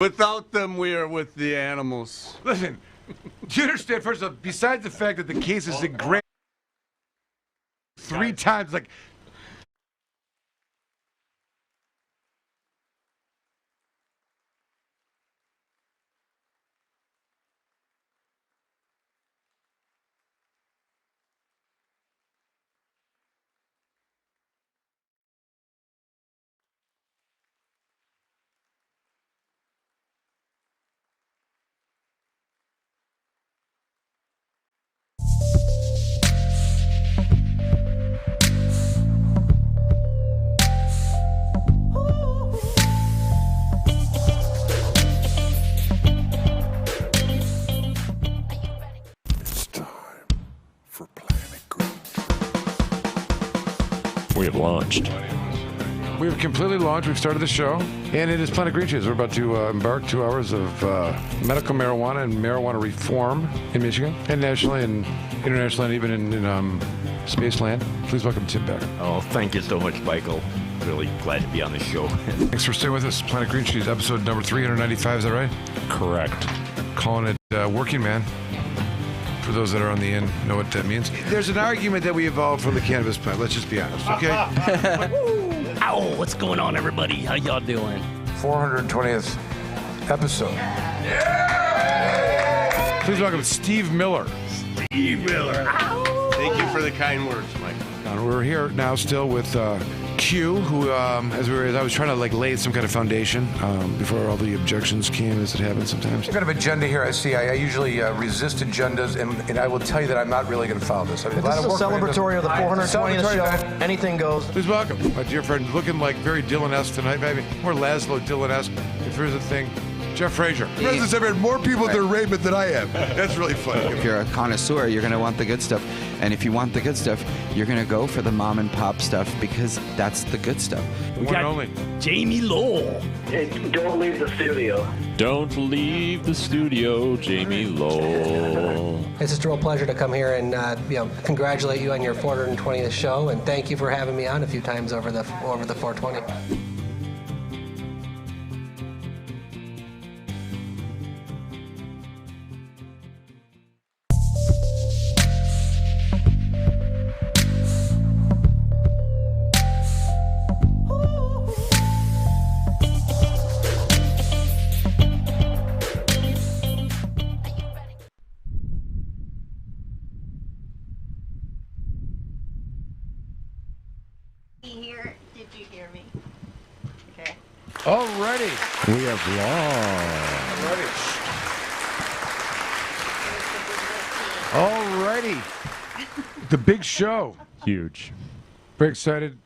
Without them, we are with the animals. Listen, do you understand, first of all, besides the fact that the case is in great 3 times, like... We have launched. We have completely launched. We've started the show, and it is Planet Green Cheese. We're about to embark 2 hours of medical marijuana and marijuana reform in Michigan, and nationally, and internationally, and even in Spaceland. Please welcome Tim Beck. Oh, thank you so much, Michael. Really glad to be on the show. Thanks for staying with us. Planet Green Cheese, episode number 395. Is that right? Correct. Calling it Working Man. For those that are on the end, know what that means. There's an argument that we evolved from the cannabis plant. Let's just be honest, okay? Ow, what's going on, everybody? How y'all doing? 420th episode. Yeah! Please welcome Steve Miller. Steve Miller. Ow. Thank you for the kind words, Mike. And we're here now still with Q, who, as I was trying to lay some kind of foundation before all the objections came, as it happens sometimes. I've got an agenda here. I see. I usually resist agendas, and I will tell you that I'm not really going to follow this. I mean, this is a celebratory of the 420th show. Anything goes. Please welcome my dear friend, looking like very Dylan-esque tonight, maybe more Laszlo Dylan-esque, if there's a thing. Jeff Frazier. President's I've had more people at their arraignment than I have. That's really funny. If you're a connoisseur, you're going to want the good stuff. And if you want the good stuff, you're going to go for the mom and pop stuff because that's the good stuff. We got only Jamie Lowell. Hey, don't leave the studio. Don't leave the studio, Jamie Lowell. It's just a real pleasure to come here and congratulate you on your 420th show, and thank you for having me on a few times over the 420. Alrighty. We have launched. Alrighty. The big show. Huge. Very excited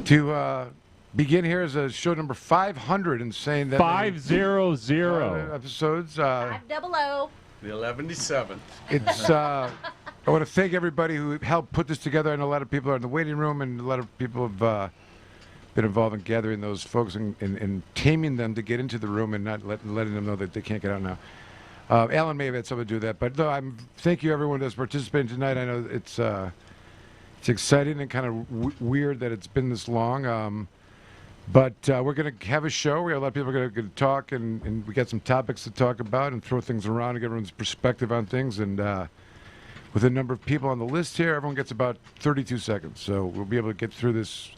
to begin here as a show number 500 and saying that 500 episodes. 500. The 11th. It's I want to thank everybody who helped put this together. I know a lot of people are in the waiting room, and a lot of people have been involved in gathering those folks and taming them to get into the room and not letting them know that they can't get out now. Alan may have had something to do with that, but no, thank you everyone that's participating tonight. I know it's exciting and kind of weird that it's been this long, but we're going to have a show. We have a lot of people going to talk, and we got some topics to talk about and throw things around and get everyone's perspective on things. And with a number of people on the list here, everyone gets about 32 seconds, so we'll be able to get through this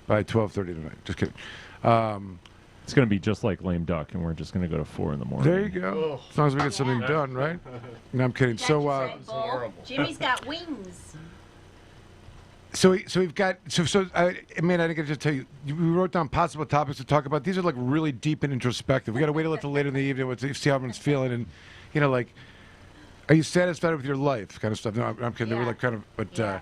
by 12:30 tonight. Just kidding. It's going to be just like Lame Duck, and we're just going to go to 4 in the morning. There you go. As long as we get something done, right? No, I'm kidding. So, Jimmy's got wings. So we've got. I mean, I didn't get to tell you. We wrote down possible topics to talk about. These are like really deep and introspective. We got to wait until later in the evening to see how everyone's feeling, and are you satisfied with your life, kind of stuff. No, I'm kidding. Yeah. They were like kind of, but.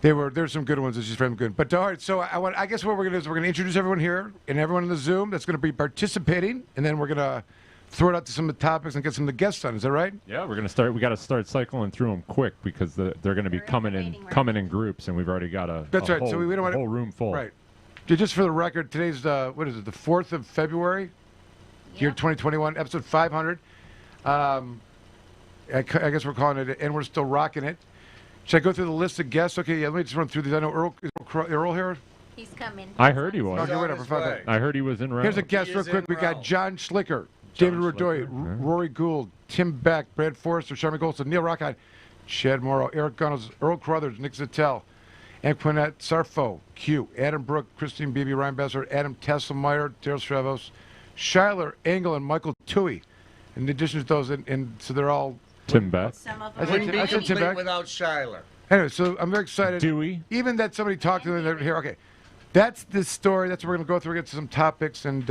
There's some good ones. It's just very good. But all right, so I guess what we're going to do is we're going to introduce everyone here and everyone in the Zoom that's going to be participating, and then we're going to throw it out to some of the topics and get some of the guests on. Is that right? Yeah, we're going to start. We got to start cycling through them quick because they're going to be coming in groups, and we've already got a whole room full. Right. Just for the record, today's what is it? The 4th of February, year 2021, episode 500. I guess we're calling it, and we're still rocking it. Should I go through the list of guests? Okay, yeah, let me just run through these. I know Earl here. He's coming. I heard he was. Okay, whatever. Fuck it. I heard he was in round. Here's a guest real quick. We got John Schlickler, David Rudoi, Rhory Gould, Tim Beck, Brad Forrester, Charmie Gholson, Neil Rockind, Chad Morrow, Eric Gunnels, Earl Carruthers, Nick Zettell, Anquenette Sarfoh, Q, Adam Brook, Kristine Beebe, Ryan Basore, Adam Tasselmeyer, Darryl Stavros, Shyler Engle, and Michael Thue. In addition to those, and so they're all Tim Beck. Some of I them said Wouldn't be Tim complete Beck. without Shyler. Anyway, so I'm very excited. Dewey. Even that somebody talked to them, they're here. Okay, that's the story. That's what we're going to go through. We're going to get to some topics, and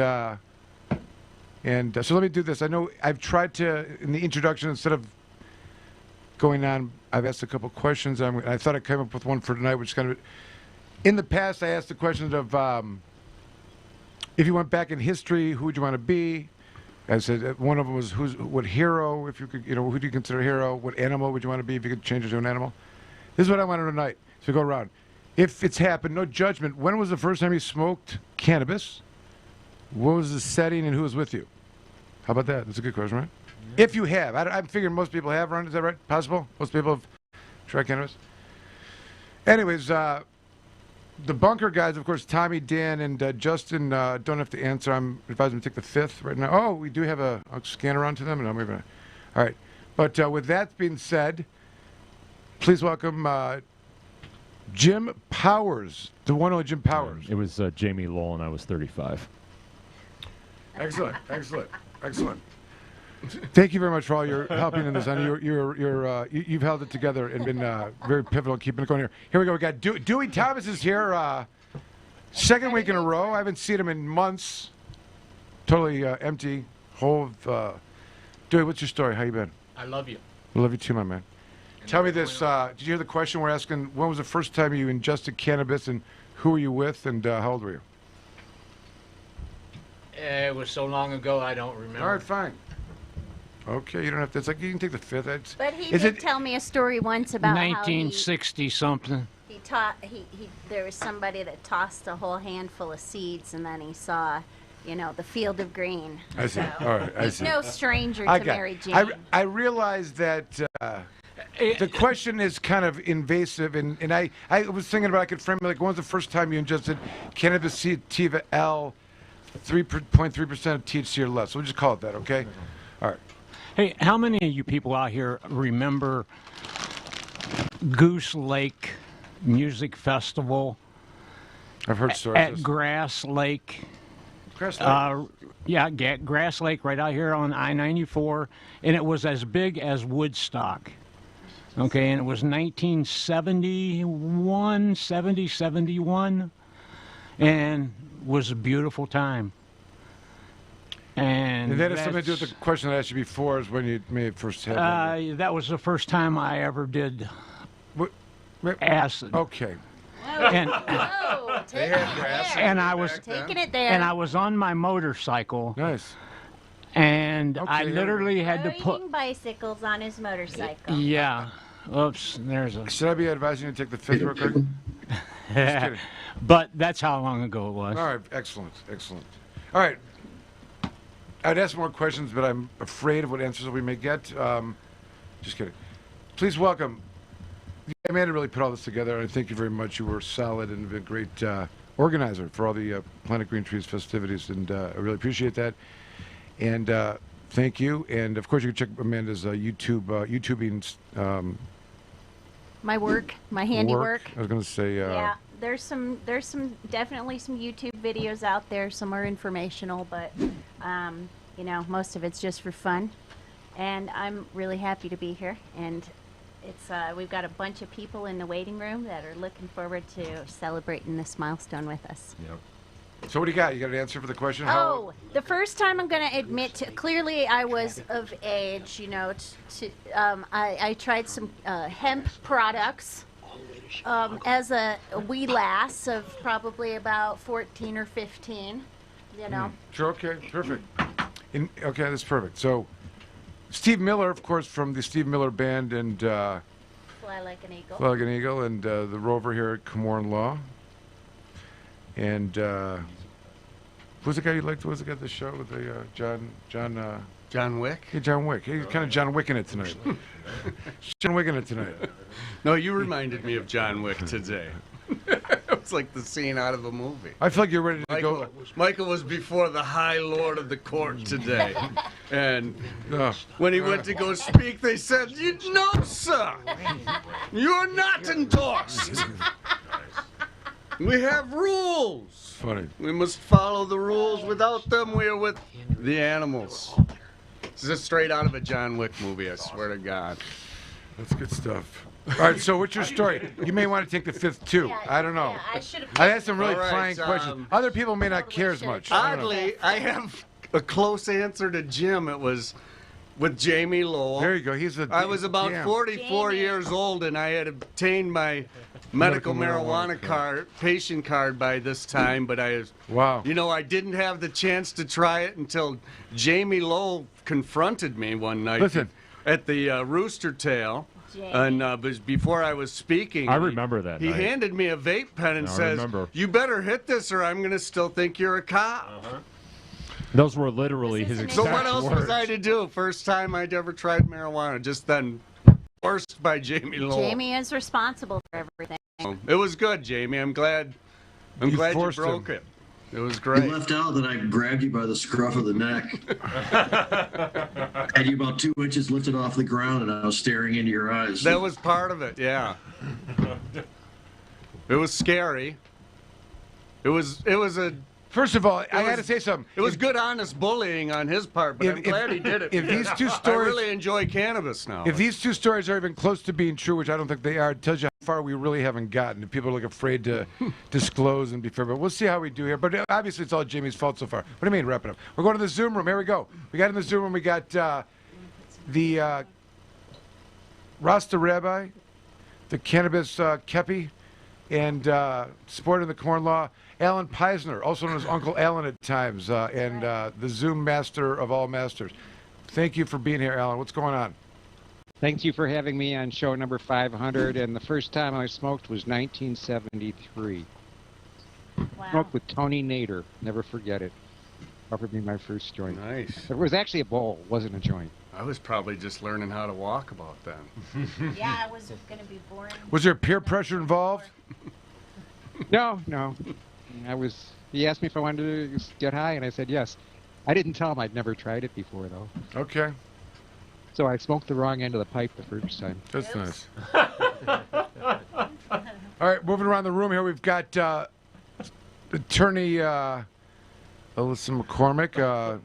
so let me do this. I know I've tried to, in the introduction, instead of going on, I've asked a couple questions. I thought I came up with one for tonight, which is kind of, in the past, I asked the questions of, if you went back in history, who would you want to be? I said one of them was what hero, if you could, who do you consider a hero? What animal would you want to be if you could change it to an animal? This is what I want to know tonight. So go around. If it's happened, no judgment. When was the first time you smoked cannabis? What was the setting and who was with you? How about that? That's a good question, right? Yeah. If you have. I'm figuring most people have, Ron. Is that right? Possible? Most people have tried cannabis? Anyways, the bunker guys, of course, Tommy, Dan, and Justin don't have to answer. I'm advising them to take the fifth right now. Oh, we do have a scanner on to them. And I'm even. All right. But with that being said, please welcome Jim Powers, the one and only Jim Powers. It was Jamie Lowell, and I was 35. Excellent, excellent, excellent. Thank you very much for all your helping in this. I know you've held it together and been very pivotal in keeping it going here. Here we go. We got Dewey Thomas is here, second week in a row. I haven't seen him in months. Totally empty. Whole. Dewey, what's your story? How you been? I love you. I love you too, my man. Tell me this. Did you hear the question we're asking? When was the first time you ingested cannabis, and who were you with, and how old were you? It was so long ago, I don't remember. All right, fine. Okay, you don't have to. It's like you can take the fifth. But he did tell me a story once about 1960 something. He taught. There was somebody that tossed a whole handful of seeds, and then he saw, the field of green. I see. So All right, I he's see. no stranger to Mary Jane. I realize that the question is kind of invasive, and I was thinking about I could frame it like, when was the first time you ingested cannabis sativa L, 3.3% of THC or less? So we'll just call it that, okay? All right. Hey, how many of you people out here remember Goose Lake Music Festival? I've heard stories. At Grass Lake. Grass Lake? Yeah, Grass Lake right out here on I-94, and it was as big as Woodstock. Okay, and it was 1971, 71, and was a beautiful time. And that has something to do with the question I asked you before, is when you may have first had that. That was the first time I ever did acid. Okay. And I was taking it there. And I was on my motorcycle. Nice. And I literally had to put riding bicycles on his motorcycle. Yeah. Oops. There's a. Should I be advising you to take the fifth real quick? Just kidding. But that's how long ago it was. All right. Excellent. Excellent. All right. I'd ask more questions, but I'm afraid of what answers we may get. Just kidding. Please welcome. Amanda really put all this together, and thank you very much. You were solid and a great organizer for all the Planet Green Trees festivities, and I really appreciate that. And thank you. And of course, you can check Amanda's YouTubing. My work, my handiwork. I was going to say. Yeah, there's definitely some YouTube videos out there. Some are informational, but most of it's just for fun. And I'm really happy to be here. And it's we've got a bunch of people in the waiting room that are looking forward to celebrating this milestone with us. Yep. So what do you got? You got an answer for the question? The first time I'm going to admit to, clearly I was of age, I tried some hemp products as a wee lass of probably about 14 or 15, Sure, okay, perfect. Okay, that's perfect. So Steve Miller, of course, from the Steve Miller Band and Fly Like an Eagle. Fly Like an Eagle, and the Rover here at Komornlawmi. And who's the guy you liked? Who was the guy at the show with the John Wick? Yeah, John Wick. He's kind of John Wicking it tonight. John Wicking it tonight. No, you reminded me of John Wick today. It's like the scene out of a movie. I feel like you're ready to go. Michael was before the High Lord of the court today. And when he went to go speak, they said, "No, sir. You're not endorsed. We have rules. Funny. We must follow the rules. Without them, we are with the animals." This is straight out of a John Wick movie, I swear to God. That's good stuff. All right, so what's your story? You may want to take the fifth, too. I don't know. I had some really prying questions. Other people may not care as much. Oddly, I have a close answer to Jim. It was with Jamie Lowell. There you go. I was about 44 years old, and I had obtained my medical marijuana card, patient card by this time, but I didn't have the chance to try it until Jamie Lowell confronted me one night at the Rooster Tail. And before I was speaking, I remember that he night. handed me a vape pen and says, "You better hit this, or I'm going to still think you're a cop." Those were literally his exact So what else words. was I to do? First time I'd ever tried marijuana, just then forced by Jamie Lowell. Jamie is responsible for everything. It was good, Jamie. I'm glad you broke it. It was great. You left out that I grabbed you by the scruff of the neck. Had you about 2 inches lifted off the ground, and I was staring into your eyes. That was part of it, yeah. It was scary. It was a... First of all, I got to say something. It was good, honest bullying on his part, but I'm glad he did it. If these two stories, I really enjoy cannabis now. If these two stories are even close to being true, which I don't think they are, it tells you how far we really haven't gotten. People are like afraid to disclose and be fair, but we'll see how we do here. But obviously, it's all Jamie's fault so far. What do you mean, wrap it up? We're going to the Zoom room. Here we go. We got in the Zoom room. We got the Rasta Rabbi, the Cannabis Kepi, and supporting the Corn Law, Allen Peisner, also known as Uncle Allen at times, and the Zoom master of all masters. Thank you for being here, Allen. What's going on? Thank you for having me on show number 500, and the first time I smoked was 1973. Wow. Smoked with Tony Nader. Never forget it. Offered me my first joint. Nice. It was actually a bowl, wasn't a joint. I was probably just learning how to walk about then. Yeah, it was going to be boring. Was there peer pressure involved? No. He asked me if I wanted to get high, and I said yes. I didn't tell him I'd never tried it before, though. Okay. So I smoked the wrong end of the pipe the first time. That's nice. All right, moving around the room here, we've got Attorney Alyssa McCormick.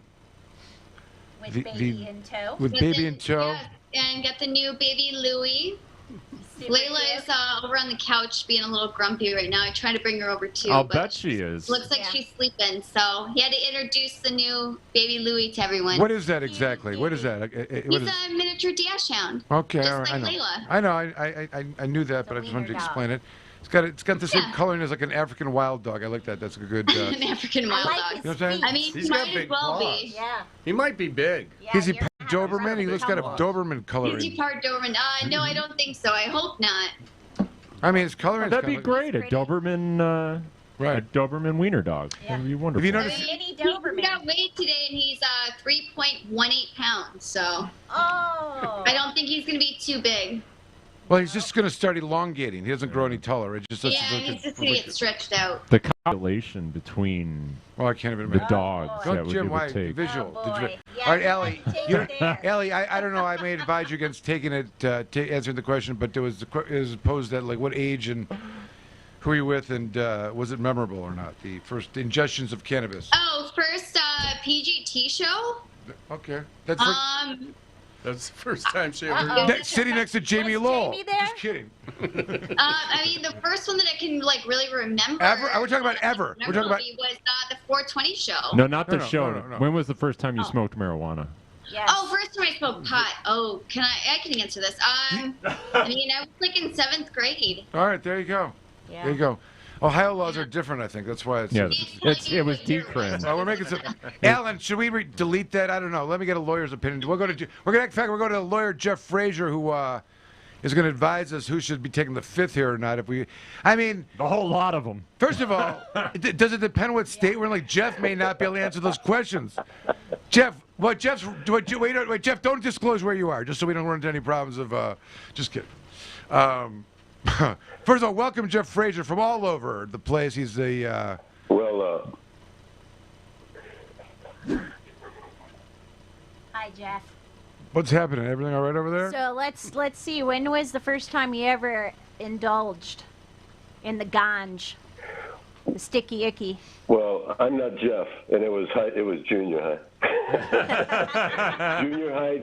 With baby in tow. With baby in tow. Yeah, and got the new baby Louie. Layla is over on the couch being a little grumpy right now. I tried to bring her over too. I'll but bet she is. Looks like she's sleeping, so he had to introduce the new baby Louie to everyone. What is that exactly? What is that? He's a miniature dash hound. Okay, just all right, like I know. Layla. I knew that, but I just wanted to explain it. It's got the same coloring as like an African wild dog. I like that. That's a good. An African wild dog. You know what I'm saying? I mean, he might as well be. Yeah. He might be big. Yeah, Is he part Doberman? He looks kind of Doberman coloring. Is he part Doberman? No, I don't think so. I hope not. I mean, his coloring. That'd be great. A Doberman, a Doberman wiener dog. That'd be wonderful. If you notice, He got weighed today, and he's 3.18 pounds. So I don't think he's gonna be too big. well, he's just going to start elongating. He doesn't grow any taller. It just He's just gonna get stretched out. The correlation between I can't even the dogs that Don't, would Jim, it why would take. visual? Oh, Did boy. you, all right, Allie. Allie, I don't know. I may advise you against taking it, answering the question, but it was posed at like what age and who are you with, and was it memorable or not? The first ingestions of cannabis. Oh, first PGT show. Okay, that's That's the first time she ever. Sitting next to Jamie Lowell. Jamie there? Just kidding. I mean, the first one that I can like really remember. Ever? We're talking about ever. We're talking about. Was the 420 show. No, not the No, show. no. When was the first time you smoked marijuana? Yes. Oh, first time I smoked pot. Oh, I can answer this. I mean, I was like in 7th grade. All right, there you go. Yeah. There you go. Ohio laws are different, I think. That's why it's. It was decrim. We're making some. Alan, should we delete that? I don't know. Let me get a lawyer's opinion. In fact, we're going to lawyer Jeff Frazier, who is going to advise us who should be taking the fifth here or not. I mean, a whole lot of them. First of all, does it depend what state we're in? Like Jeff may not be able to answer those questions. Jeff, wait, Jeff, don't disclose where you are, just so we don't run into any problems of. Just kidding. First of all, welcome Jeff Frazier from all over the place. He's the... Hi, Jeff. What's happening? Everything all right over there? So let's see. When was the first time you ever indulged in the ganj, the sticky icky? Well, I'm not Jeff, and it was junior high. Junior high,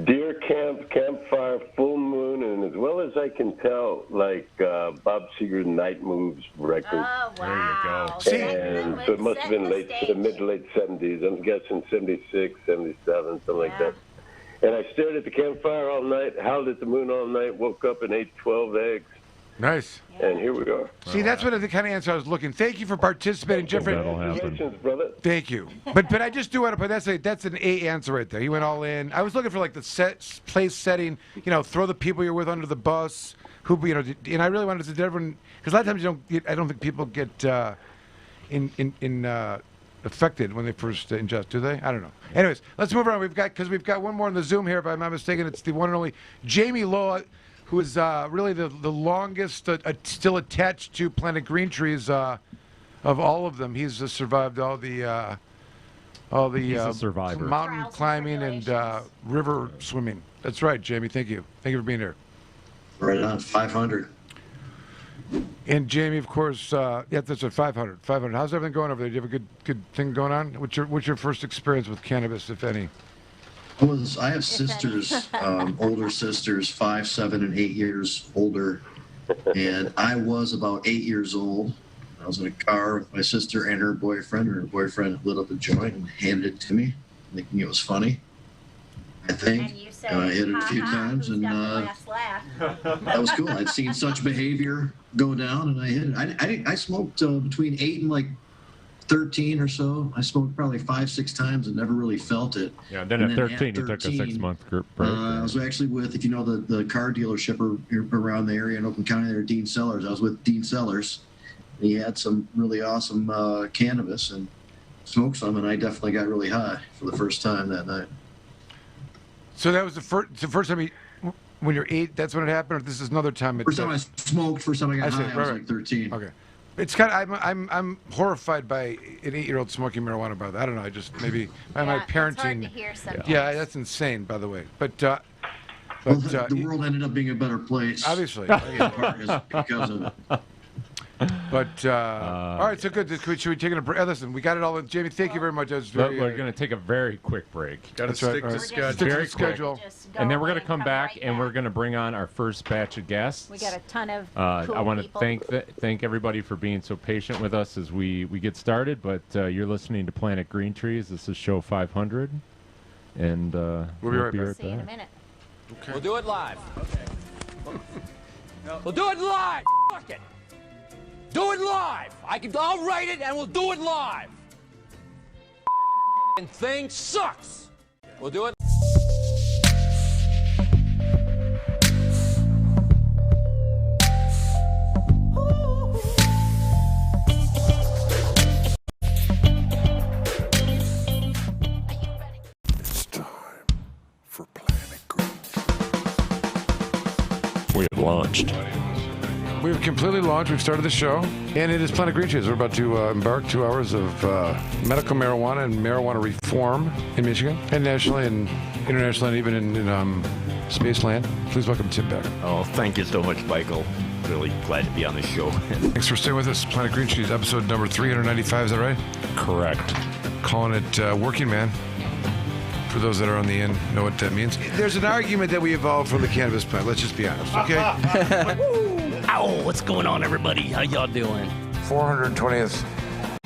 deer camp, campfire, full moon, and as well as I can tell, like Bob Seger's Night Moves record. Oh, wow. There you go. And so it must have been mid to late 70s. I'm guessing 76, 77, something like that. And I stared at the campfire all night, howled at the moon all night, woke up and ate 12 eggs. Nice. And here we are. See, that's what the kind of answer I was looking. Thank you for participating, Jeffrey. Congratulations, brother. Thank you. But I just do want to put that's an A answer right there. He went all in. I was looking for like the place setting. Throw the people you're with under the bus. And I really wanted to everyone because a lot of times I don't think people get affected when they first ingest, do they? I don't know. Anyways, let's move on. We've got one more on the Zoom here. If I'm not mistaken, it's the one and only Jamie Lowe, who is really the longest still attached to Planet Green Trees of all of them. He's survived all the He's a survivor. Mountain climbing and river swimming. That's right, Jamie. Thank you. Thank you for being here. Right on, 500. And Jamie, of course, that's at 500. 500. How's everything going over there? Do you have a good thing going on? What's your first experience with cannabis, if any? I have sisters, older sisters, 5, 7, and 8 years older, and I was about 8 years old. I was in a car with my sister and her boyfriend. Her boyfriend lit up a joint and handed it to me, thinking it was funny. I think. And I hit it a few times, and that was cool. I'd seen such behavior go down, and I hit it. I smoked between 8 and like 13 or so. I smoked probably 5, 6 times and never really felt it. Yeah, then at 13, you took a 6-month break. I was actually with, if you know the car dealership around the area in Oakland County there, Dean Sellers. I was with Dean Sellers. He had some really awesome cannabis and smoked some, and I definitely got really high for the first time that night. So that was the first time when you're 8, that's when it happened, or this is another time? First time I smoked, first time I got high, I was like 13. Okay. It's kind of, I'm horrified by an 8-year-old smoking marijuana, by the way. I don't know, I just maybe my parenting. It's hard to hear sometimes. Yeah, that's insane, by the way. But the world ended up being a better place. Obviously. Because of it. But all right, so good. Should we take a break? Listen, we got it all in. Jamie, thank you very much. We're going to take a very quick break. Got to stick to schedule. Very schedule. And then we're going to come back and we're going to bring on our first batch of guests. We got a ton of cool I want to thank everybody for being so patient with us as we get started. But you're listening to Planet Green Trees. This is show 500, and we'll be right back. See you in a minute. Okay. We'll do it live. Okay. We'll do it live. Fuck it. Do it live. I'll write it and we'll do it live. And thing sucks. We'll do it. It's time for Planet Green. We have launched. We've completely launched. We've started the show, and it is Planet Green Trees. We're about to embark 2 hours of medical marijuana and marijuana reform in Michigan, and nationally, and internationally, and even in Spaceland. Please welcome Tim Beck. Oh, thank you so much, Michael. Really glad to be on the show. Thanks for staying with us. Planet Green Trees, episode number 395. Is that right? Correct. Calling it Working Man. For those that are on the end, know what that means. There's an argument that we evolved from the cannabis plant. Let's just be honest, okay? Ow, what's going on, everybody? How y'all doing? 420th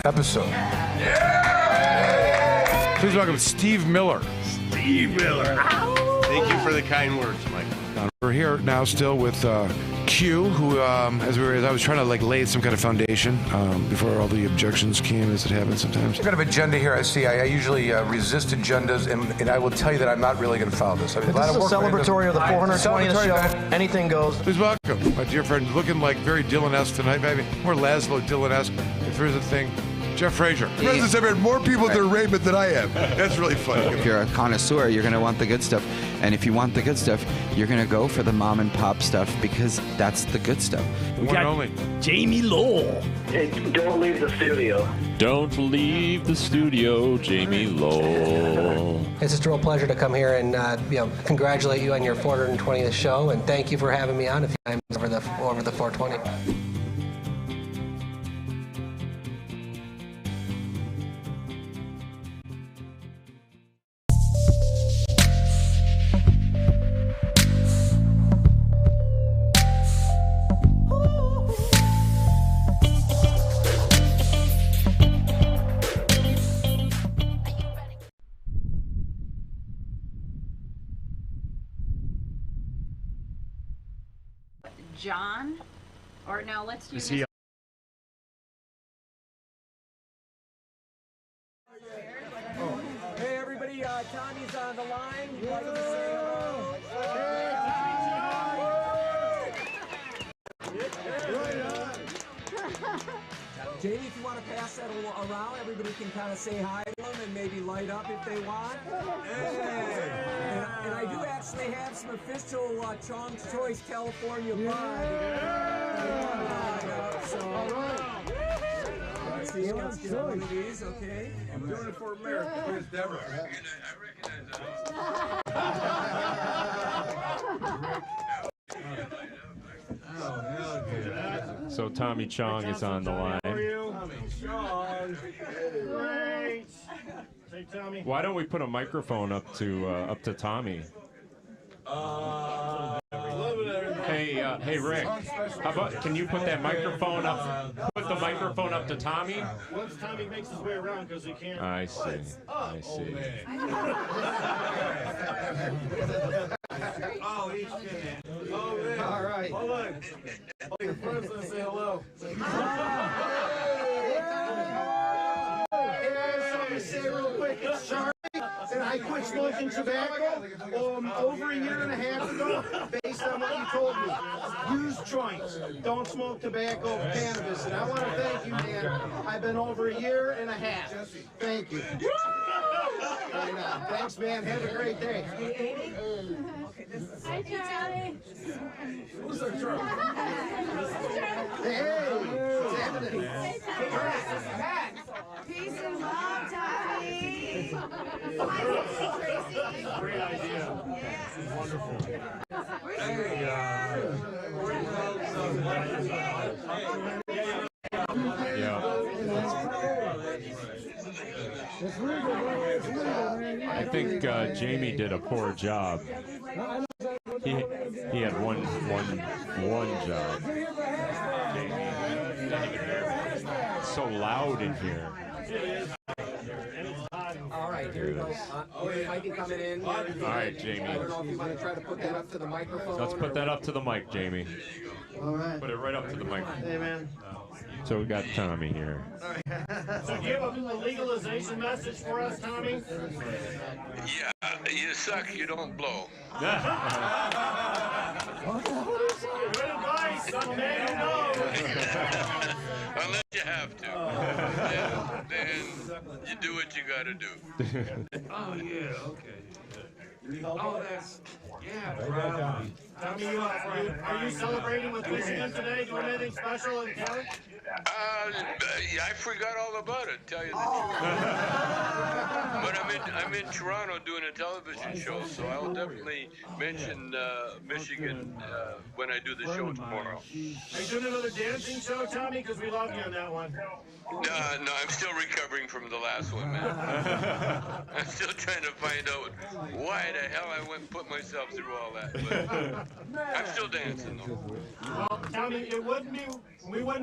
episode. Yeah! Please welcome Steve Miller. Steve Miller. Ow! Thank you for the kind words, Mike. We're here now still with Q, who, as I was trying to lay some kind of foundation before all the objections came, as it happens sometimes. What kind of agenda here? I see. I usually resist agendas, and I will tell you that I'm not really going to follow this. I mean, this is a celebratory of the 420th show. Anything goes. Please welcome my dear friend, looking like very Dylan-esque tonight, maybe more Laszlo Dylan-esque, if there is a thing. Jeff Frazier. The presidents have had more people at their arraignment than I have. That's really funny. If you're a connoisseur, you're going to want the good stuff. And if you want the good stuff, you're going to go for the mom and pop stuff because that's the good stuff. We got Jamie Lowell. Hey, don't leave the studio. Don't leave the studio, Jamie Lowell. It's just a real pleasure to come here and congratulate you on your 420th show, and thank you for having me on a few times over the 420. John, or no, let's do this. Hey everybody, Tommy's on the line. You'd like to say hello? Jamie, if you want to pass that around, everybody can kind of say hi to them and maybe light up if they want. And I do actually have some official Chong's Choice California bud. All right. So let's get one of these, okay? I'm doing it for America. Where's Deborah? I So Tommy Chong is on the line. Why don't we put a microphone up to Tommy? Hey Rick, how about, can you put that microphone up? Put the microphone up to Tommy. Once Tommy makes his way around, because he can't. I see. I see. Oh, he's kidding. Oh, man. All right. Hold on. Oh, your friends want to say hello. Something to say real quick. It's Charmie, and I quit smoking tobacco over a year and a half ago, based on what you told me. Use joints. Don't smoke tobacco, cannabis. And I want to thank you, man. I've been over a year and a half. Thank you. And, thanks, man. Have a great day. Hi, Charlie. Who's our Charlie? Hey, what's happening? Peace and love, Tommy. Great idea. Yeah. Wonderful. I think Jamie did a poor job. He had one job. So loud in here. All right, here we go. Might be coming in. All right, Jamie. I don't know if you want to try to put that up to the microphone. Let's put that up to the mic, Jamie. All right. Put it right up to the mic. Hey, man. So we got Tommy here. So do you have a legalization message for us, Tommy? Yeah, you suck, you don't blow. Good advice, some man who knows. Unless you have to. Then you do what you gotta do. Oh, yeah, okay. Oh, that's, yeah, probably. Tommy, are you celebrating with Michigan today? Doing anything special in town? I forgot all about it, tell you the truth. But I'm in Toronto doing a television show, so I'll definitely mention Michigan when I do the show tomorrow. Are you doing another dancing show, Tommy? Because we love you on that one. No, I'm still recovering from the last one, man. I'm still trying to find out why the hell I went and put myself through all that. But I'm still dancing, though. Well, Tommy, we wouldn't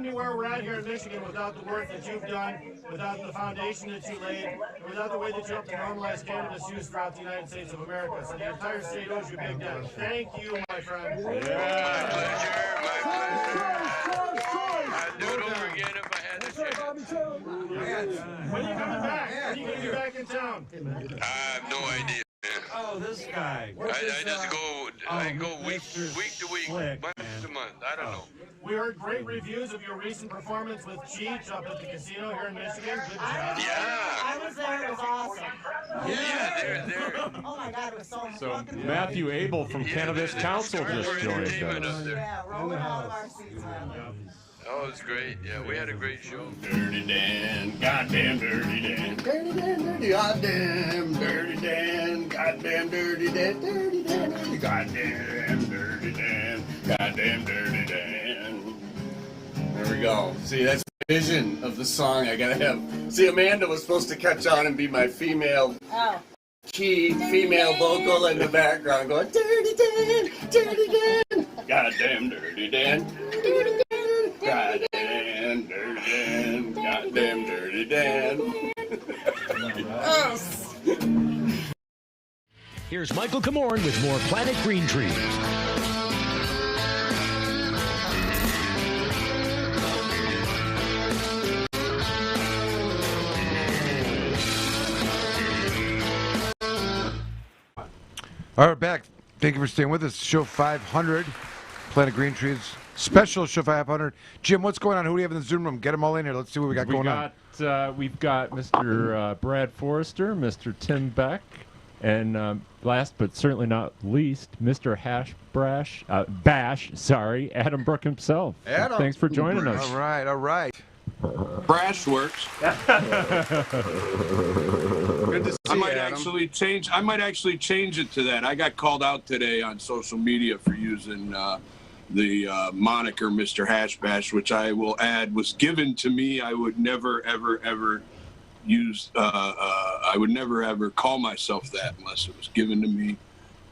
be where we're at here in Michigan without the work that you've done, without the foundation that you laid, without the way that you helped to normalize cannabis use throughout the United States of America. So the entire state owes you a big debt. Thank you, my friend. My pleasure, my pleasure. I'd do it over again if I had the chance. When are you coming back? When are you going to be back in town? I have no idea, man. Oh, this guy. I just go week to week, month to a month. I don't know. We heard great reviews of your recent performance with Cheech up at the casino here in Michigan. Good job. Yeah. I was there. It was awesome. Yeah, there. Oh my God, it was so So fucking Matthew Abel from Cannabis Council just joined us. Yeah, rolling out of our seats, man. Oh, it was great. Yeah, we had a great show. Dirty Dan, goddamn Dirty Dan. Dirty Dan, dirty, goddamn, dirty Dan, goddamn, dirty Dan, dirty Dan, dirty, Goddamn Dirty Dan, goddamn Dirty Dan. There we go. See, that's the vision of the song I gotta have. See, Amanda was supposed to catch on and be my female key, female vocal in the background going, Dirty Dan, Dirty Dan. Goddamn Dirty Dan, Dirty Dan. goddamn Dirty Dan, goddamn Dirty Dan. Here's Michael Komorn with more Planet Green Trees. All right, back. Thank you for staying with us. Show 500, Planet Green Trees special show 500. Jim, what's going on? Who do we have in the Zoom room? Get them all in here. Let's see what we got going on. We've got Mr. Brad Forrester, Mr. Tim Beck, and last but certainly not least, Mr. Bash, Adam Brook himself. Adam. Thanks for joining us. All right, all right. Brash works. Good to see I might you, Adam. actually change it to that. I got called out today on social media for using the moniker Mr. Hash Bash, which I will add was given to me. I would never, ever, ever use. I would never, ever call myself that unless it was given to me.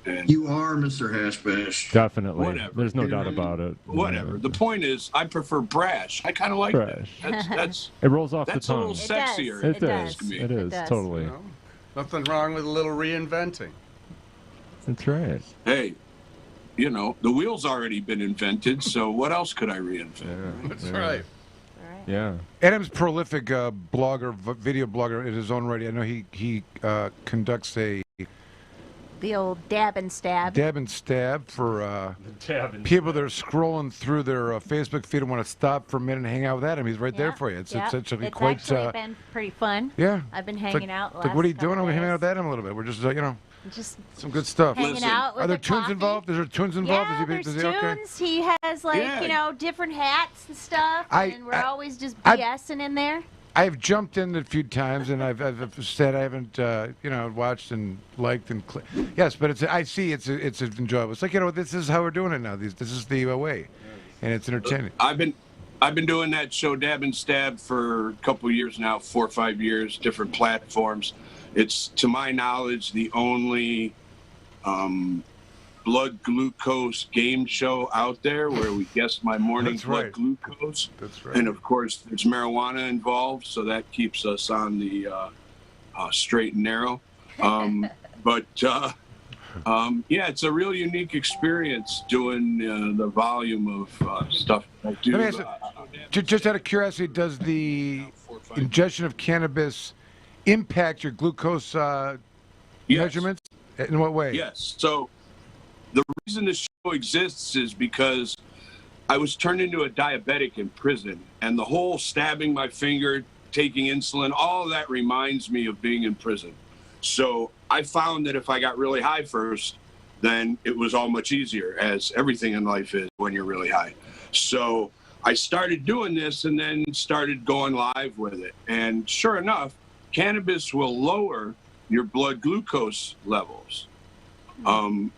And You are Mr. Hash Bash. Definitely. Whatever. There's no doubt about it. Whatever. The point is, I prefer brash. I kind of like Brash. that. That's It rolls off that's the a tongue. little sexier. It does is. to me. It is, totally. You know, nothing wrong with a little reinventing. That's right. Hey, you know, the wheel's already been invented, so what else could I reinvent? That's right. Yeah. Adam's prolific blogger, video blogger in his own right. I know he conducts a The old dab and stab. dab and stab for Dab and people that are scrolling through their Facebook feed and want to stop for a minute and hang out with Adam. He's right there for you. It's actually It's quite. actually been pretty fun. Yeah. I've been It's hanging like, out. it's like, what are you last couple doing? We're hanging days. out with Adam a little bit. We're just, Just some good stuff. hanging out with Are there a tunes coffee. involved? Is there tunes involved? Yeah, Is he there's okay? tunes. He has different hats and stuff, and we're always just BSing in there. I've jumped in a few times, and I've said I haven't, watched and liked and yes, but I see it's enjoyable. It's like this is how we're doing it now. This is the way, and it's entertaining. I've been doing that show Dab and Stab for a couple of years now, 4 or 5 years, different platforms. It's, to my knowledge, the only blood glucose game show out there where we guess my morning blood glucose. That's right. And of course, there's marijuana involved, so that keeps us on the straight and narrow. It's a real unique experience doing the volume of stuff that I do. Let me ask you, just out of curiosity, does the ingestion of cannabis impact your glucose measurements? In what way? Yes. So the reason this show exists is because I was turned into a diabetic in prison, and the whole stabbing my finger, taking insulin, all of that reminds me of being in prison. So I found that if I got really high first, then it was all much easier, as everything in life is when you're really high. So I started doing this and then started going live with it. And sure enough, cannabis will lower your blood glucose levels.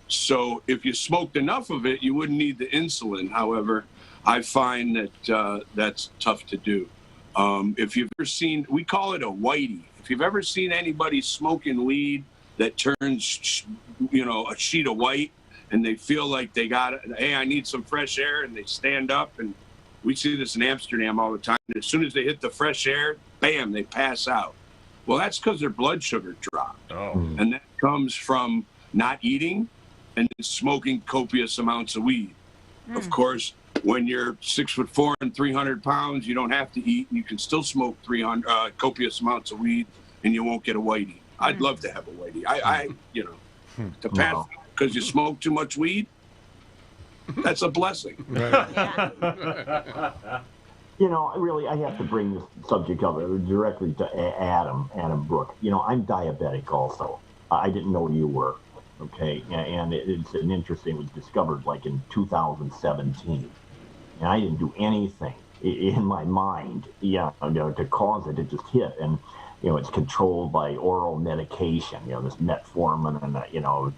So if you smoked enough of it, you wouldn't need the insulin. However, I find that that's tough to do. If you've ever seen, we call it a whitey. If you've ever seen anybody smoking weed that turns, a sheet of white, and they feel like they got it, hey, I need some fresh air, and they stand up, and we see this in Amsterdam all the time. As soon as they hit the fresh air, bam, they pass out. Well, that's because their blood sugar dropped. And that comes from not eating and smoking copious amounts of weed. Of course, when you're 6'4" and 300 pounds, you don't have to eat, and you can still smoke copious amounts of weed, and you won't get a whitey. I'd love to have a whitey. To pass because you smoke too much weed. That's a blessing. You know, really, I have to bring this subject up directly to Adam Brook. You know, I'm diabetic also. I didn't know you were, okay? And it's an interesting, it was discovered like in 2017. And I didn't do anything in my mind, to cause it. It just hit. And, it's controlled by oral medication, this metformin and,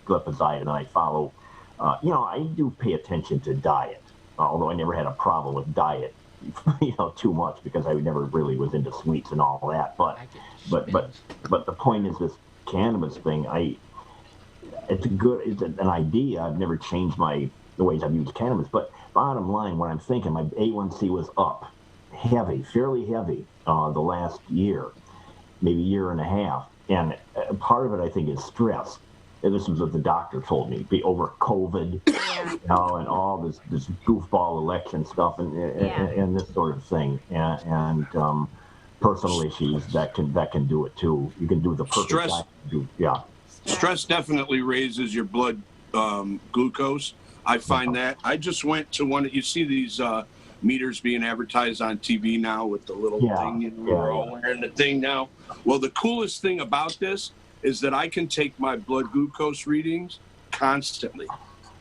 glipizide. And I follow, I do pay attention to diet, although I never had a problem with diet. Too much because I never really was into sweets and all that. But the point is this cannabis thing. It's an idea. I've never changed the ways I've used cannabis. But bottom line, when I'm thinking, my A1C was up, fairly heavy, the last year, maybe year and a half. And part of it, I think, is stress. And this was what the doctor told me, over COVID, and all this goofball election stuff, and this sort of thing, and personal issues that can do it too. You can do the perfect Stress. Stress definitely raises your blood glucose. I find that. I just went to one. You see these meters being advertised on TV now with the little thing. We're all wearing the thing now. Well, the coolest thing about this is that I can take my blood glucose readings constantly.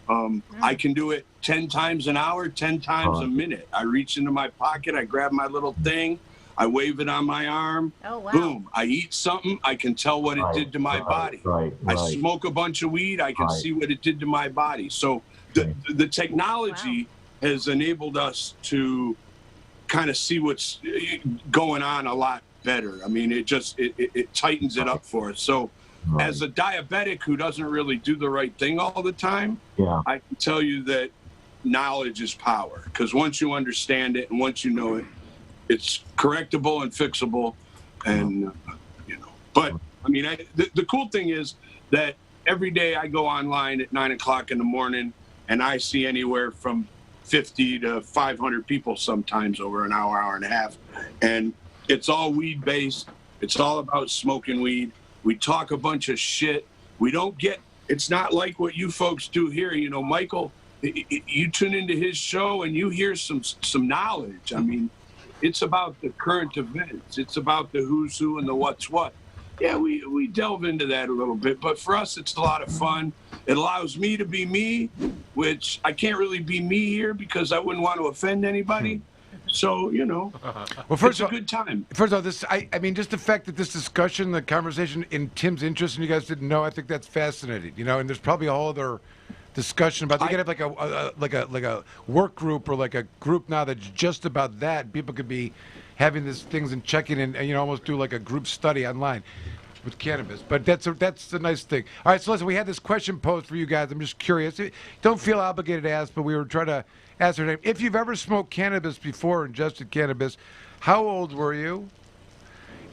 I can do it 10 times an hour, 10 times a minute. I reach into my pocket, I grab my little thing, I wave it on my arm. Oh, wow. Boom. I eat something, I can tell what it did to my body. I smoke a bunch of weed, I can see what it did to my body. So the technology has enabled us to kind of see what's going on a lot better. I mean, it tightens it up for us. So as a diabetic who doesn't really do the right thing all the time, I can tell you that knowledge is power, because once you understand it and once you know it, it's correctable and fixable. And but I mean, the cool thing is that every day I go online at 9 o'clock in the morning and I see anywhere from 50 to 500 people sometimes over an hour and a half, and it's all weed based. It's all about smoking weed. We talk a bunch of shit. It's not like what you folks do here. Michael, you tune into his show and you hear some knowledge. I mean, it's about the current events. It's about the who's who and the what's what. Yeah, we delve into that a little bit, but for us, it's a lot of fun. It allows me to be me, which I can't really be me here because I wouldn't want to offend anybody. So, well, it's a good time. First of all, I mean, just the fact that this discussion, the conversation in Tim's interest, and you guys didn't know, I think that's fascinating. And there's probably a whole other discussion about. They could have like a work group or like a group now that's just about that. People could be having these things and checking and almost do like a group study online with cannabis. But that's a nice thing. All right, so listen, we had this question posed for you guys. I'm just curious. Don't feel obligated to ask, but we were trying to ask her name. If you've ever smoked cannabis before, ingested cannabis, how old were you?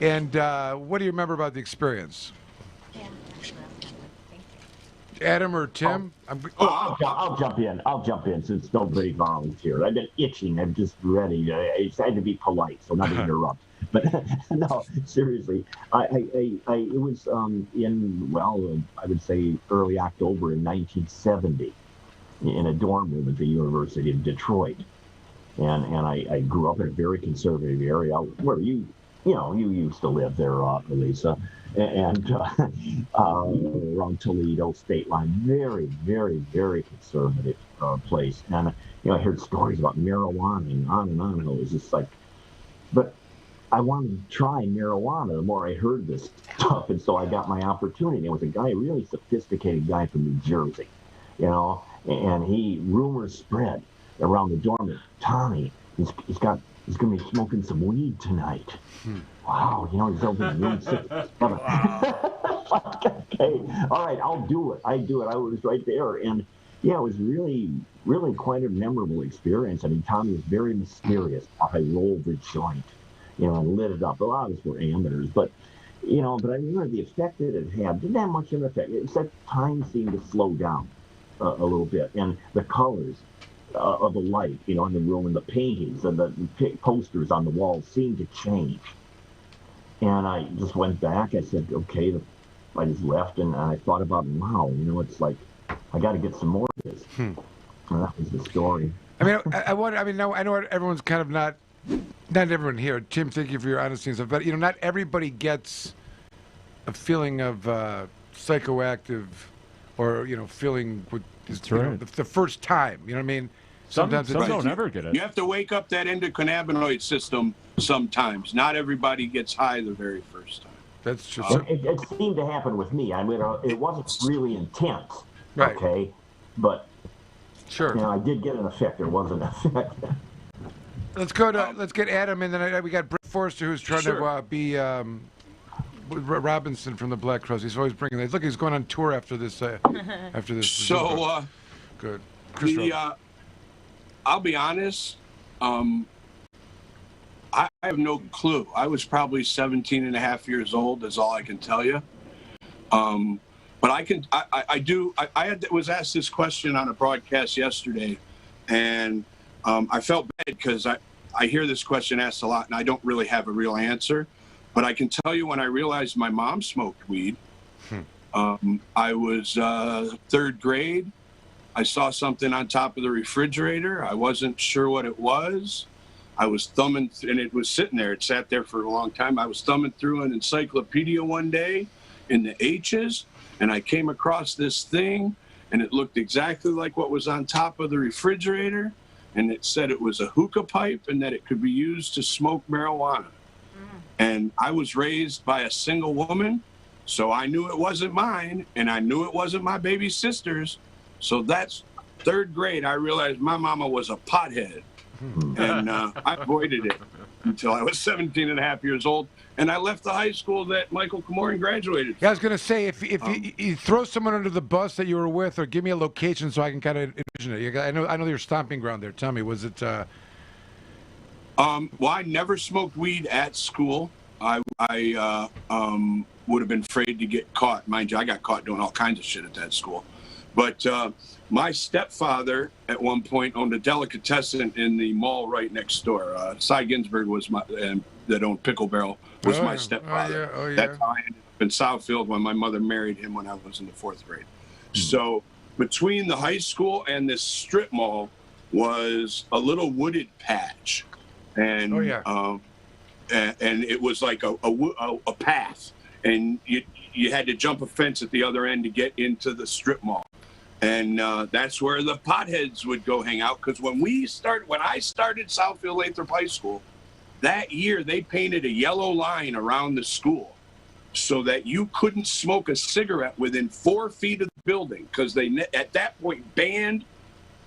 And what do you remember about the experience? Adam or Tim? I'll jump in. I'll jump in since nobody volunteered. I've been itching. I'm just ready. I had to be polite, so not to interrupt. But no, seriously, it was I would say early October in 1970 in a dorm room at the University of Detroit, and I grew up in a very conservative area where you used to live there, Elisa. And around Toledo state line, very, very, very conservative place. And I heard stories about marijuana and on and on. And it was just like, but I wanted to try marijuana the more I heard this stuff, and so I got my opportunity. There was a guy, a really sophisticated guy from New Jersey, and rumors spread around the dorm. Tommy, he's going to be smoking some weed tonight. Wow, he's over in room 6. Okay, all right, I'll do it. I was right there, and it was really, really quite a memorable experience. I mean, Tommy was very mysterious. I rolled the joint, and lit it up. A lot of us were amateurs, but I remember the effect that it had. Didn't have much of an effect. It's that time seemed to slow down a little bit, and the colors of the light, in the room, and the paintings and the posters on the walls seemed to change. And I just went back. I said, okay, I just left, and I thought about, wow, it's like, I got to get some more of this. Well, that was the story. I mean, I wonder. I mean, no, I know everyone's kind of not everyone here. Tim, thank you for your honesty and stuff. But not everybody gets a feeling of psychoactive, or feeling with the first time. You know what I mean? Sometimes some don't ever get it. You have to wake up that endocannabinoid system sometimes. Not everybody gets high the very first time. That's just it seemed to happen with me. I mean, it wasn't really intense. Right. Okay, but sure. I did get an effect. There was an effect. Let's go to let's get Adam, and then we got Brett Forrester, who's trying to be Robinson from the Black Crows. He's always bringing that. Look, he's going on tour after this. So good. I'll be honest. I have no clue. I was probably 17 and a half years old, is all I can tell you. But I was asked this question on a broadcast yesterday, and I felt bad because I hear this question asked a lot, and I don't really have a real answer. But I can tell you when I realized my mom smoked weed, I was third grade. I saw something on top of the refrigerator. I wasn't sure what it was. I was thumbing, and it was sitting there. It sat there for a long time. I was thumbing through an encyclopedia one day in the H's, and I came across this thing, and it looked exactly like what was on top of the refrigerator, and it said it was a hookah pipe and that it could be used to smoke marijuana. And I was raised by a single woman, so I knew it wasn't mine, and I knew it wasn't my baby sister's. So that's third grade. I realized my mama was a pothead. And I avoided it until I was 17 and a half years old. And I left the high school that Michael Komorn graduated. Yeah, I was going to say, if you throw someone under the bus that you were with, or give me a location so I can kind of envision it. I know your stomping ground there. Tell me, was it... Well, I never smoked weed at school. I would have been afraid to get caught. Mind you, I got caught doing all kinds of shit at that school. But my stepfather, at one point, owned a delicatessen in the mall right next door. Cy Ginsberg was that owned Pickle Barrel, was my stepfather. Oh, yeah. That's how I ended up in Southfield when my mother married him when I was in the 4th grade. So between the high school and this strip mall was a little wooded patch. And and it was like a path. And you had to jump a fence at the other end to get into the strip mall. And that's where the potheads would go hang out. Because when I started Southfield Lathrop High School, that year they painted a yellow line around the school so that you couldn't smoke a cigarette within 4 feet of the building. Because they, at that point, banned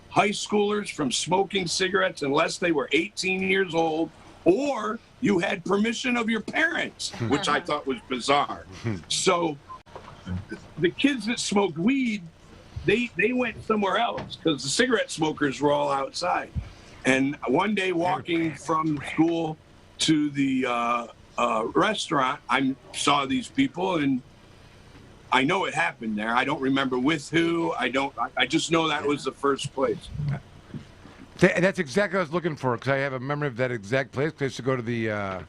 high schoolers from smoking cigarettes unless they were 18 years old or you had permission of your parents, which I thought was bizarre. So the kids that smoked weed, they went somewhere else because the cigarette smokers were all outside. And one day walking from school to the restaurant, I saw these people, and I know it happened there. I don't remember with who. I just know that was the first place. That's exactly what I was looking for, because I have a memory of that exact place. I used to go to the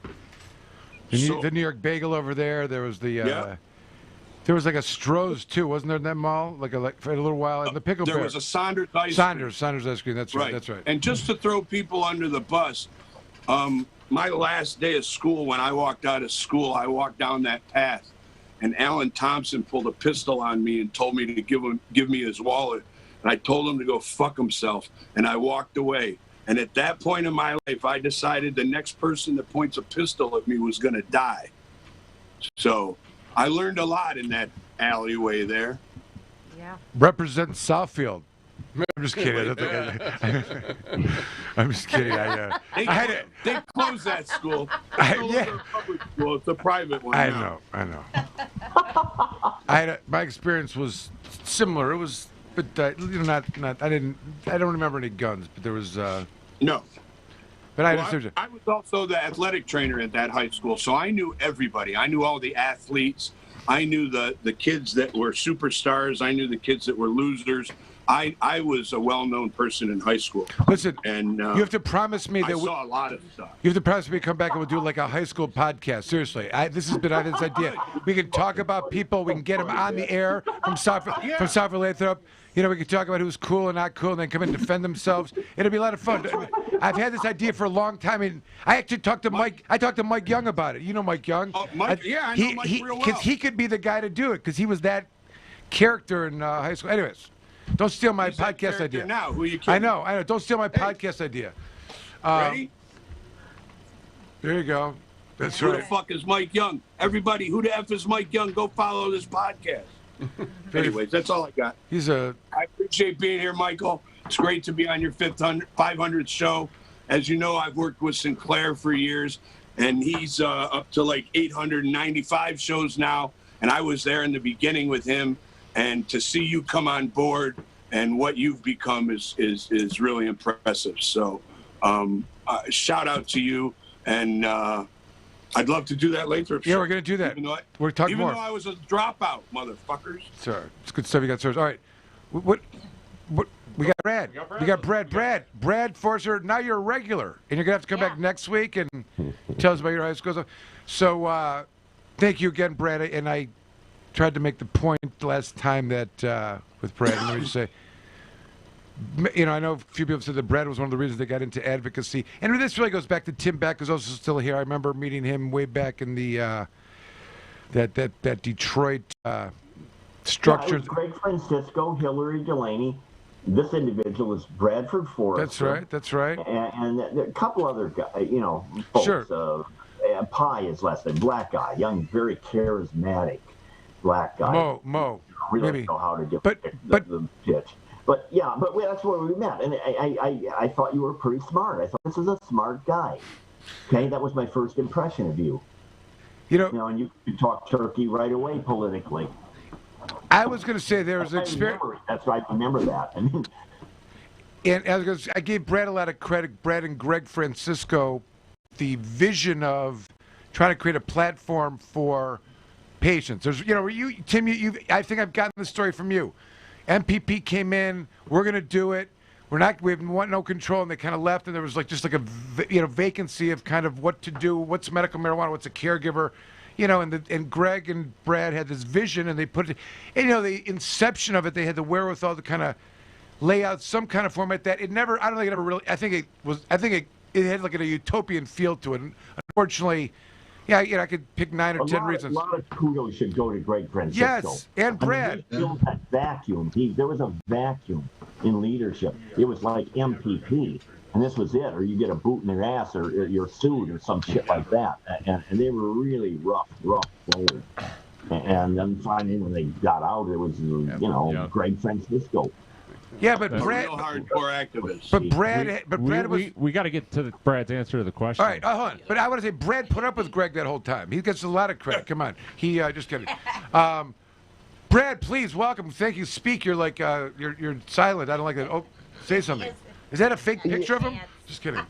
New York Bagel over there. There was there was like a Stroh's too, wasn't there in that mall? Like for a little while, and the Pickle There Bear. was a Saunders ice cream. Saunders ice cream. That's right. That's right. And just to throw people under the bus, my last day of school, when I walked out of school, I walked down that path, and Alan Thompson pulled a pistol on me and told me to give me his wallet. And I told him to go fuck himself, and I walked away. And at that point in my life, I decided the next person that points a pistol at me was going to die. So I learned a lot in that alleyway there. Yeah. Represent Southfield. I'm just kidding. I'm just kidding. They closed that school. It's no longer a public school. It's a private one. I know. My experience was similar. It was, but I don't remember any guns, but there was. No. But I was also the athletic trainer at that high school, so I knew everybody. I knew all the athletes. I knew the kids that were superstars. I knew the kids that were losers. I was a well-known person in high school. Listen, and you have to promise me that I saw a lot of stuff. You have to promise me to come back and we'll do like a high school podcast. Seriously, this has been this idea. We can talk about people. We can get them on the air from South Lathrop. You know, we can talk about who's cool and not cool, and then come in and defend themselves. It'll be a lot of fun. I've had this idea for a long time, and I actually talked to Mike. I talked to Mike Young about it. You know Mike Young? Oh, Mike, I know Mike real well. Because he could be the guy to do it, because he was that character in high school. Anyways, don't steal my podcast idea. Now, who are you kidding? I know. Don't steal my podcast idea. Ready? There you go. That's who right. the fuck is Mike Young? Everybody, who the F is Mike Young? Go follow this podcast. Anyways, that's all I got. I appreciate being here, Michael. It's great to be on your 500th show. As you know, I've worked with Sinclair for years, and he's up to like 895 shows now. And I was there in the beginning with him. And to see you come on board and what you've become is really impressive. So shout out to you. And I'd love to do that later. Yeah, we're going to do that. We're talking more. Even though I was a dropout, motherfuckers. Sorry. It's good stuff. You got service. All right. What? We got Brad. We got Brad. Brad Forrester, now you're a regular. And you're going to have to come back next week and tell us about your high school stuff. So thank you again, Brad. And I tried to make the point last time that with Brad. And let me just say, you know, I know a few people said that Brad was one of the reasons they got into advocacy. And this really goes back to Tim Beck, who's also still here. I remember meeting him way back in the that Detroit structure. Yeah, it was Greg Francisco, Hillary Delaney. This individual is Bradford Forrester. That's right. And a couple other guys, you know, folks. Sure. Pi is less than black guy, young, very charismatic black guy. Mo. Really maybe. know how to get the pitch. But yeah, that's where we met, and I thought you were pretty smart. I thought this is a smart guy. Okay, that was my first impression of you. You know, and you could talk turkey right away politically. I was going to say there was an experience. That's right. I remember that. And I gave Brad a lot of credit. Brad and Greg Francisco, the vision of trying to create a platform for patients. There's, you know, Tim, I think I've gotten the story from you. MPP came in. We're going to do it. We want no control, and they kind of left, and there was just a vacancy of kind of what to do. What's medical marijuana? What's a caregiver? You know, and Greg and Brad had this vision, and they put it. And, you know, the inception of it, they had the wherewithal to kind of lay out some kind of format that it never. I don't think it ever really. I think it had like a utopian feel to it. And unfortunately, yeah, you know, I could pick 9 or 10 reasons. A lot of kudos should go to Greg Francisco. Yes, and Brad. He filled that vacuum. There was a vacuum in leadership. It was like MPP, and this was it. Or you get a boot in their ass, or you're sued, or some shit like that. And they were really rough forward. And then finally, when they got out, it was Greg Francisco. Yeah, but Brad, real hardcore activist. But Brad was. We got to get to Brad's answer to the question. All right, hold on. But I want to say Brad put up with Greg that whole time. He gets a lot of credit. Come on, he just kidding. Brad, please welcome. Thank you. Speak. You're like you're silent. I don't like that. Oh, say something. Is that a fake picture of him? Just kidding.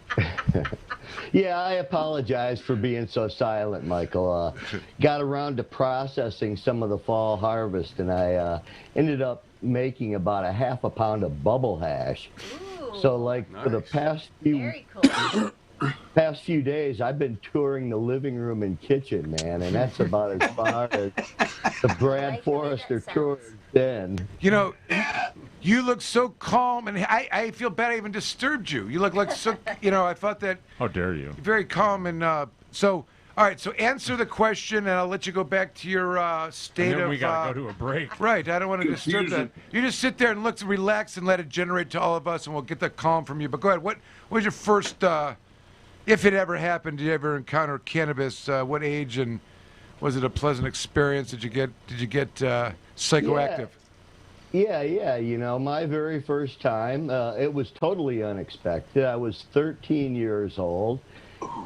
Yeah, I apologize for being so silent, Michael. Got around to processing some of the fall harvest, and I ended up making about a half a pound of bubble hash. Ooh, so like nice. For the past few days, I've been touring the living room and kitchen, man, and that's about as far as the Brad Forrester tour has been. You know, you look so calm, and I feel bad I even disturbed you. You look like so, you know, I thought that. How dare you? Very calm, and so. All right, so answer the question, and I'll let you go back to your state and then of. We gotta go to a break. Right, I don't want to disturb that. You just sit there and look, relax, and let it generate to all of us, and we'll get the calm from you. But go ahead. What was your first, if it ever happened? Did you ever encounter cannabis? What age, and was it a pleasant experience? Did you get psychoactive? Yeah. You know, my very first time, it was totally unexpected. I was 13 years old.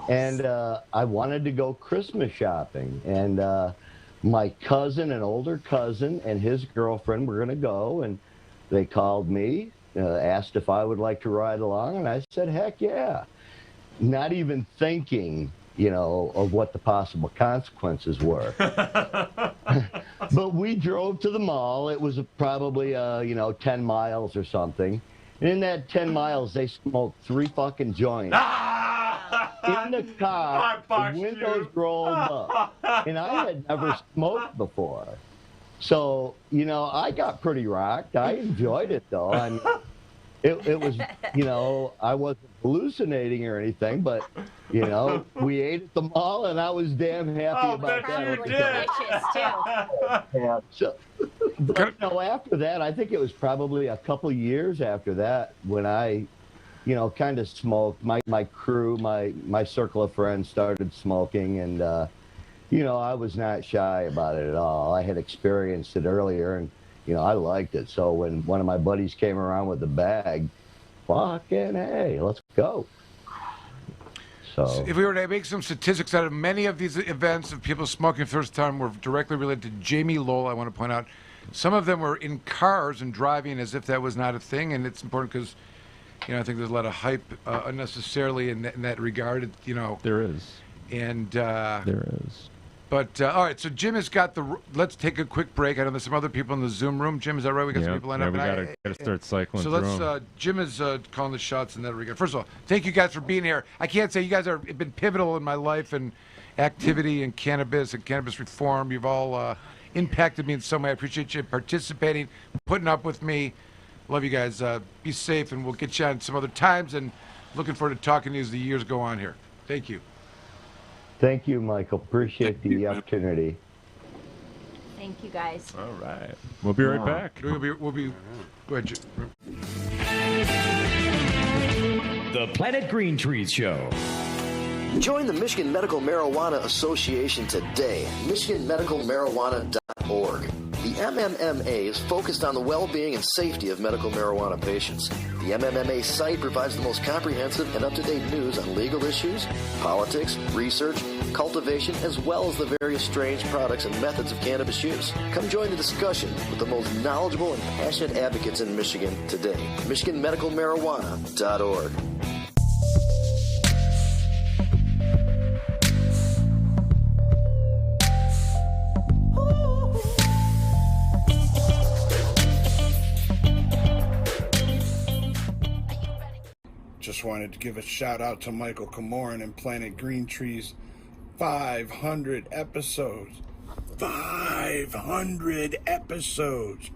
And I wanted to go Christmas shopping, and my cousin, an older cousin, and his girlfriend were going to go, and they called me, asked if I would like to ride along, and I said, heck yeah. Not even thinking, you know, of what the possible consequences were. But we we drove to the mall. It was probably 10 miles or something. And in that 10 miles, they smoked 3 fucking joints. In the car, the windows rolled up. And I had never smoked before. So, I got pretty rocked. I enjoyed it, though. I mean, it was, I wasn't hallucinating or anything, but, we ate at the mall, and I was damn happy about that. Delicious, too. Yeah, so, but, after that, I think it was probably a couple years after that when I, kind of smoked. My crew, my circle of friends started smoking, and, I was not shy about it at all. I had experienced it earlier, and, I liked it. So when one of my buddies came around with the bag, fucking hey, let's go. So if we were to make some statistics out of many of these events of people smoking for the first time were directly related to Jamie Lowell, I want to point out. Some of them were in cars and driving as if that was not a thing, and it's important because, I think there's a lot of hype unnecessarily in that regard. There is. And there is. But all right, so Jim has got the. Let's take a quick break. I know there's some other people in the Zoom room. Jim, is that right? We got some people lined up. We got to start cycling. So let's. Jim is calling the shots in that regard. First of all, thank you guys for being here. I can't say you guys have been pivotal in my life and activity and cannabis reform. You've all impacted me in some way. I appreciate you participating, putting up with me. Love you guys. Be safe, and we'll get you on some other times. And looking forward to talking to you as the years go on here. Thank you. Thank you, Michael. Appreciate the opportunity. Thank you, guys. All right. We'll be right back. We'll be. Go ahead, Jim. The Planet Green Trees Show. Join the Michigan Medical Marijuana Association today. MichiganMedicalMarijuana.org. The MMMA is focused on the well-being and safety of medical marijuana patients. The MMMA site provides the most comprehensive and up-to-date news on legal issues, politics, research, cultivation, as well as the various strange products and methods of cannabis use. Come join the discussion with the most knowledgeable and passionate advocates in Michigan today. MichiganMedicalMarijuana.org. Just wanted to give a shout out to Michael Komorn and Planet Green Trees. 500 episodes. 500 episodes.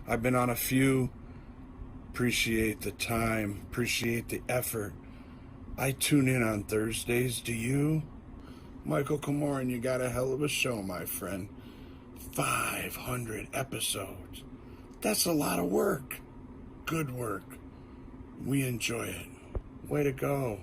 I've been on a few. Appreciate the time. Appreciate the effort. I tune in on Thursdays. Do you? Michael Komorn, you got a hell of a show, my friend. 500 episodes. That's a lot of work. Good work. We enjoy it. Way to go.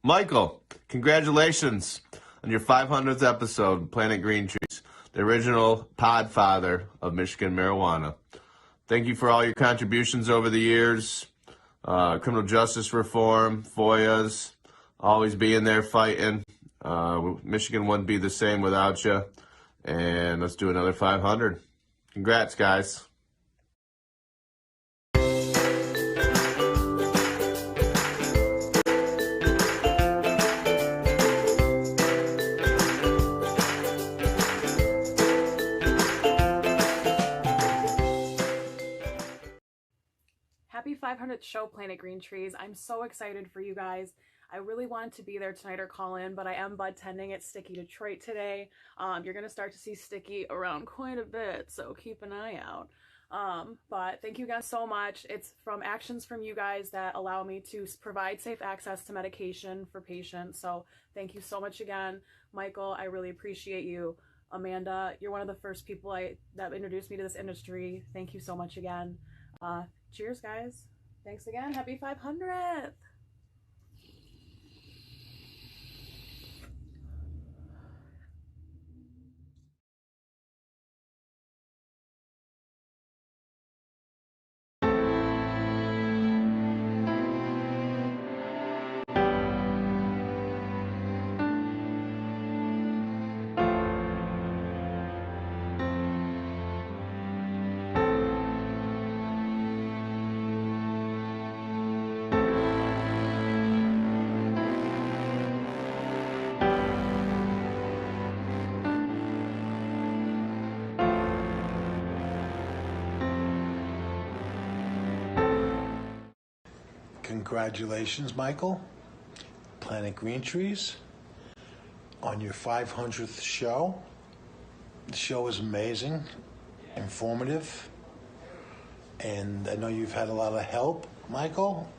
Michael, congratulations on your 500th episode, Planet Green Trees, the original podfather of Michigan marijuana. Thank you for all your contributions over the years, criminal justice reform, FOIAs, always being there fighting. Michigan wouldn't be the same without you. And let's do another 500. Congrats, guys. Happy 500th show, Planet Green Trees. I'm so excited for you guys. I really wanted to be there tonight or call in, but I am bud tending at Sticky Detroit today. You're going to start to see Sticky around quite a bit, so keep an eye out. But thank you guys so much. It's from actions from you guys that allow me to provide safe access to medication for patients. So thank you so much again. Michael, I really appreciate you. Amanda, you're one of the first people that introduced me to this industry. Thank you so much again. Cheers, guys. Thanks again. Happy 500th. Congratulations, Michael. Planet Green Trees on your 500th show. The show is amazing, informative, and I know you've had a lot of help, Michael,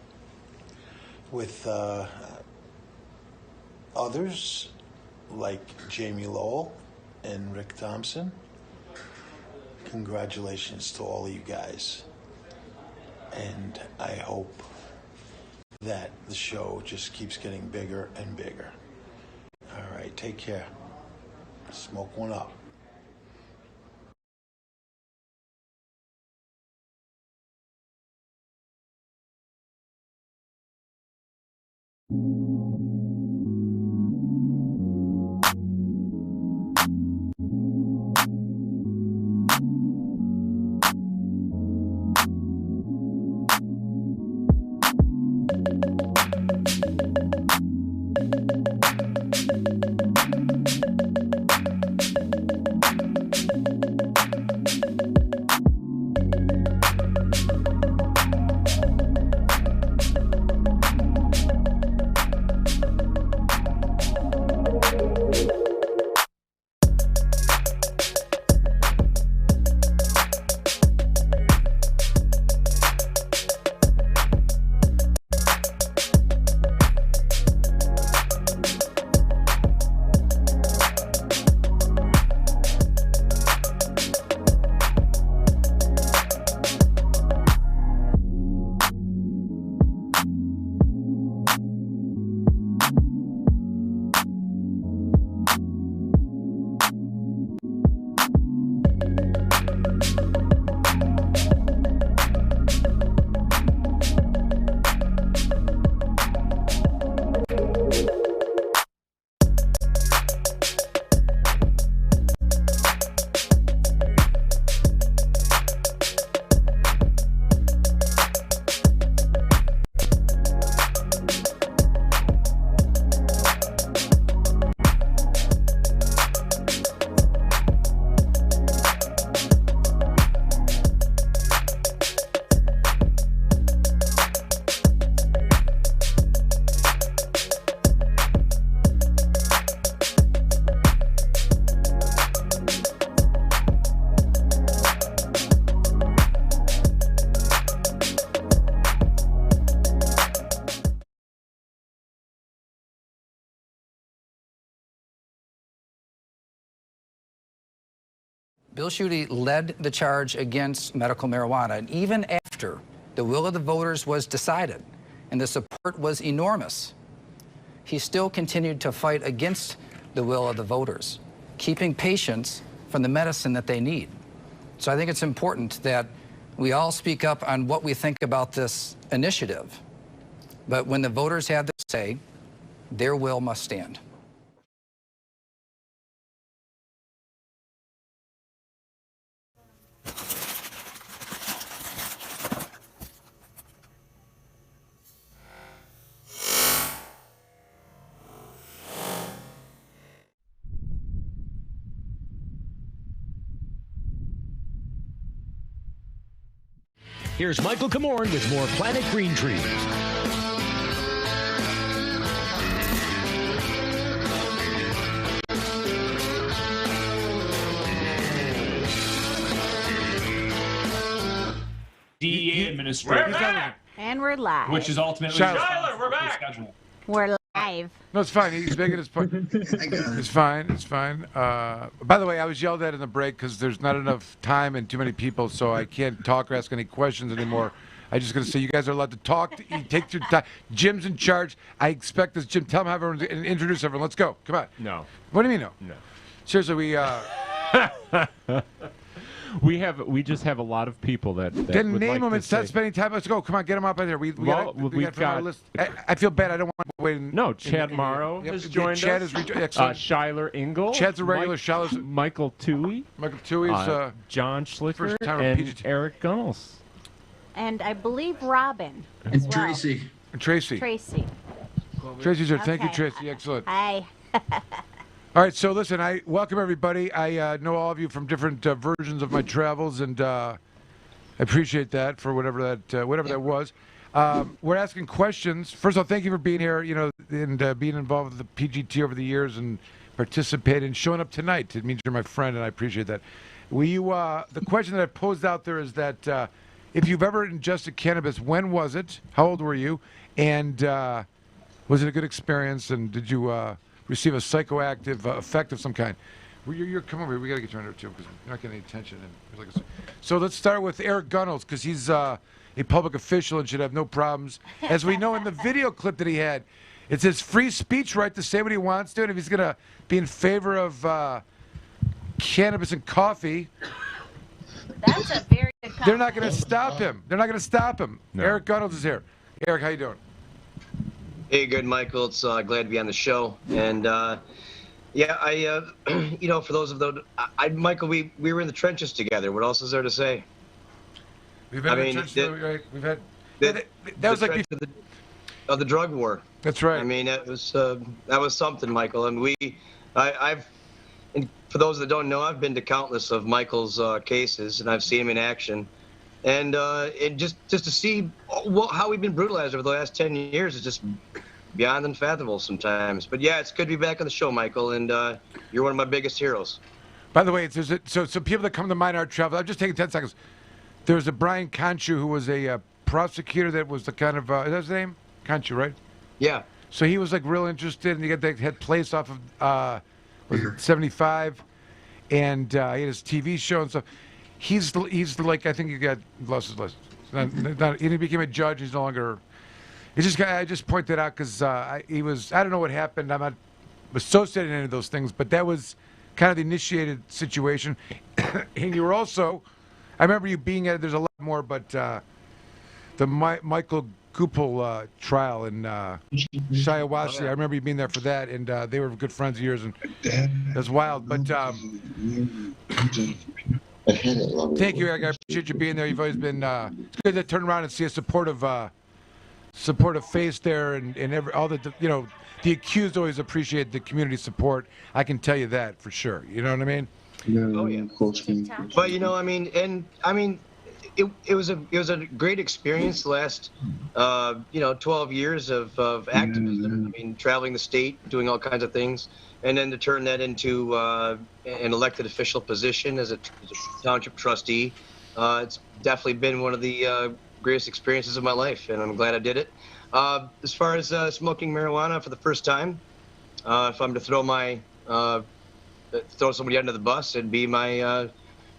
with others like Jamie Lowell and Rick Thompson. Congratulations to all of you guys. And I hope that the show just keeps getting bigger and bigger. All right, take care. Smoke one up. Bill Schuette led the charge against medical marijuana, and even after the will of the voters was decided and the support was enormous, he still continued to fight against the will of the voters, keeping patients from the medicine that they need. So I think it's important that we all speak up on what we think about this initiative. But when the voters have their say, their will must stand. Here's Michael Komorn with more Planet Green Trees. DEA administrator. And we're live. Which is ultimately Shyler, we're back. We're live. No, it's fine. He's making his point. It's fine. It's fine. By the way, I was yelled at in the break because there's not enough time and too many people, so I can't talk or ask any questions anymore. I'm just going to say you guys are allowed to talk. Take your time. Jim's in charge. I expect this. Jim, tell him how everyone introduce everyone. Let's go. Come on. No. What do you mean no? No. Seriously, we just have a lot of people that then would name like them to and start say- spending time. Let's go. Come on, get them up in there. We Well, got we've from our got- list. I feel bad. I don't want to wait. No, Chad Morrow has joined Chad us. is excellent. Shyler Engle. Chad's a regular. Shyler's Michael Thue. Michael Thue's John Schlickler first time on and PGT. Eric Gunnels. And I believe Robin. as well. Tracy. Tracy's here. Thank you, Okay. Tracy. Excellent. Hi. All right, so listen, I welcome everybody. I know all of you from different versions of my travels, and I appreciate that for whatever that was. We're asking questions. First of all, thank you for being here, and being involved with the PGT over the years and participating and showing up tonight. It means you're my friend, and I appreciate that. The question that I posed out there is that if you've ever ingested cannabis, when was it? How old were you? And was it a good experience? And did you receive a psychoactive effect of some kind? You're come over here. We got to get you under too because you're not getting any attention. So let's start with Eric Gunnels because he's a public official and should have no problems. As we know in the video clip that he had, it's his free speech right to say what he wants to, and if he's going to be in favor of cannabis and coffee, That's a very good they're not going to stop him. They're not going to stop him. No. Eric Gunnels is here. Eric, how you doing? Hey, good, Michael. It's glad to be on the show. And yeah, I, for those of those, Michael, we were in the trenches together. What else is there to say? We've been in the trenches. Right? We've had. That was like the drug war. That's right. I mean, that was something, Michael. And and for those that don't know, I've been to countless of Michael's cases, and I've seen him in action. And just to see how we've been brutalized over the last 10 years is just beyond unfathomable sometimes. But yeah, it's good to be back on the show, Michael, and you're one of my biggest heroes. By the way, so people that come to Mind Art Travel, I'm just taking 10 seconds. There's a Brian Conchu who was a prosecutor that was the kind of, is that his name? Conchu, right? Yeah. So he was like real interested, and he had place off of 75, and he had his TV show and stuff. He's like, I think he lost his license. He became a judge. He's no longer. I just point that out because he was. I don't know what happened. I'm not associated in any of those things, but that was kind of the initiated situation. And you were also. I remember you being at. There's a lot more, but the Michael Goupil trial in Shiawassee. I remember you being there for that, and they were good friends of yours, and that's wild. But thank you, Eric. I appreciate you being there. You've always been. It's good to turn around and see a supportive face there, and all the the accused always appreciate the community support. I can tell you that for sure. You know what I mean? Oh yeah. But it was a great experience the last 12 years of activism. I mean, traveling the state, doing all kinds of things, and then to turn that into an elected official position as a township trustee, it's definitely been one of the greatest experiences of my life, and I'm glad I did it. As far as smoking marijuana for the first time, if I'm to throw somebody under the bus, it'd be my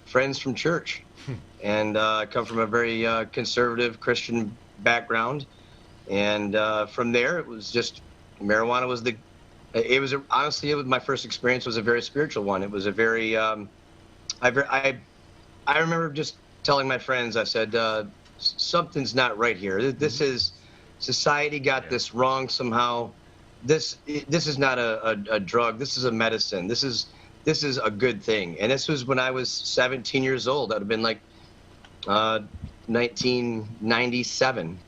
friends from church. And I come from a very conservative Christian background. And from there, it was just marijuana was honestly, my first experience was a very spiritual one. It was a very, I remember just telling my friends, I said, something's not right here. This is, society got this wrong somehow. This is not a drug. This is a medicine. This is a good thing. And this was when I was 17 years old. That would have been like 1997.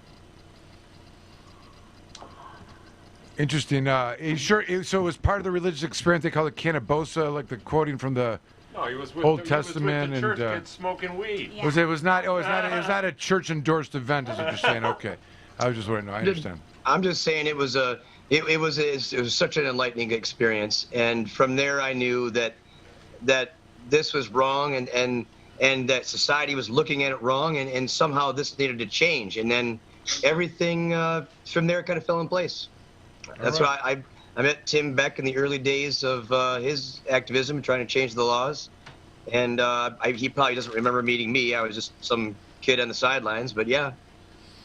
Interesting. Sure. So it was part of the religious experience. They call it Cannabis, like the quoting from the Old Testament, he was with the church and kids smoking weed. it was not. Oh, it's not a church endorsed event, is what you're saying? Okay. I was just wondering. No, I understand. I'm just saying it was such an enlightening experience, and from there I knew that this was wrong, and that society was looking at it wrong, and somehow this needed to change, and then everything from there kind of fell in place. That's why I met Tim Beck in the early days of his activism, trying to change the laws, and he probably doesn't remember meeting me. I was just some kid on the sidelines, but yeah.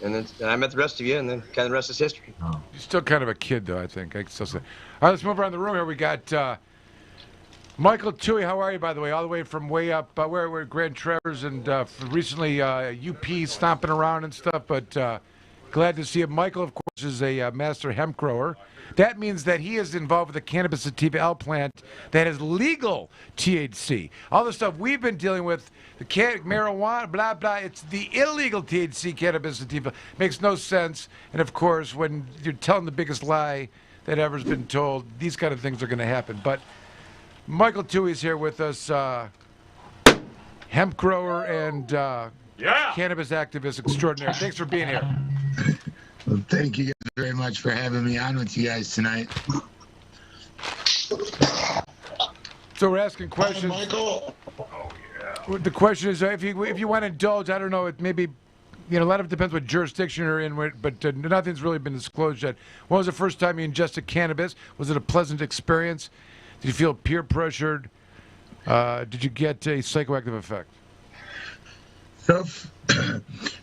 And then I met the rest of you, and then kind of the rest is history. You're still kind of a kid, though, I think. I can still say. All right, let's move around the room here. We got Michael Thue. How are you, by the way? All the way from way up where we're Grand Traverse, and recently UP stomping around and stuff. But glad to see you. Michael, of course, is a master hemp grower. That means that he is involved with the Cannabis sativa L plant that has legal THC. All the stuff we've been dealing with, the marijuana, blah, blah, it's the illegal THC Cannabis sativa. Makes no sense. And, of course, when you're telling the biggest lie that ever's been told, these kind of things are going to happen. But Michael Thue is here with us, hemp grower and cannabis activist extraordinaire. Thanks for being here. Well, thank you guys very much for having me on with you guys tonight. So we're asking questions. Hi, Michael. The question is, if you want to indulge, I don't know, it maybe, a lot of it depends what jurisdiction you're in, but nothing's really been disclosed yet. When was the first time you ingested cannabis? Was it a pleasant experience? Did you feel peer pressured? Did you get a psychoactive effect? So,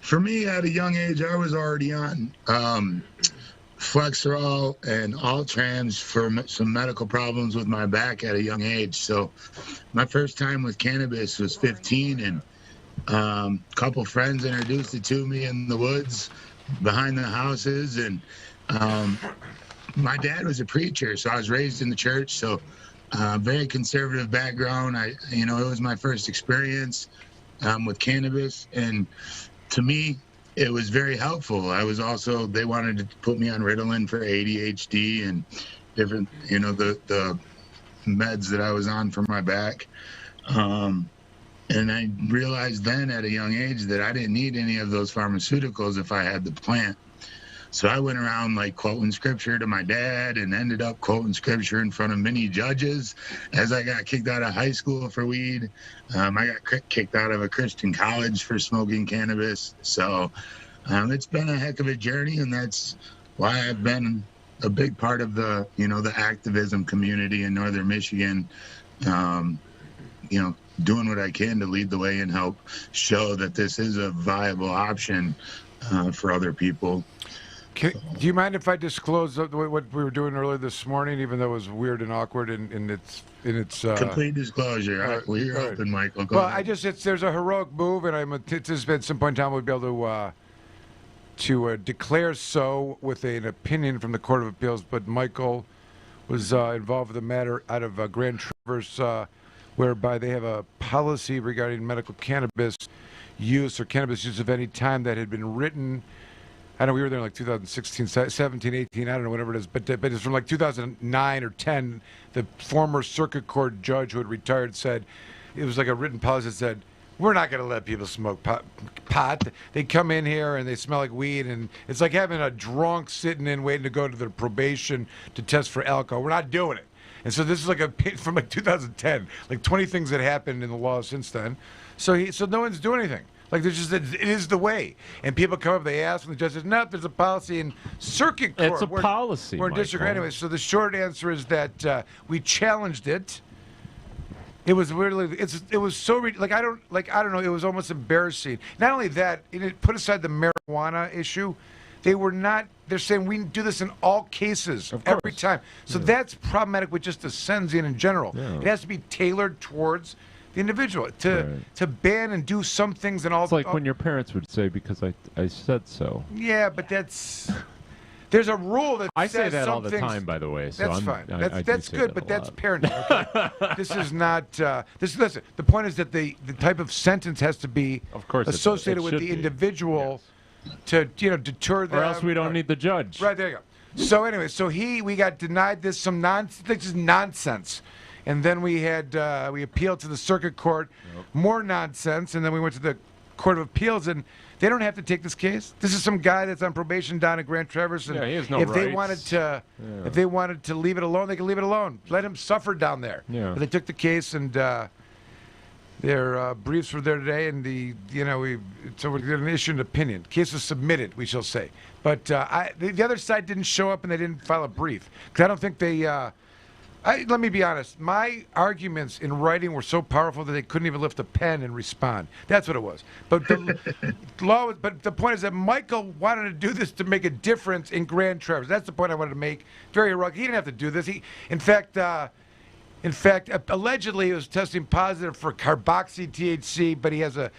for me, at a young age, I was already on Flexerol and Altrans for some medical problems with my back at a young age. So my first time with cannabis was 15, and a couple friends introduced it to me in the woods behind the houses. And my dad was a preacher, so I was raised in the church. So very conservative background. It was my first experience with cannabis, and to me, it was very helpful. I was also, they wanted to put me on Ritalin for ADHD and different, the meds that I was on for my back. And I realized then at a young age that I didn't need any of those pharmaceuticals if I had the plant. So I went around quoting scripture to my dad and ended up quoting scripture in front of many judges as I got kicked out of high school for weed. I got kicked out of a Christian college for smoking cannabis. So it's been a heck of a journey, and that's why I've been a big part of the, the activism community in Northern Michigan, doing what I can to lead the way and help show that this is a viable option for other people. Do you mind if I disclose what we were doing earlier this morning, even though it was weird and awkward in its complete disclosure? We're open, Michael. Go ahead. There's a heroic move, and I'm anticipate at some point in time we'll be able to declare so with an opinion from the Court of Appeals. But Michael was involved with a matter out of Grand Traverse, whereby they have a policy regarding medical cannabis use or cannabis use of any time that had been written. I know we were there in 2016, 17, 18, I don't know, whatever it is, but it's from 2009 or 10. The former circuit court judge who had retired said, it was like a written policy that said, we're not going to let people smoke pot. They come in here and they smell like weed, and it's like having a drunk sitting in waiting to go to their probation to test for alcohol. We're not doing it. And so this is from 2010, 20 things that happened in the law since then. So no one's doing anything. It is the way. And people come up, they ask, and the judge says, no, there's a policy in circuit court. It's a policy, We're in district. Anyway, so the short answer is that we challenged it. It was really, it was so, I don't know, it was almost embarrassing. Not only that, put aside the marijuana issue, they were not they're saying we do this in all cases every time. So that's problematic with just the sentencing in general. Yeah. It has to be tailored towards the individual to ban and do some things and all. It's like when your parents would say, because I said so. Yeah, but there's a rule that I says say that some all the things, time, by the way. So that's I'm, fine. I do That's say good, that but a that's lot. parenting. Okay? This is not. Listen. The point is that the type of sentence has to be associated with the individual to deter them. Or else we don't need the judge. Right, there you go. So anyway, we got denied this this is nonsense. And then we appealed to the circuit court, more nonsense, and then we went to the Court of Appeals, and they don't have to take this case. This is some guy that's on probation down at Grand Traverse, and Yeah, he has no if they rights. if they wanted to leave it alone, they can leave it alone. Let him suffer down there. Yeah. But they took the case, and their briefs were there today, and so we're going to issue an opinion. Case was submitted, we shall say. But the other side didn't show up, and they didn't file a brief because I don't think they. Let me be honest. My arguments in writing were so powerful that they couldn't even lift a pen and respond. That's what it was. But the point is that Michael wanted to do this to make a difference in Grand Traverse. That's the point I wanted to make. Very heroic. He didn't have to do this. In fact, allegedly, he was testing positive for carboxy THC, but he has a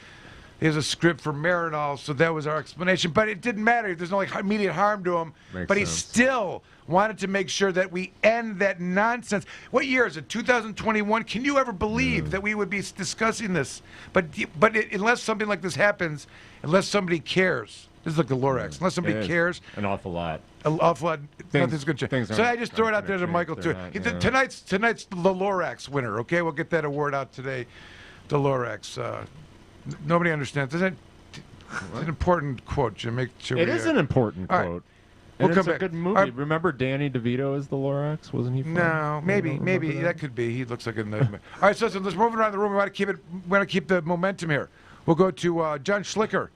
script for Marinol, so that was our explanation. But it didn't matter. There's no immediate harm to him. But he still wanted to make sure that we end that nonsense. What year is it? 2021? Can you ever believe that we would be discussing this? But unless something like this happens, unless somebody cares, this is like the Lorax. Unless somebody cares, an awful lot. An awful lot. Nothing's going to change. So I just throw it out there to Michael too. Tonight's the Lorax winner. Okay, we'll get that award out today. The Lorax. Nobody understands. It's an important quote, Jim. Make sure It is an important All right. quote. We'll And come it's back. a good movie. All right. Remember Danny DeVito as the Lorax? Wasn't he fun? No, maybe that could be. He looks like a nightmare. All right, so let's move around the room. We want to keep the momentum here. We'll go to John Schlickler.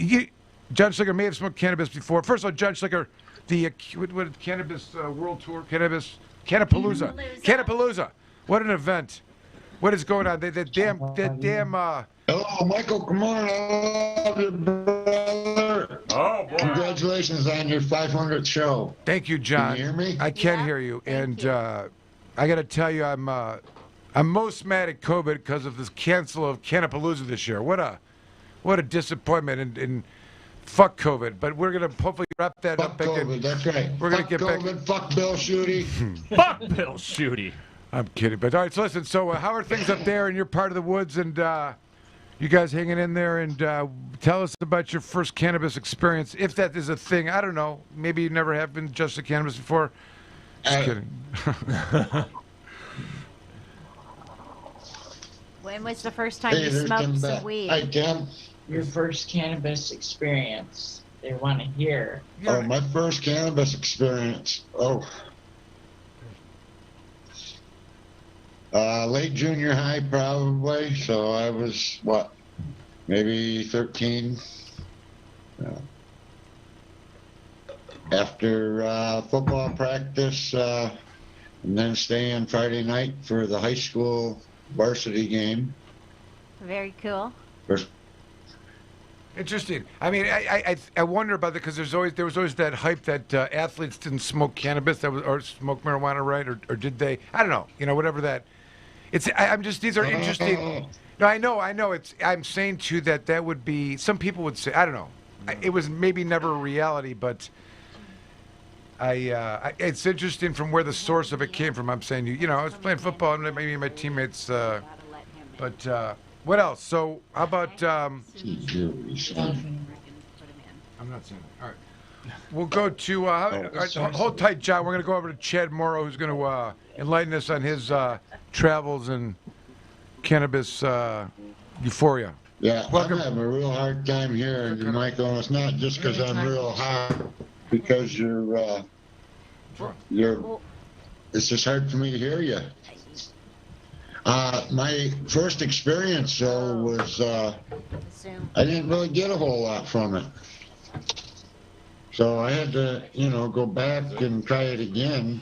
John Schlickler may have smoked cannabis before. First of all, John Schlickler, the what Cannabis World Tour, Cannapalooza. What an event! What is going on? That damn. Hello, Michael. Come on, I love you, brother. Oh, boy. Congratulations on your 500th show. Thank you, John. Can you hear me? I can hear you, and I got to tell you, I'm most mad at COVID because of this cancel of Cannapalooza this year. What a disappointment, and fuck COVID. But we're gonna hopefully wrap that up. Fuck COVID, that's right. We're gonna Fuck get COVID, back. Fuck Bill Shooty. Fuck Bill Shooty. I'm kidding, but all right. So listen. So how are things up there in your part of the woods, and you guys hanging in there? And tell us about your first cannabis experience, if that is a thing. I don't know. Maybe you never have been just a cannabis before. Just kidding. When was the first time you smoked some weed? Hi, Tim. Your first cannabis experience. They want to hear. Oh, my first cannabis experience. Oh. Late junior high, probably. So I was, maybe 13. After football practice, and then staying Friday night for the high school varsity game. Very cool. Interesting. I mean, I wonder about that because there was always that hype that athletes didn't smoke cannabis or smoke marijuana, right? Or did they? I don't know. Whatever that. These are interesting. No, I know. I'm saying too that would be. Some people would say, I don't know. It was maybe never a reality, but it's interesting from where the source of it came from. I'm saying I was playing football and maybe my teammates. But what else? So how about? I'm not saying that. All right. We'll go to. Hold tight, John. We're going to go over to Chad Morrow, who's going to enlighten us on his travels and cannabis euphoria. Yeah, welcome. I'm having a real hard time hearing you, Michael. And it's not just because I'm real high, because you're. It's just hard for me to hear you. My first experience, though, was I didn't really get a whole lot from it. So I had to, go back and try it again.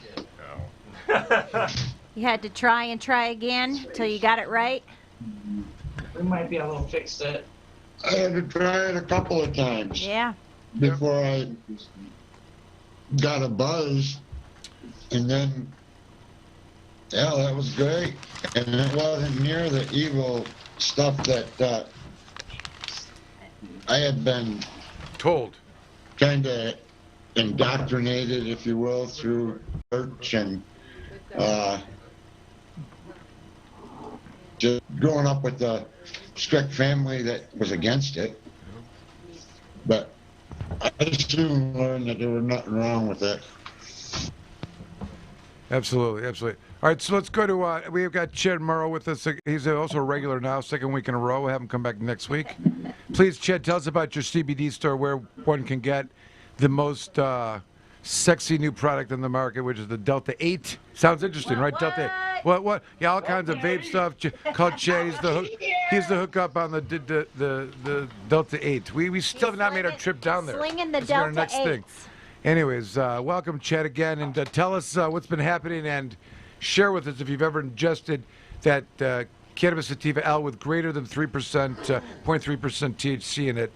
You had to try and try again till you got it right? We might be able to fix it. I had to try it a couple of times. Yeah. Before I got a buzz, and then, yeah, that was great. And it wasn't near the evil stuff that I had been told, kind of indoctrinated, if you will, through church and just growing up with a strict family that was against it. But I soon learned that there was nothing wrong with it. Absolutely, absolutely. All right, so let's go to, we've got Ched Morrow with us. He's also a regular now, second week in a row. We'll have him come back next week. Please, Ched, tell us about your CBD store, where one can get the most sexy new product on the market, which is the Delta 8. Sounds interesting, right? Delta 8. What? Yeah, all kinds of vape stuff called Ched. He's the hookup on the Delta 8. We still have not made our trip down there. Slinging the This is our Delta next 8. thing. Anyways, welcome, Ched, again, and tell us what's been happening, and share with us if you've ever ingested that cannabis sativa L with greater than 3%, 0.3% THC in it.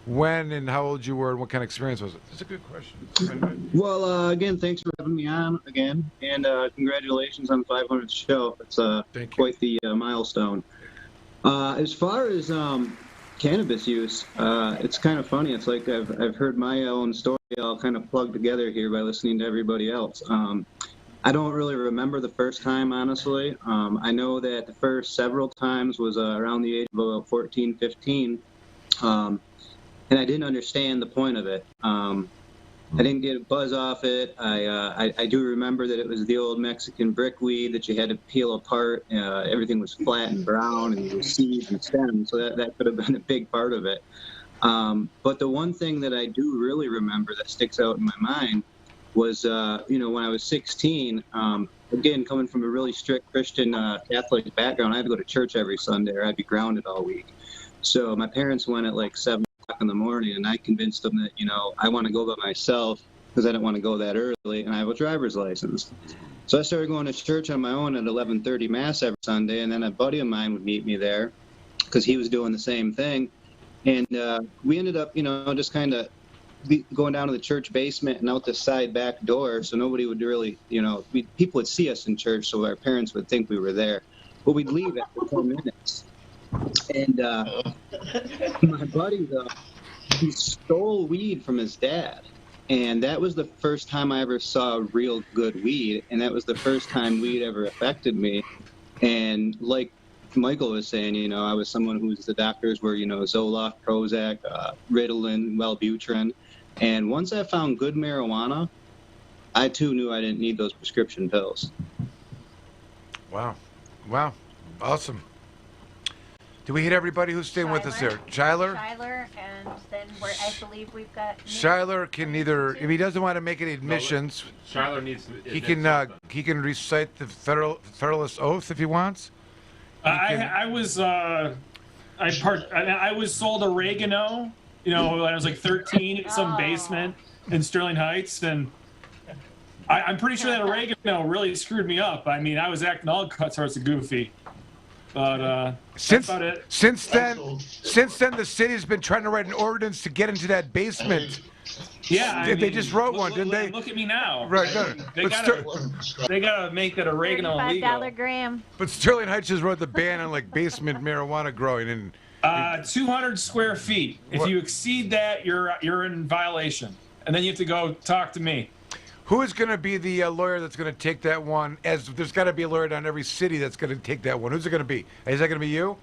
When and how old you were, and what kind of experience was it? That's a good question. Well, again, thanks for having me on again, and congratulations on the 500th show. It's quite the milestone. As far as cannabis use, it's kind of funny. It's like I've heard my own story all kind of plugged together here by listening to everybody else. I don't really remember the first time, honestly. I know that the first several times was around the age of about 14, 15. And I didn't understand the point of it. I didn't get a buzz off it. I do remember that it was the old Mexican brickweed that you had to peel apart. Everything was flat and brown, and there was seeds and stems, so that could have been a big part of it. But the one thing that I do really remember that sticks out in my mind was, when I was 16, again, coming from a really strict Christian Catholic background, I had to go to church every Sunday or I'd be grounded all week. So my parents went at like 7 o'clock in the morning, and I convinced them that, I want to go by myself because I didn't want to go that early, and I have a driver's license. So I started going to church on my own at 11:30 Mass every Sunday, and then a buddy of mine would meet me there because he was doing the same thing. And we ended up, just kind of going down to the church basement and out the side back door, so nobody would really, people would see us in church, so our parents would think we were there. But we'd leave after 10 minutes. And my buddy, he stole weed from his dad. And that was the first time I ever saw real good weed. And that was the first time weed ever affected me. And like Michael was saying, I was someone whose the doctors were, Zoloft, Prozac, Ritalin, Wellbutrin. And once I found good marijuana, I too knew I didn't need those prescription pills. Wow. Awesome. Do we hit everybody who's staying with us here? Shyler? Shyler, and then I believe we've got... Shyler can either, if he doesn't want to make any admissions, Shyler needs to he can recite the Federalist Oath if he wants. I was sold oregano, when I was like 13 in some basement in Sterling Heights, and I'm pretty sure that oregano really screwed me up. I mean, I was acting all sorts of goofy. But since that's about it. Since then, the city's been trying to write an ordinance to get into that basement. Yeah, they just wrote one, didn't they? Look at me now. Right. They gotta make that oregano illegal. $35 gram. But Sterling Heights just wrote the ban on like basement marijuana growing, and 200 square feet. If you exceed that, you're in violation, and then you have to go talk to me. Who is going to be the lawyer that's going to take that one? As there's got to be a lawyer down every city that's going to take that one. Who's it going to be? Is that going to be you?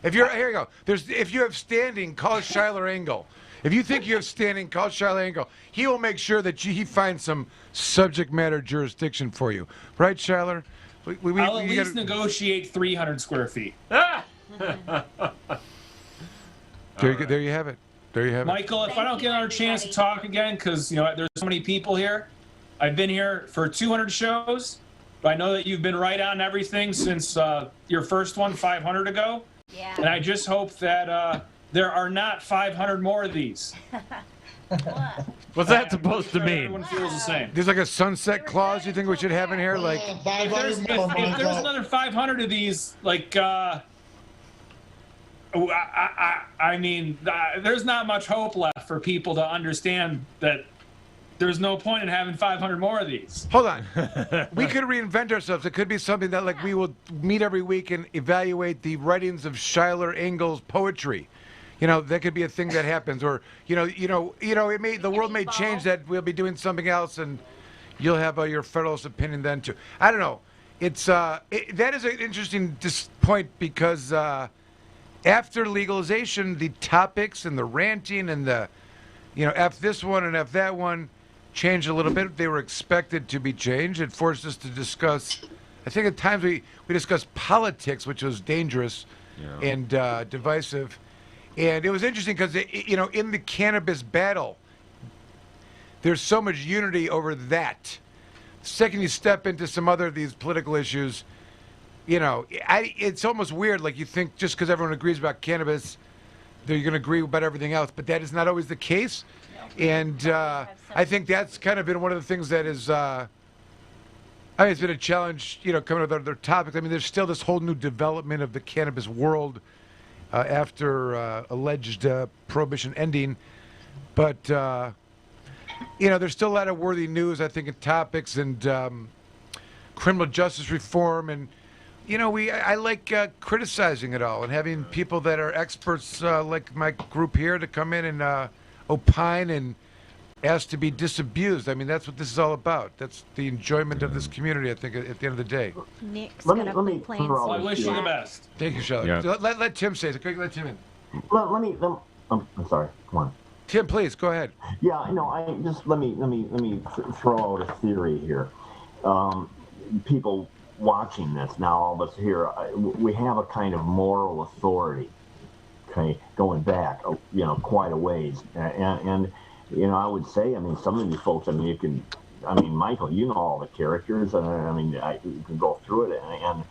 If you're here, you go. If you have standing, call Shyler Engle. If you think you have standing, call Shyler Engle. He will make sure that he finds some subject matter jurisdiction for you, right, Shyler? I'll at least negotiate 300 square feet. There you have it. There you have it. Michael, if I don't get another chance to talk again, because there's so many people here. I've been here for 200 shows, but I know that you've been right on everything since your first one 500 ago. Yeah. And I just hope that there are not 500 more of these. What's that supposed to mean? Everyone feels the same. There's like a sunset clause you think we should have in here? Like, if there's another 500 of these, like, I mean, there's not much hope left for people to understand that there's no point in having 500 more of these. Hold on. We could reinvent ourselves. It could be something that, like, we will meet every week and evaluate the writings of Shyler Engle's poetry. You know, that could be a thing that happens. Or, the world may change that we'll be doing something else, and you'll have your Federalist opinion then, too. I don't know. It's that is an interesting point because after legalization, the topics and the ranting and the, F this one and F that one changed a little bit. They were expected to be changed. It forced us to discuss, I think at times we discussed politics, which was dangerous and divisive. And it was interesting because, in the cannabis battle, there's so much unity over that. The second you step into some other of these political issues, it's almost weird. Like, you think just because everyone agrees about cannabis, they're going to agree about everything else. But that is not always the case. And I think that's kind of been one of the things that is, it's been a challenge, coming with other topics. I mean, there's still this whole new development of the cannabis world after alleged prohibition ending. But, there's still a lot of worthy news, I think, in topics and criminal justice reform. And, I like criticizing it all and having people that are experts like my group here to come in and opine and ask to be disabused. I mean, that's what this is all about. That's the enjoyment of this community, I think, at the end of the day. Nick's Let gonna me play throw Well, I out wish you the best. Thank you, Shyler. Yeah. Let Tim say it. Let Tim in. I'm sorry. Come on. Tim, please, go ahead. Yeah, let me throw out a theory here. People watching this now, all of us here, we have a kind of moral authority. Okay, going back, quite a ways, and I would say, some of you folks, you can, Michael, all the characters, and you can go through it, and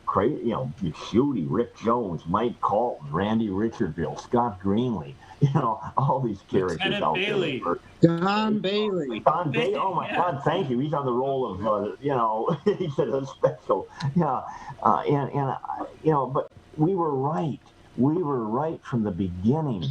crazy, Shooty, Rick Jones, Mike Colton, Randy Richardville, Scott Greenlee, all these characters Lieutenant out Bailey. there. Don Bailey. Don Bailey, oh my God, thank you. He's on the role of, he said a special, but we were right. We were right from the beginning,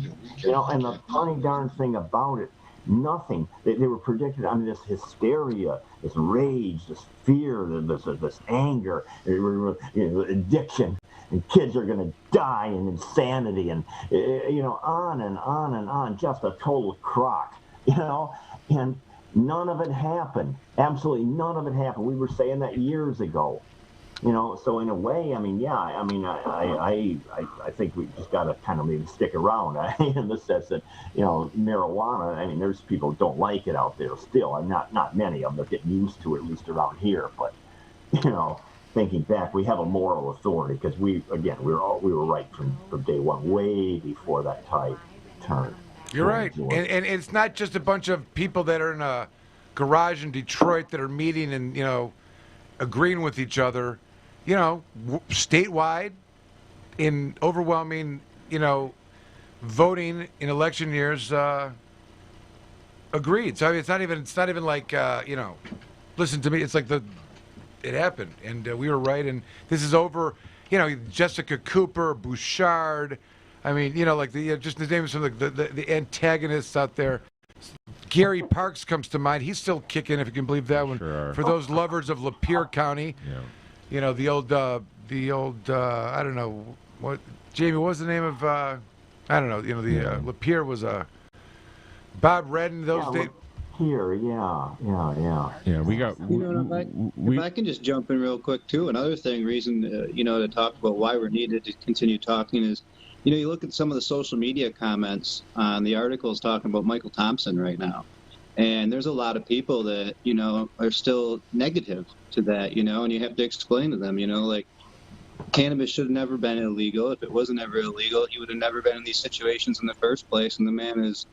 and the funny darn thing about it, nothing. They were predicted. This hysteria, this rage, this fear, this anger, addiction, and kids are going to die in insanity, and on and on and on. Just a total crock, and none of it happened. Absolutely none of it happened. We were saying that years ago. So in a way, I think we just got to kind of maybe stick around in the sense that, marijuana, there's people who don't like it out there still, and not many of them are getting used to it, at least around here. But, thinking back, we have a moral authority because we were right from day one, way before that tide turned. You're right. And it's not just a bunch of people that are in a garage in Detroit that are meeting and, agreeing with each other. Statewide, in overwhelming, voting in election years, agreed. So it's not even like, listen to me. It's like it happened, and we were right. And this is over. Jessica Cooper, Bouchard. Just the names of the antagonists out there. Gary Parks comes to mind. He's still kicking, if you can believe that one. Sure. For those lovers of Lapeer County, the old I don't know what, Jamie. What was the name of? I don't know. Lapeer was Bob Redden. Those days. Here, yeah. Yeah, we got. If I can just jump in real quick too. Another reason to talk about why we're needed to continue talking is. You look at some of the social media comments on the articles talking about Michael Thompson right now, and there's a lot of people that, are still negative to that, and you have to explain to them, like cannabis should have never been illegal. If it wasn't ever illegal, he would have never been in these situations in the first place. And the man is,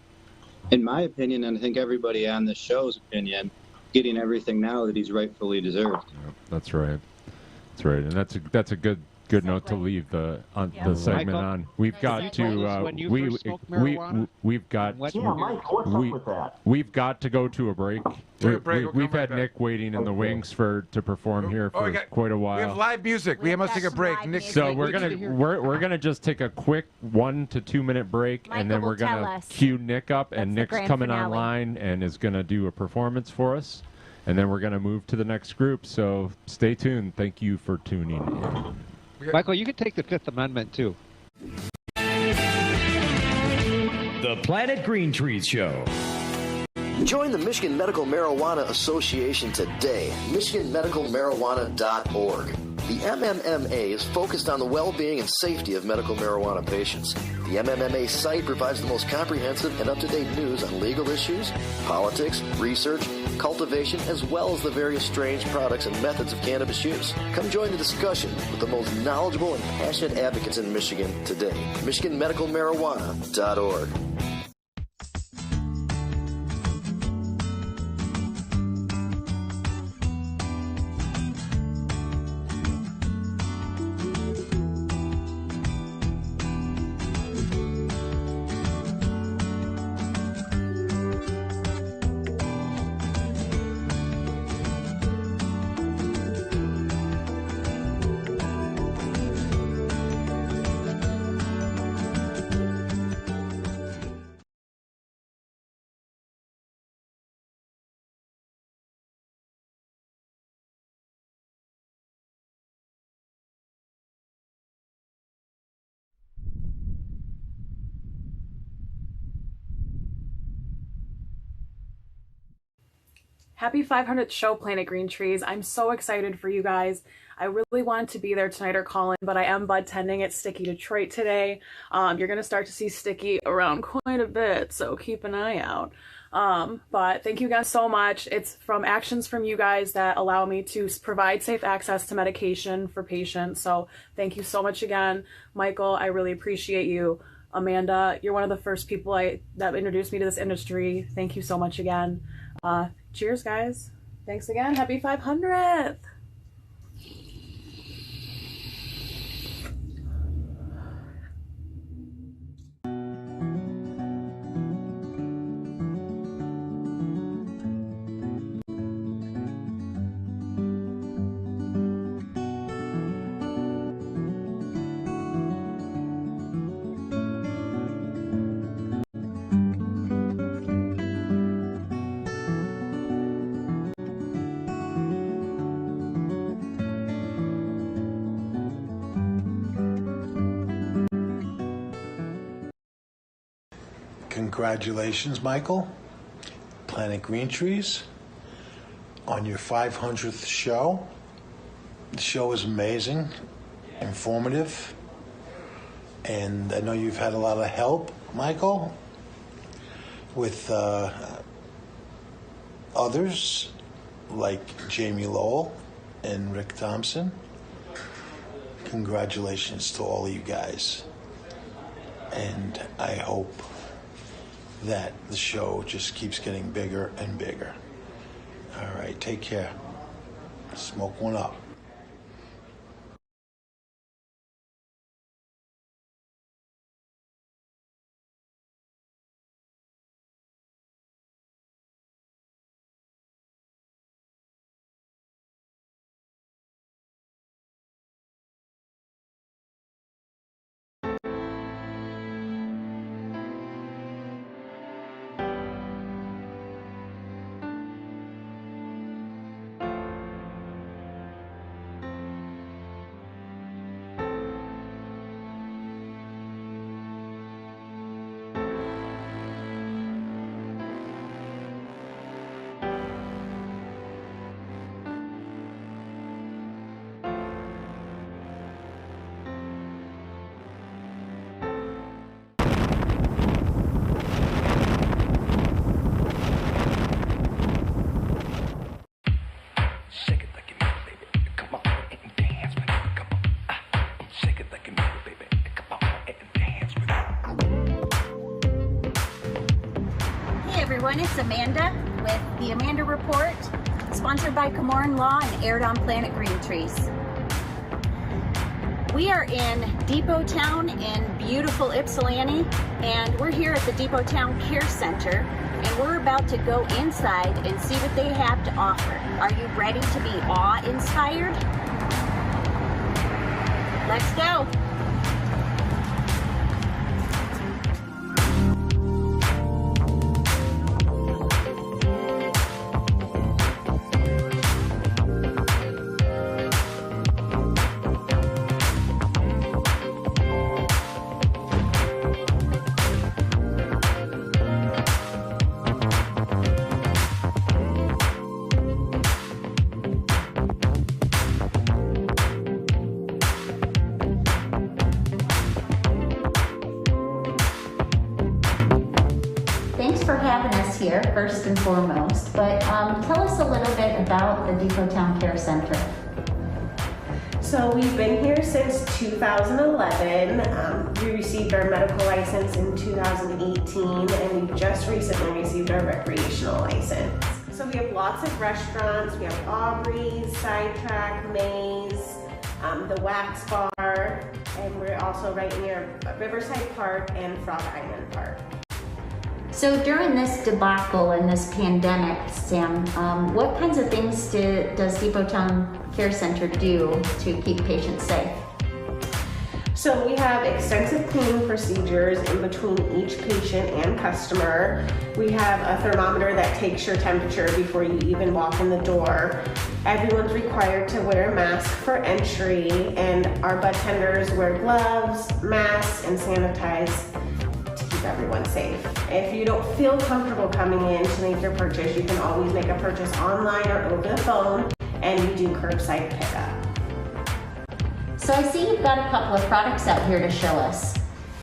in my opinion, and I think everybody on this show's opinion, getting everything now that he's rightfully deserved. Yeah, that's right. And that's a good good note to leave the segment Michael, on. We've got to when you first smoked marijuana? we've got What- Yeah, Mike, what's up with that? we've got to go to a break. Take a break, we'll We've come had right Nick waiting in the wings to perform here Oh, for we got- quite a while. We have live music. We must take a break. Nick, So we're gonna just take a quick 1 to 2 minute break, and then Michael we're will tell gonna us. cue Nick up, and That's the Nick's grand coming finale. online and is gonna do a performance for us, and then we're gonna move to the next group. So stay tuned. Thank you for tuning in. Michael, you can take the Fifth Amendment too. The Planet Green Trees Show. Join the Michigan Medical Marijuana Association today. MichiganMedicalMarijuana.org. The MMMA is focused on the well-being and safety of medical marijuana patients. The MMMA site provides the most comprehensive and up-to-date news on legal issues, politics, research, cultivation, as well as the various strange products and methods of cannabis use. Come join the discussion with the most knowledgeable and passionate advocates in Michigan today. MichiganMedicalMarijuana.org. Happy 500th show, Planet Green Trees. I'm so excited for you guys. I really wanted to be there tonight or call in, but I am bud tending at Sticky Detroit today. You're going to start to see Sticky around quite a bit, so keep an eye out. But thank you guys so much. It's from actions from you guys that allow me to provide safe access to medication for patients. So thank you so much again. Michael, I really appreciate you. Amanda, you're one of the first people that introduced me to this industry. Thank you so much again. Cheers, guys. Thanks again. Happy 500th. Congratulations, Michael. Planet Green Trees on your 500th show. The show is amazing, informative, and I know you've had a lot of help, Michael, with others like Jamie Lowell and Rick Thompson. Congratulations to all of you guys. And I hope that the show just keeps getting bigger and bigger. All right, take care. Smoke one up. It's Amanda with the Amanda Report, sponsored by Komorn Law and aired on Planet Green Trees. We are in Depot Town in beautiful Ypsilanti, and we're here at the Depot Town Care Center, and we're about to go inside and see what they have to offer. Are you ready to be awe-inspired? Let's go. Here, first and foremost, but tell us a little bit about the Depot Town Care Center. So we've been here since 2011. We received our medical license in 2018, and we just recently received our recreational license. So we have lots of restaurants. We have Aubrey's, Sidetrack, Maze, the Wax Bar, and we're also right near Riverside Park and Frog Island Park. So during this debacle and this pandemic, Sam, what kinds of things does Depot Town Care Center do to keep patients safe? So we have extensive cleaning procedures in between each patient and customer. We have a thermometer that takes your temperature before you even walk in the door. Everyone's required to wear a mask for entry, and our bud tenders wear gloves, masks, and sanitize to keep everyone safe. If you don't feel comfortable coming in to make your purchase, you can always make a purchase online or over the phone, and we do curbside pickup. So I see you've got a couple of products out here to show us.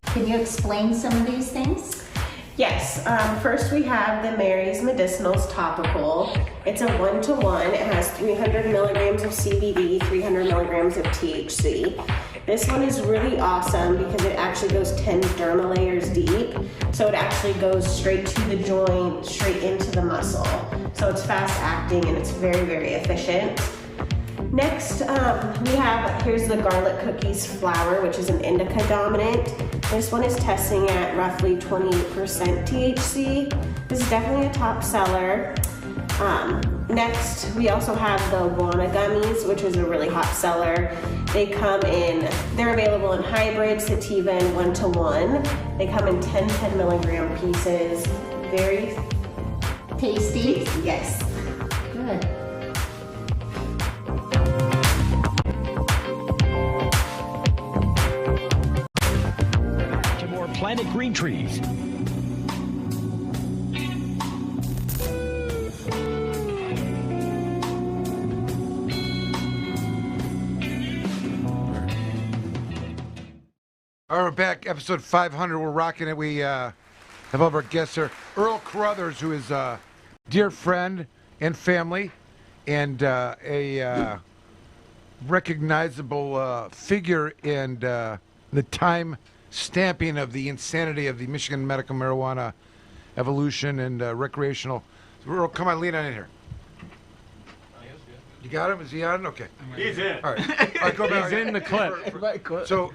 Can you explain some of these things? Yes, first we have the Mary's Medicinals Topical. It's a 1-to-1. It has 300 milligrams of CBD, 300 milligrams of THC. This one is really awesome because it actually goes 10 derma layers deep. So it actually goes straight to the joint, straight into the muscle. So it's fast acting and it's very, very efficient. Next, here's the Garlic Cookies Flower, which is an indica dominant. This one is testing at roughly 28% THC. This is definitely a top seller. Next, we also have the Wana Gummies, which is a really hot seller. They're available in hybrid, sativa, and 1-to-1. They come in 10 milligram pieces. Very tasty. Yes. Good. To more Planet Green Trees. All right, we're back, episode 500. We're rocking it. We have all of our guests here. Earl Carruthers, who is a dear friend and family, and a recognizable figure in the time stamping of the insanity of the Michigan medical marijuana evolution and recreational. So Earl, come on, lean on in here. You got him? Is he on? Okay. He's in. All right, go back. He's in the clip. So,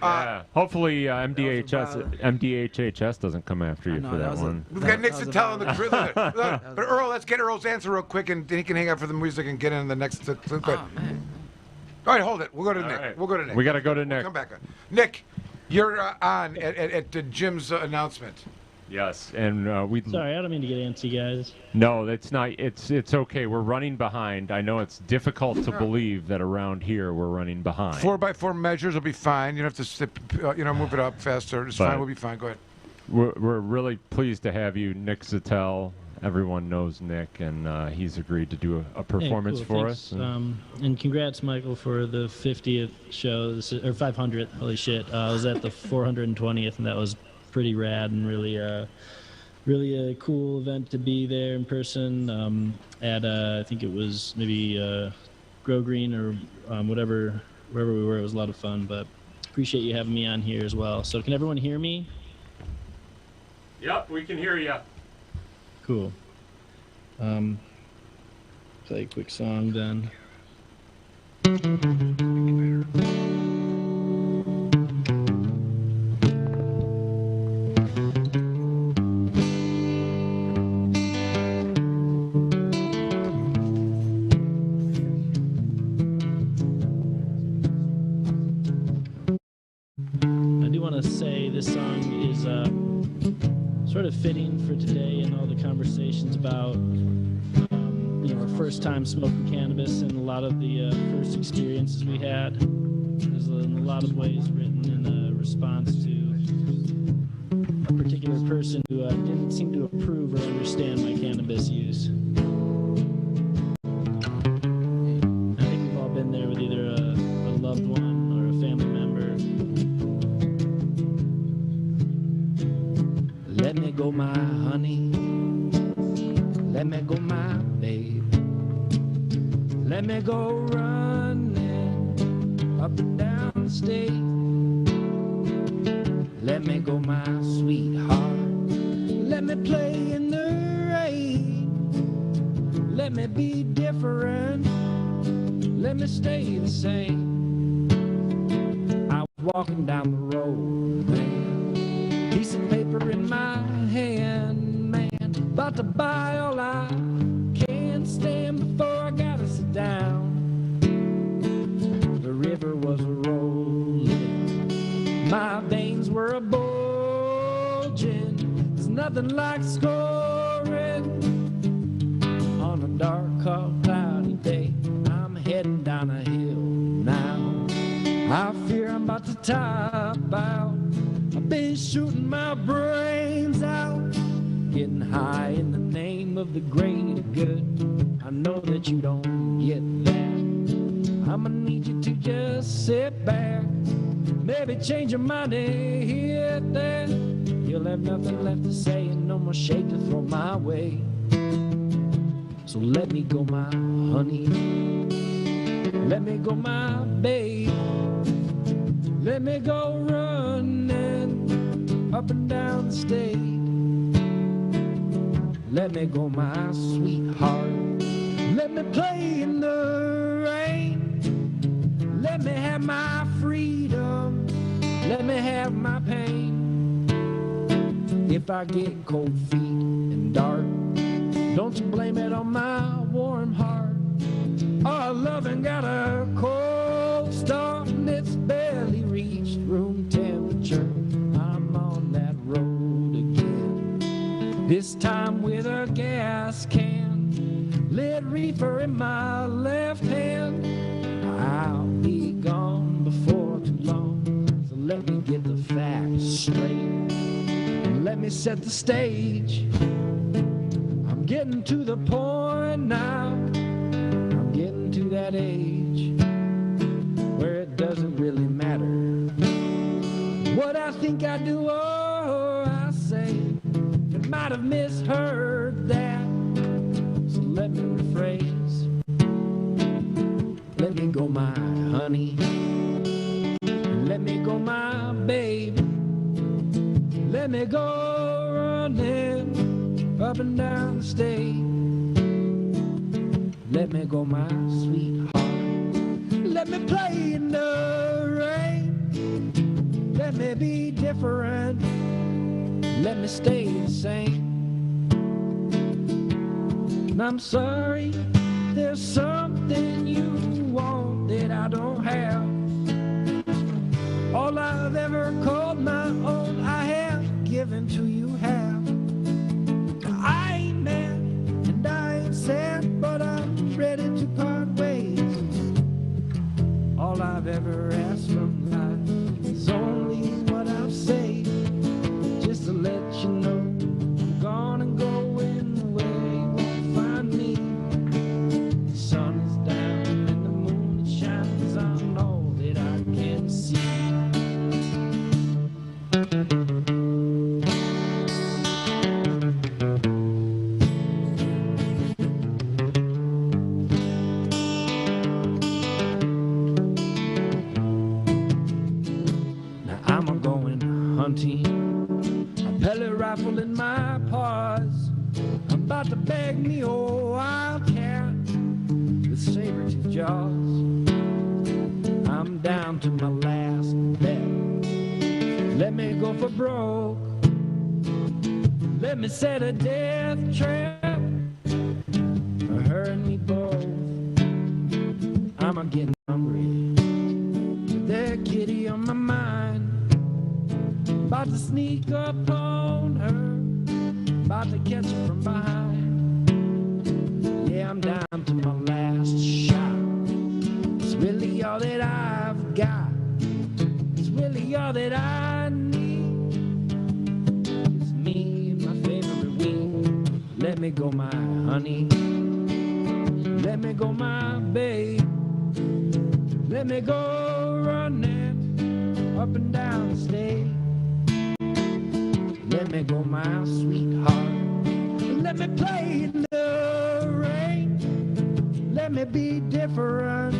hopefully MDHHS doesn't come after you for that one. We've got Nick Zettell on the crew. But Earl, let's get Earl's answer real quick, and he can hang out for the music and get in the next. All right, hold it. We'll go to Nick. Right. We'll go to Nick. We got to go to We'll Nick. come back on. Nick, you're on at Jim's announcement. Yes, and we. Sorry, I don't mean to get antsy, guys. No, it's not. It's okay. We're running behind. I know it's difficult to believe that around here we're running behind. 4x4 measures will be fine. You don't have to move it up faster. It's fine. We'll be fine. Go ahead. We're really pleased to have you, Nick Zettell. Everyone knows Nick, and he's agreed to do a performance for us. And congrats, Michael, for the 50th show, or 500th. Holy shit! I was at the 420th, and that was pretty rad and really a cool event to be there in person at I think it was maybe Grow Green or wherever we were. It was a lot of fun, but appreciate you having me on here as well. So can everyone hear me? Yep, we can hear you. Cool. Play a quick song then. do want to say this song is sort of fitting for today and all the conversations about our first time smoking cannabis and a lot of the first experiences we had. There's in a lot of ways written in response to a particular person who didn't seem to approve or understand my cannabis use. I think we've all been there with either a loved one or a family member. Let me go, my honey. Let me go, my babe. Let me go running up and down the state. Let me go, my sweetheart. Let me play in the rain. Let me be different. Let me stay the same. I'm walking down the road, man. Piece of paper in my hand, man. About to buy all I can stand before I gotta sit down. The river was a rolling. My veins were a bulging. There's nothing like scoring on a dark, cold, cloudy day. I'm heading down a hill now. I fear I'm about to top out. I've been shooting my brains out, getting high in the name of the greater good. I know that you don't get that. I'ma need you to just sit back. Maybe change your mind and hit that. You'll have nothing left to say and no more shade to throw my way. So let me go, my honey. Let me go, my babe. Let me go running up and down the state. Let me go, my sweetheart. Let me play in the rain. Let me have my freedom. Let me have my pain. If I get cold feet and dark, don't you blame it on my warm heart. Our loving got a cold start and it's barely reached room temperature. I'm on that road again, this time with a gas can, lit reefer in my left hand. I'll be gone before too long, so let me get the facts straight and let me set the stage. I'm getting to the point now, I'm getting to that age where it doesn't really matter what I think I do or I say. You might have misheard that, so let me rephrase. Let me go, my honey. Let me go, my babe. Let me go running up and down the state. Let me go, my sweetheart. Let me play in the rain. Let me be different. Let me stay the same. And I'm sorry, there's something you want that I don't have. All I've ever called my own, I have given to you half. I ain't mad and I ain't sad, but I'm ready to part ways. All I've ever asked from life is only what I've saved, just to let you know I'm gone and going away. You won't find me. The sun is down and the moon it shines on all that I can see. Now I'm a-going hunting, a pellet rifle in my paws. I'm about to bag me old wildcat with saber-tooth jaws. I'm down to my last bet. Let me go for broke. Let me set a death trap for her and me both. I'm a getting hungry with that kitty on my mind. about to sneak up on her, about to catch her from behind. Yeah, I'm down to my last shot. It's really all that I've got. It's really all that I need. It's me and my favorite weed. Let me go, my honey. Let me go, my babe. Let me go running up and down the state. Let me go, my sweetheart. Let me play in the rain. Let me be different.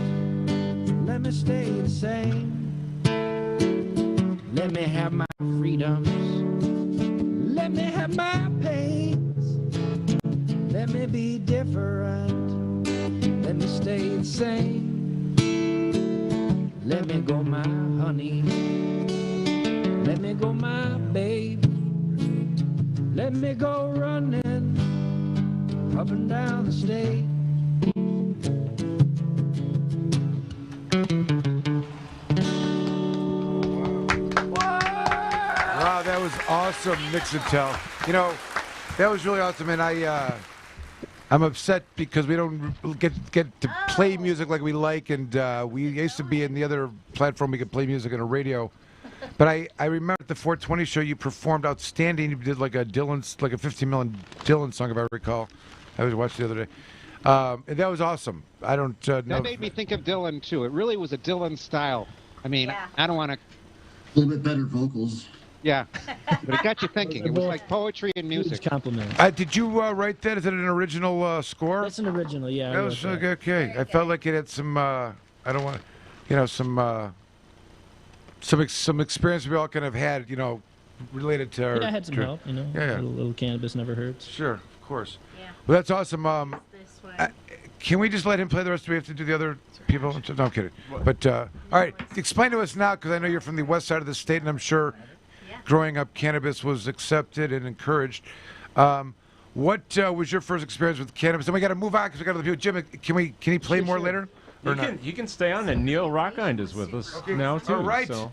Let me stay the same. Let me have my freedoms. Let me have my pains. Let me be different. Let me stay the same. Let me go, my honey. Let me go, my babe. Let me go running up and down the state. Wow, that was awesome, Nick Zettell. You know, that was really awesome, and I'm upset because we don't get to play music like we like, and we used to be in the other platform we could play music on a radio. But I remember at the 420 show you performed outstanding. You did like a 15 million Dylan song, if I recall. I was watching the other day. And that was awesome. I don't know. That made me think of Dylan, too. It really was a Dylan style. I mean, I don't want to... A little bit better vocals. Yeah, but it got you thinking. It was like poetry and music. Compliment. Did you write that? Is it an original score? That's an original, yeah. That was okay. I felt like it had some. I don't want, some experience we all kind of had, related to our. Yeah, I had some help, Yeah. A little cannabis never hurts. Sure, of course. Yeah. Well, that's awesome. Can we just let him play the rest? Do we have to do the other people? No, I'm kidding. But all right, explain to us now, because I know you're from the west side of the state, and I'm sure. Growing up, cannabis was accepted and encouraged. What was your first experience with cannabis? And we got to move on because we got other people. Jim, can he play more later? You can stay on, and Neil Rockind is with us now too. All right. So.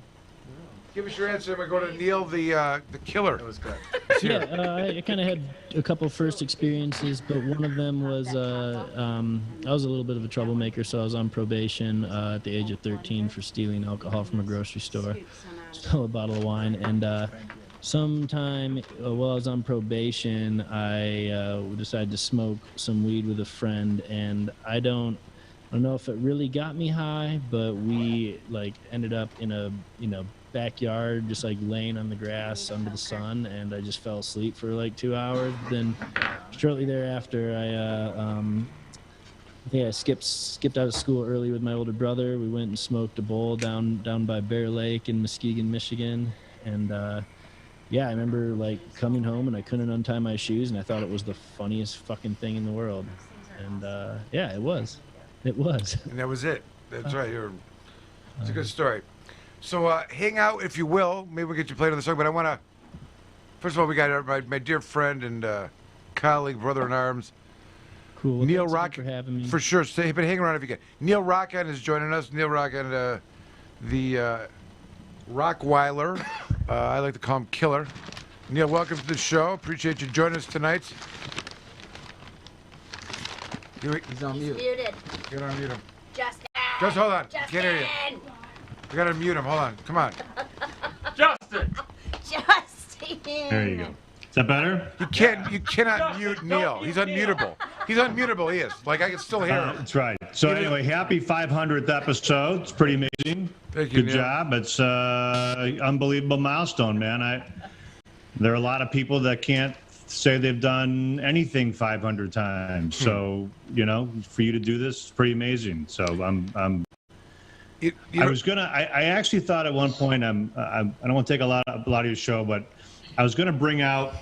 Give us your answer. We go to Neil, the killer. That was good. Yeah, I kind of had a couple first experiences, but one of them was I was a little bit of a troublemaker, so I was on probation at the age of 13 for stealing alcohol from a grocery store. Stole a bottle of wine, and sometime while I was on probation, I decided to smoke some weed with a friend, and I don't know if it really got me high, but we ended up in a backyard, just laying on the grass under the sun, and I just fell asleep for 2 hours. Then shortly thereafter, I skipped out of school early with my older brother. We went and smoked a bowl down by Bear Lake in Muskegon, Michigan, and I remember coming home and I couldn't untie my shoes, and I thought it was the funniest fucking thing in the world. And it was. And that was it. That's right. It's a good story. So hang out, if you will. Maybe we'll get you played on the song. But I want to, first of all, we got my dear friend and colleague, brother-in-arms, cool. Well, Neil Rockind. For having me. For sure. But hang around if you can. Neil Rockind is joining us. Neil Rockind, the Rockweiler. I like to call him Killer. Neil, welcome to the show. Appreciate you joining us tonight. He's on mute. Muted. You gotta unmute him. Justin. Just hold on. Justin. Can't hear you. We gotta mute him. Hold on. Come on. Justin. Justin. There you go. Is that better? You cannot mute Neil. He's unmutable. He's unmutable. He is. I can still hear him. That's right. So anyway, happy 500th episode. It's pretty amazing. Thank you, Good job. It's unbelievable milestone, man. There are a lot of people that can't say they've done anything 500 times. So, for you to do this, it's pretty amazing. So I actually thought at one point, I don't want to take a lot of your show, but I was going to bring out,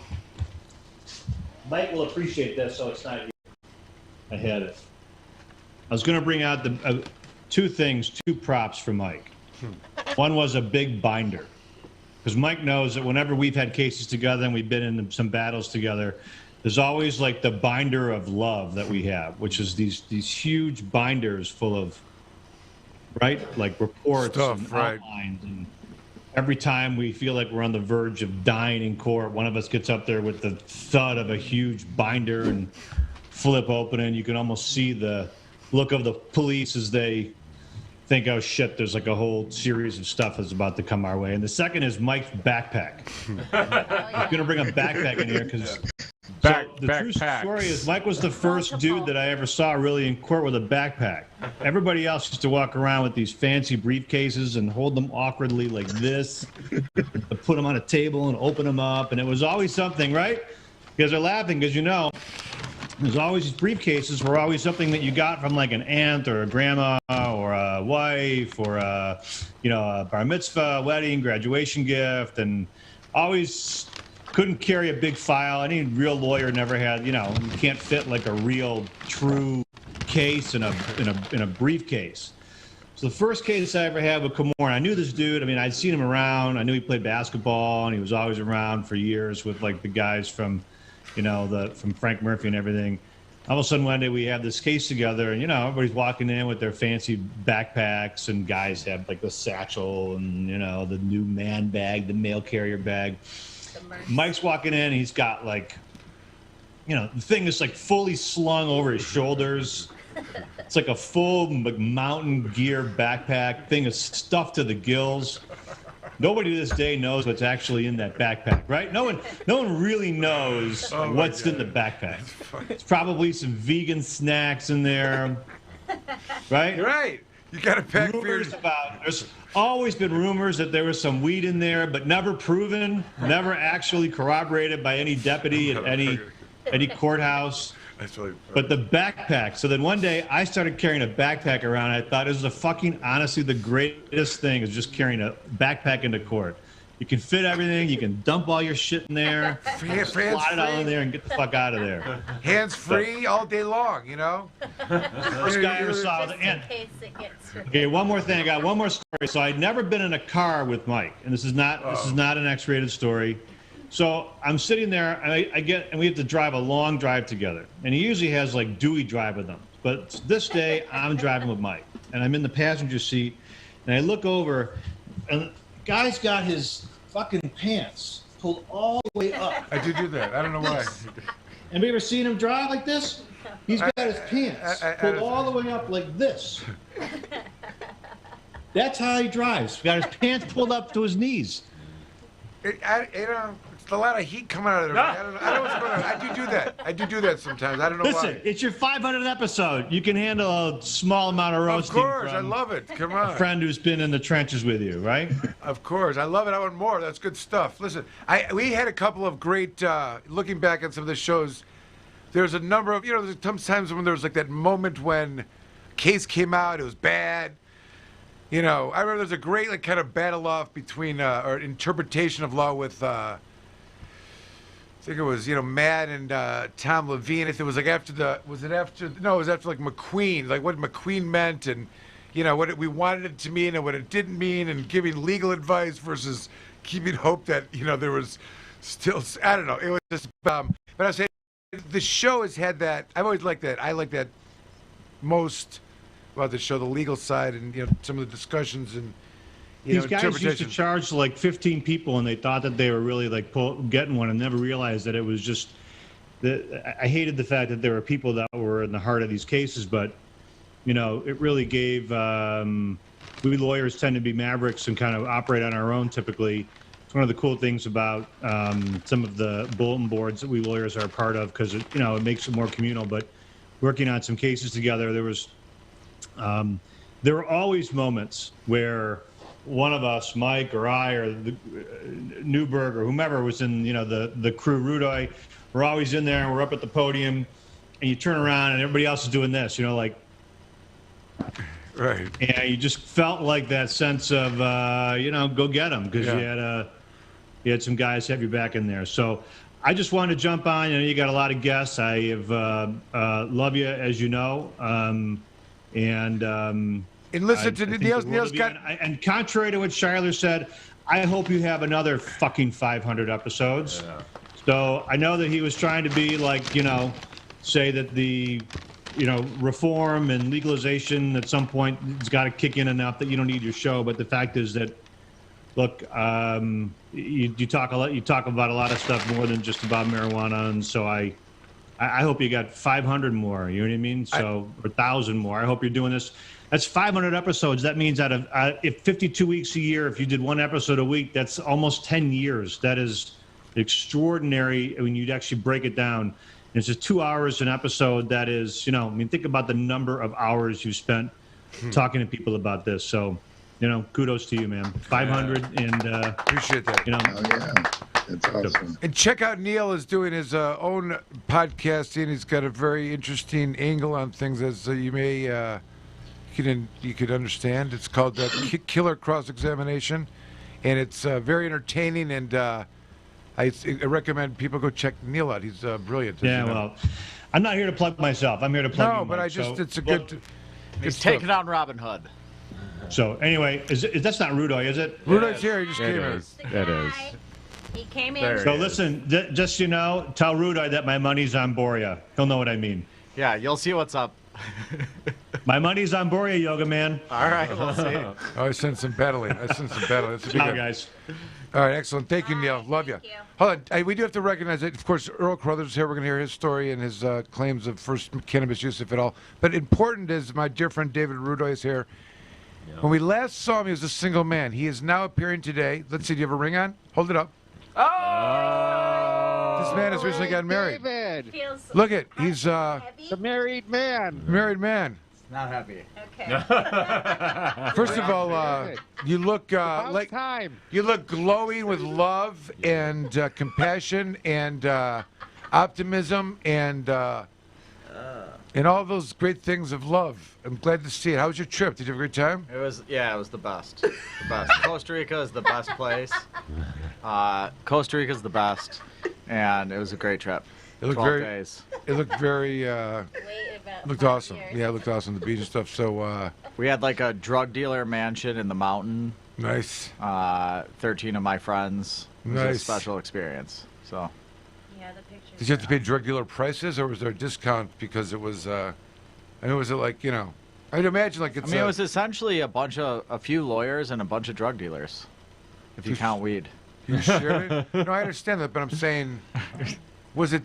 Mike will appreciate this, so it's not here. I had it. I was going to bring out two props for Mike. One was a big binder. Because Mike knows that whenever we've had cases together and we've been in some battles together, there's always the binder of love that we have, which is these huge binders full of, reports stuff, and right. outlines. every time we feel like we're on the verge of dying in court, one of us gets up there with the thud of a huge binder and flip open, and you can almost see the look of the police as they think, oh shit, there's like a whole series of stuff that's about to come our way. And the second is Mike's backpack. I'm going to bring a backpack in here because the true story is Mike was the first dude that I ever saw really in court with a backpack. Everybody else used to walk around with these fancy briefcases and hold them awkwardly like this, put them on a table and open them up. And it was always something, right? You guys are laughing because you know there's always these briefcases were always something that you got from like an aunt or a grandma or a wife or a bar mitzvah, wedding, graduation gift, and always couldn't carry a big file. Any real lawyer never had, you can't fit like a real true case in a briefcase. So the first case I ever had with Komorn, I knew this dude. I mean, I'd seen him around. I knew he played basketball, and he was always around for years with like the guys from from Frank Murphy and everything. All of a sudden one day we have this case together, and everybody's walking in with their fancy backpacks, and guys have like the satchel and the new man bag, the mail carrier bag. Mike's walking in, and he's got like the thing is like fully slung over his shoulders. It's like a full mountain gear backpack. Thing is stuffed to the gills. Nobody to this day knows what's actually in that backpack, right? No one really knows what's in the backpack. It's probably some vegan snacks in there, right? You're right. You got to pack rumors about. There's always been rumors that there was some weed in there, but never proven, never actually corroborated by any deputy at any courthouse. That's really funny. But the backpack. So then one day I started carrying a backpack around. I thought it was honestly the greatest thing is just carrying a backpack into court. You can fit everything. You can dump all your shit in there, slide it all in there, and get the fuck out of there. Hands free all day long, First guy I ever saw was Ant. Okay, one more thing. I got one more story. So I'd never been in a car with Mike, and this is not an X-rated story. So I'm sitting there, and we have to drive a long drive together. And he usually has like Dewey drive with him. But this day, I'm driving with Mike, and I'm in the passenger seat, and I look over, and the guy's got his fucking pants pulled all the way up. I do that. I don't know why. Have you ever seen him drive like this? He's got his pants pulled all the way up like this. That's how he drives. He's got his pants pulled up to his knees. A lot of heat coming out of there. I don't know what's going on. I do that sometimes. I don't know why. Listen, it's your 500th episode. You can handle a small amount of roasting. Of course, I love it. Come on. A friend who's been in the trenches with you, right? Of course, I love it. I want more. That's good stuff. Listen, we had a couple of great. Looking back at some of the shows, there's a number of there's sometimes when there was like that moment when a case came out, it was bad. I remember there's a great kind of battle off between or interpretation of law with. I think it was, Matt and Tom Levine. If it was like it was after like McQueen, like what McQueen meant and, what we wanted it to mean and what it didn't mean and giving legal advice versus keeping hope that, there was still, I don't know. It was just, but I was saying the show has had that. I've always liked that. I like that most about the show, the legal side and, some of the discussions and, these guys used to charge like 15 people, and they thought that they were really like getting one, and never realized that it was just. I hated the fact that there were people that were in the heart of these cases, but it really gave. We lawyers tend to be mavericks and kind of operate on our own typically. It's one of the cool things about some of the bulletin boards that we lawyers are a part of because it makes it more communal. But working on some cases together, there were always moments where. One of us, Mike or I or Newberg or whomever was in, the crew, Rudoi, we're always in there and we're up at the podium and you turn around and everybody else is doing this, like. Right. And you just felt like that sense of, go get them because you had some guys have your back in there. So I just wanted to jump on. You got a lot of guests. I have love you, as you know. And listen to Neil's got. And contrary to what Shyler said, I hope you have another fucking 500 episodes. Yeah. So I know that he was trying to be like, say that the, reform and legalization at some point has got to kick in enough that you don't need your show. But the fact is that look, you talk a lot. You talk about a lot of stuff more than just about marijuana, and so I hope you got 500 more. You know what I mean? So or 1,000 more. I hope you're doing this. That's 500 episodes. That means out of if 52 weeks a year, if you did one episode a week, that's almost 10 years. That is extraordinary when you'd actually break it down. It's just 2 hours an episode. That is, I mean, think about the number of hours you spent talking to people about this. So, kudos to you, man. 500 and appreciate that. Oh, yeah. That's awesome. And check out Neil is doing his own podcasting. He's got a very interesting angle on things, as you may you could understand. It's called Killer Cross-Examination, and it's very entertaining. And I recommend people go check Neil out. He's brilliant. Yeah, well, I'm not here to plug myself. I'm here to plug you, No, but Mike. it's a good. He's taking on Robin Hood. So anyway, that's not Rudoi, is it? Rudoi's here. He just came in. It is. He came in. So listen, just tell Rudoi that my money's on Boria. He'll know what I mean. Yeah, you'll see what's up. My money's on Boria, Yoga Man. All right, we'll see. I sense some battling. Ciao, guys. All right, excellent. Thank you, Neil. Love you. Hold on. We do have to recognize it. Of course, Earl Carruthers is here. We're going to hear his story and his claims of first cannabis use, if at all. But important is my dear friend David Rudoi is here. Yeah. When we last saw him, he was a single man. He is now appearing today. Let's see. Do you have a ring on? Hold it up. Oh! This man has recently gotten married. David. Look at he's the married man. Married man. Not happy. Okay. First of all, you look like time. You look glowing with love and compassion and optimism and all those great things of love. I'm glad to see it. How was your trip? Did you have a great time? It was the best. The best. Costa Rica is the best place. Costa Rica is the best, and it was a great trip. It looked 12 days. It looked very. Looked awesome. Yeah, it looked awesome. The beach and stuff. So. We had like a drug dealer mansion in the mountain. Nice. 13 of my friends. It was Nice. a special experience. So. Yeah, the pictures. Did you have to pay drug dealer prices, or was there a discount because it was? I mean, was it like I'd imagine like it's. I mean, it was essentially a few lawyers and a bunch of drug dealers, if you count weed. You sure? No, I understand that, but I'm saying, was it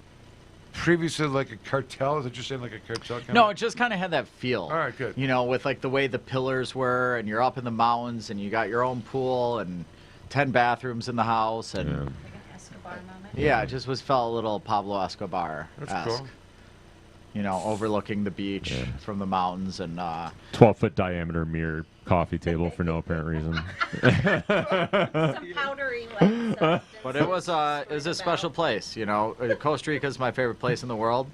previously like a cartel? Is it just saying like a cartel? No, it just kind of had that feel. All right, good. With like the way the pillars were, and you're up in the mountains, and you got your own pool, and 10 bathrooms in the house, and Like an Escobar moment. yeah, it just felt a little Pablo Escobar. That's cool. Overlooking the beach from the mountains, and 12-foot diameter mirror coffee table for no apparent reason. Some powdery like but it was a special place. Costa Rica is my favorite place in the world,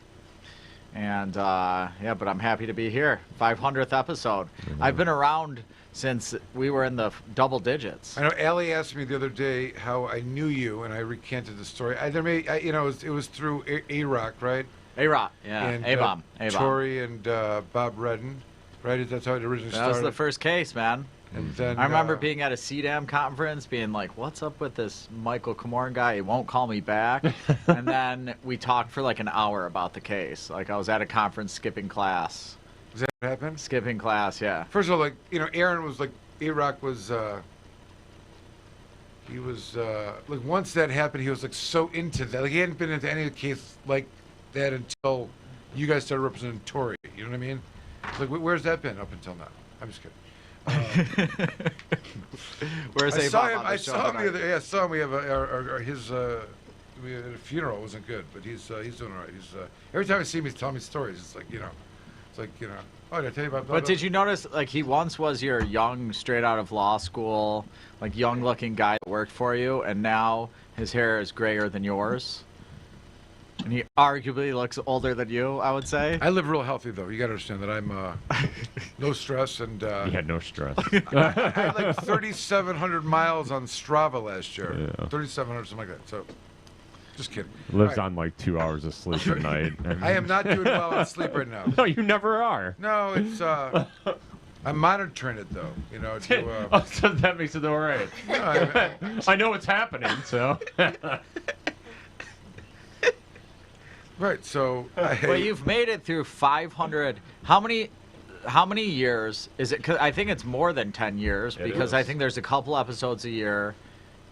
and but I'm happy to be here. 500th episode. I've been around since we were in the double digits. I know Allie asked me the other day how I knew you, and I recanted the story. It was through A-Rock, right? A-Rock, yeah, And, A-Bomb. Tori and Bob Redden, right? That's how it originally started. That was the first case, man. And then, I remember being at a CDAM conference, being like, "What's up with this Michael Komorn guy? He won't call me back." And then we talked for like an hour about the case. Like I was at a conference skipping class. Does that happen? Skipping class, yeah. First of all, Aaron was like, A-Rock was. He was like once that happened, he was like so into that. Like he hadn't been into any case like that until you guys started representing Tori. You know what I mean? Like where's that been up until now? I'm just kidding. Where's I saw A-Bomb him. on the I show saw him tonight? the other. Yeah, I saw him. We have we had a funeral. It wasn't good, but he's doing all right. Every time I see him, he's telling me stories. It's like oh, did I tell you about? Blah, But blah? did you notice, like, he once was your young, straight out of law school, like, young-looking guy that worked for you, and now his hair is grayer than yours? And he arguably looks older than you, I would say. I live real healthy, though. You got to understand that I'm no stress and. He had no stress. I had like 3,700 miles on Strava last year. Yeah. 3,700, something like that. So, just kidding. Lives All right. on like 2 hours of sleep a night. I am not doing well on sleep right now. No, you never are. No, it's. I'm monitoring it though. So that makes it all right. No, I know what's happening, so. Right, so. Well, you've made it through 500. How many? how many years is it? 'Cause I think it's more than 10 years because I think there's a couple episodes a year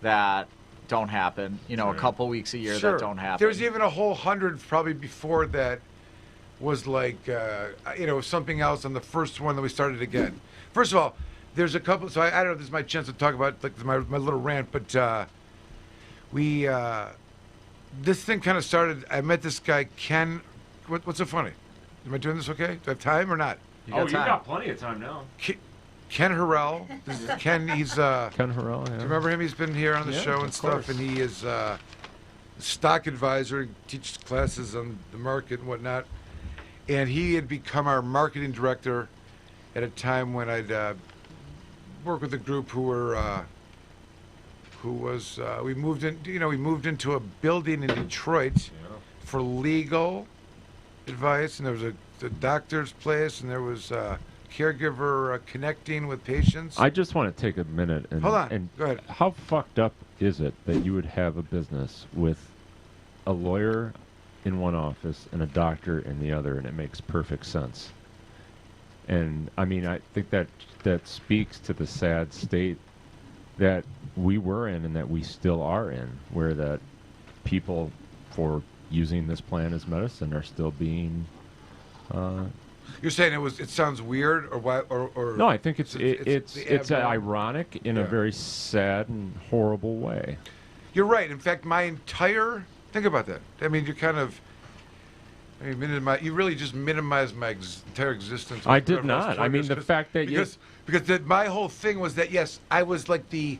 that don't happen. You know, a couple weeks a year Sure. that don't happen. There's even a whole 100 probably before that was like, something else on the first one that we started again. First of all, there's a couple, so I don't know if this is my chance to talk about like my little rant, but this thing kind of started, I met this guy, Ken, what's so funny? Am I doing this okay? Do I have time or not? You got plenty of time now. Ken Harrell. This is Ken. He's Ken Harrell. Yeah. Do you remember him? He's been here on the show and stuff, course. and he is stock advisor. He teaches classes on the market and whatnot. And he had become our marketing director at a time when I'd work with a group we moved into a building in Detroit for legal advice, and there was a doctor's place, and there was caregiver connecting with patients. I just want to take a minute and Hold on. And Go ahead. How fucked up is it that you would have a business with a lawyer in one office and a doctor in the other, and it makes perfect sense? And I mean, I think that speaks to the sad state that we were in and that we still are in, where that people for using this plan as medicine are still being. You're saying it sounds weird, or why? Or no, I think it's ironic in a very sad and horrible way. You're right. In fact, think about that. I mean, you really just minimized my entire existence. I did not. I mean, the fact that because my whole thing was that yes, I was like the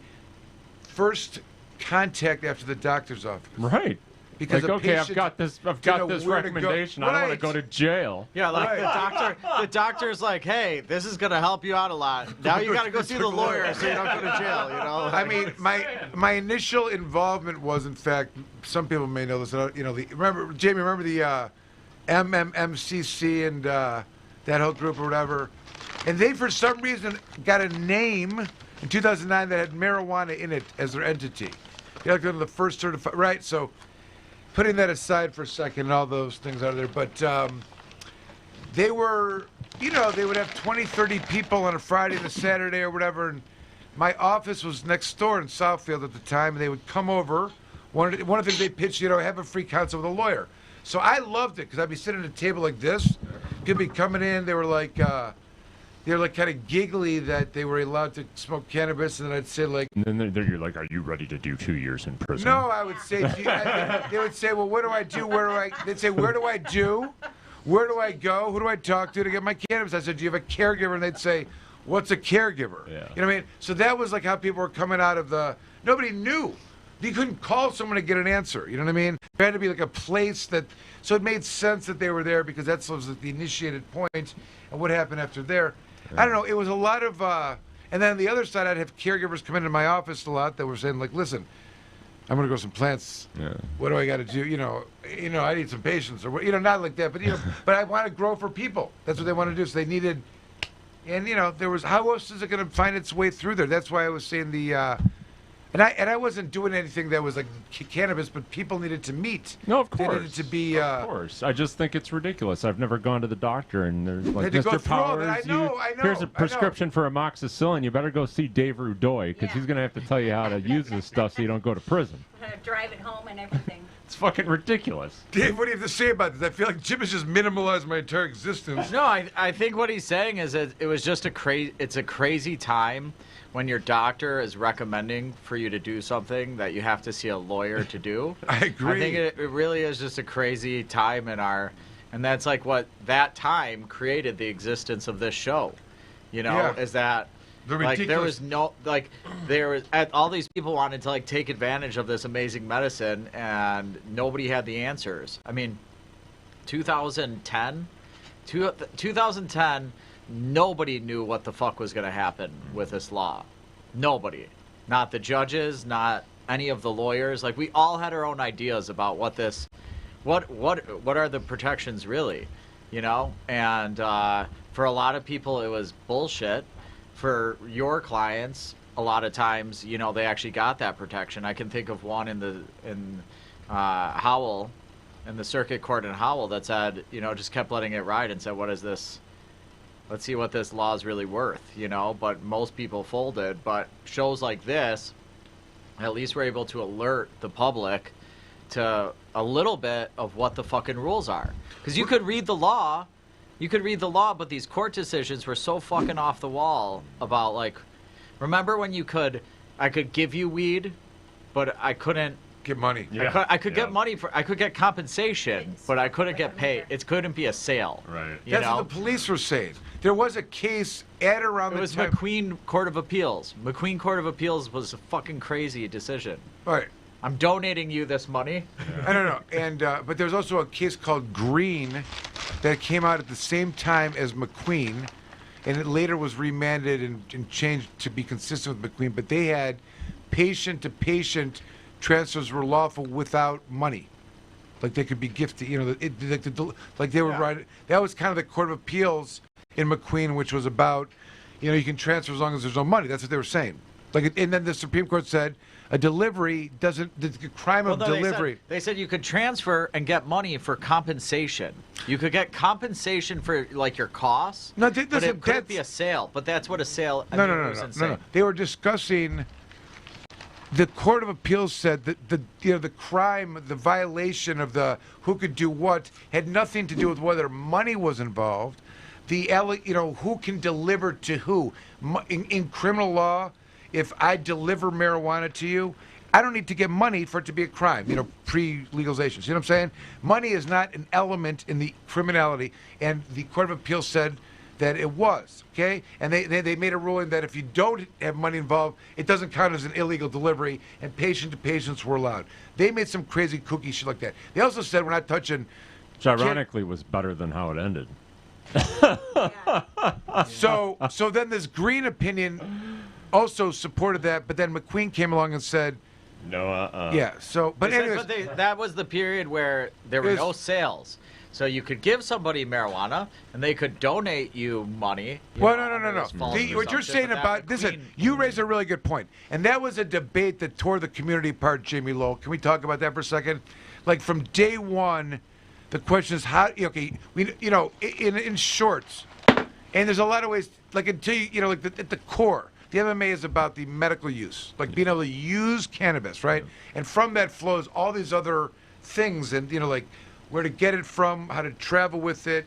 first contact after the doctor's office. Right. Because like, okay, I've got this recommendation. I don't want to go to jail. Yeah, like the doctor's like, hey, this is gonna help you out a lot. Now you got to go see the lawyer so you don't go to jail. You know. I mean, my initial involvement was, in fact, some people may know this. Remember the MMMCC and that whole group or whatever, and they for some reason got a name in 2009 that had marijuana in it as their entity. You have to go to the first certified, right? So. Putting that aside for a second, and all those things out there, but they were, they would have 20, 30 people on a Friday and a Saturday or whatever, and my office was next door in Southfield at the time, and they would come over. One of the things they pitched, have a free counsel with a lawyer. So I loved it, because I'd be sitting at a table like this, people be coming in, they were like kind of giggly that they were allowed to smoke cannabis, and then I'd say like... And then you're like, are you ready to do 2 years in prison? No, I would say... they would say, well, what do I do? They'd say, where do I do? Where do I go? Who do I talk to get my cannabis? I said, do you have a caregiver? And they'd say, what's a caregiver? Yeah. You know what I mean? So that was like how people were coming out of the... Nobody knew. You couldn't call someone to get an answer. You know what I mean? There had to be like a place that... So it made sense that they were there, because that was the initiated point, and what happened after there... I don't know. It was a lot of, and then on the other side, I'd have caregivers come into my office a lot that were saying, like, listen, I'm going to grow some plants. Yeah. What do I got to do? I need some patience, or not like that, but but I want to grow for people. That's what they want to do. So they needed, and there was, how else is it going to find its way through there? That's why I was saying and I wasn't doing anything that was like cannabis, but people needed to meet. No, of course. They needed to be. Of course. I just think it's ridiculous. I've never gone to the doctor, and there's like, Had to go Mr. through all Powers, that. I know. here's a prescription for amoxicillin. You better go see Dave Rudoi, because he's going to have to tell you how to use this stuff so you don't go to prison. Drive it home and everything. It's fucking ridiculous. Dave, what do you have to say about this? I feel like Jim has just minimalized my entire existence. No, I think what he's saying is that it was just it's a crazy time when your doctor is recommending for you to do something that you have to see a lawyer to do. I agree. I think it really is just a crazy time and that's like what that time created the existence of this show. Is that like there was no all these people wanted to like take advantage of this amazing medicine, and nobody had the answers. I mean, 2010, nobody knew what the fuck was going to happen with this law. Nobody. Not the judges, not any of the lawyers. Like, we all had our own ideas about what are the protections really, And for a lot of people, it was bullshit. For your clients, a lot of times, they actually got that protection. I can think of one in Howell, in the circuit court in Howell, that said, just kept letting it ride and said, what is this? let's see what this law is really worth, but most people folded. But shows like this, at least we're able to alert the public to a little bit of what the fucking rules are. Because you could read the law, but these court decisions were so fucking off the wall about, like, remember when I could give you weed, but I couldn't get money. Yeah. I could get money I could get compensation, but I couldn't get paid. It couldn't be a sale. Right. That's what the police were saying. There was a case at around It was the time. McQueen Court of Appeals. McQueen Court of Appeals was a fucking crazy decision. Right. I'm donating you this money. I don't know. And but there's also a case called Green that came out at the same time as McQueen, and it later was remanded and changed to be consistent with McQueen. But they had patient-to-patient transfers were lawful without money, like they could be gifted. Like they were right. That was kind of the Court of Appeals in McQueen, which was about, you can transfer as long as there's no money. That's what they were saying. And then the Supreme Court said a delivery doesn't, the crime of delivery. They said you could transfer and get money for compensation. You could get compensation for, like, your costs, but it couldn't be a sale. But that's what a sale No. They were discussing, the Court of Appeals said that the crime, the violation of the who could do what had nothing to do with whether money was involved. Who can deliver to who. In criminal law, if I deliver marijuana to you, I don't need to get money for it to be a crime, pre-legalization. See what I'm saying? Money is not an element in the criminality, and the Court of Appeals said that it was, okay? And they made a ruling that if you don't have money involved, it doesn't count as an illegal delivery, and patient-to-patients were allowed. They made some crazy kooky shit like that. They also said we're not touching... Which ironically was better than how it ended. So then this Green opinion also supported that, but then McQueen came along and said, no, Yeah, so, but anyways. That was the period where there were no sales. So you could give somebody marijuana, and they could donate you money. No. What you're saying about, listen, you raised a really good point. And that was a debate that tore the community apart, Jamie Lowell. Can we talk about that for a second? Like, from day one, the question is how, in shorts, and there's a lot of ways, like, until at the core, the MMA is about the medical use, like being able to use cannabis, right? And from that flows all these other things, and like where to get it from, how to travel with it,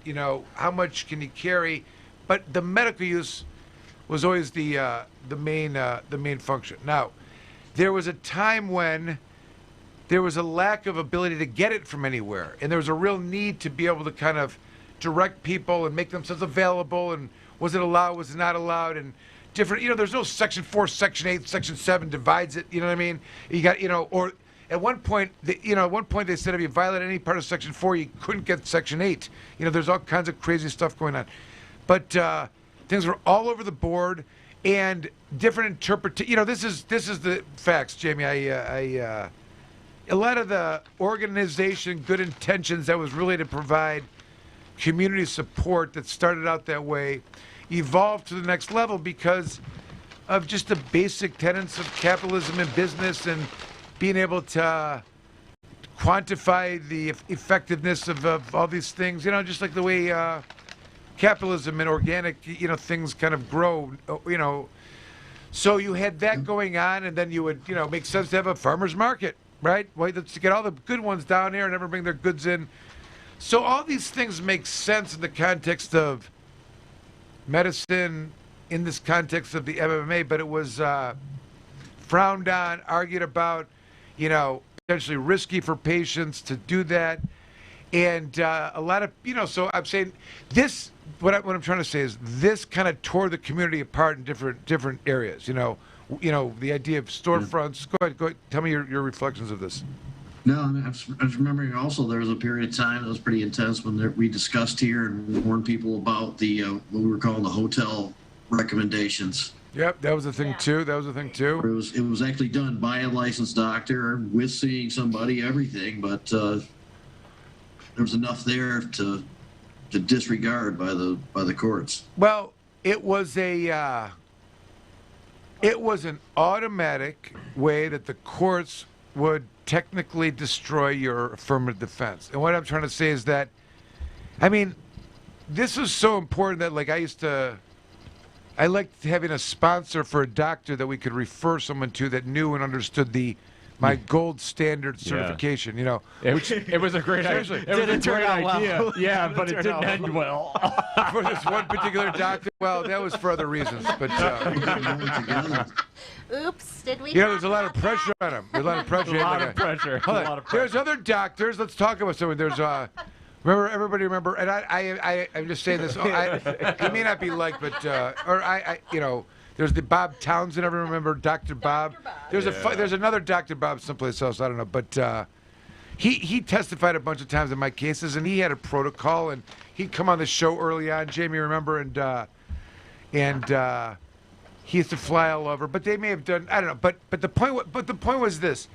how much can you carry. But the medical use was always the main function. Now, there was a time when there was a lack of ability to get it from anywhere, and there was a real need to be able to kind of direct people and make themselves available, and was it allowed, was it not allowed, and different, there's no Section 4, Section 8, Section 7 divides it, you know what I mean? You got, or at one point, they said if you violate any part of Section 4, you couldn't get Section 8. There's all kinds of crazy stuff going on. But things were all over the board, and different interpretation. This is the facts, Jamie. A lot of the organization, good intentions that was really to provide community support that started out that way, evolved to the next level because of just the basic tenets of capitalism and business, and being able to quantify the effectiveness of all these things, just like the way capitalism and organic, things kind of grow, So you had that going on, and then you would, make sense to have a farmer's market, right? Well, let's get all the good ones down here and never bring their goods in. So all these things make sense in the context of medicine, in this context of the MMA, but it was frowned on, argued about, potentially risky for patients to do that. And a lot of, so I'm saying this, what I'm trying to say is this kind of tore the community apart in different areas, the idea of storefronts. Go ahead, tell me your reflections of this. No, I was remembering also there was a period of time that was pretty intense when we discussed here and warned people about the what we were calling the hotel recommendations. Yep, that was a thing too. It was actually done by a licensed doctor with seeing somebody, everything, but there was enough there to disregard by the courts. Well, it was an automatic way that the courts would technically destroy your affirmative defense. And what I'm trying to say is that, this was so important that, like, I liked having a sponsor for a doctor that we could refer someone to that knew and understood my gold standard certification, you know. It was a great idea. It was a great idea. Yeah, but it didn't end well. For this one particular doctor, well, that was for other reasons. But Oops, did we? there's a lot of pressure on him. There's a lot of pressure. A lot of pressure. Hold on. There's other doctors. Let's talk about someone. There's everybody remember, and I'm just saying this. He may not be liked, but there's the Bob Townsend. Ever remember Dr. Bob? There's another Dr. Bob someplace else. I don't know, but he testified a bunch of times in my cases, and he had a protocol, and he'd come on the show early on. Jamie, remember, and he used to fly all over. But they may have done. I don't know. But the point was this: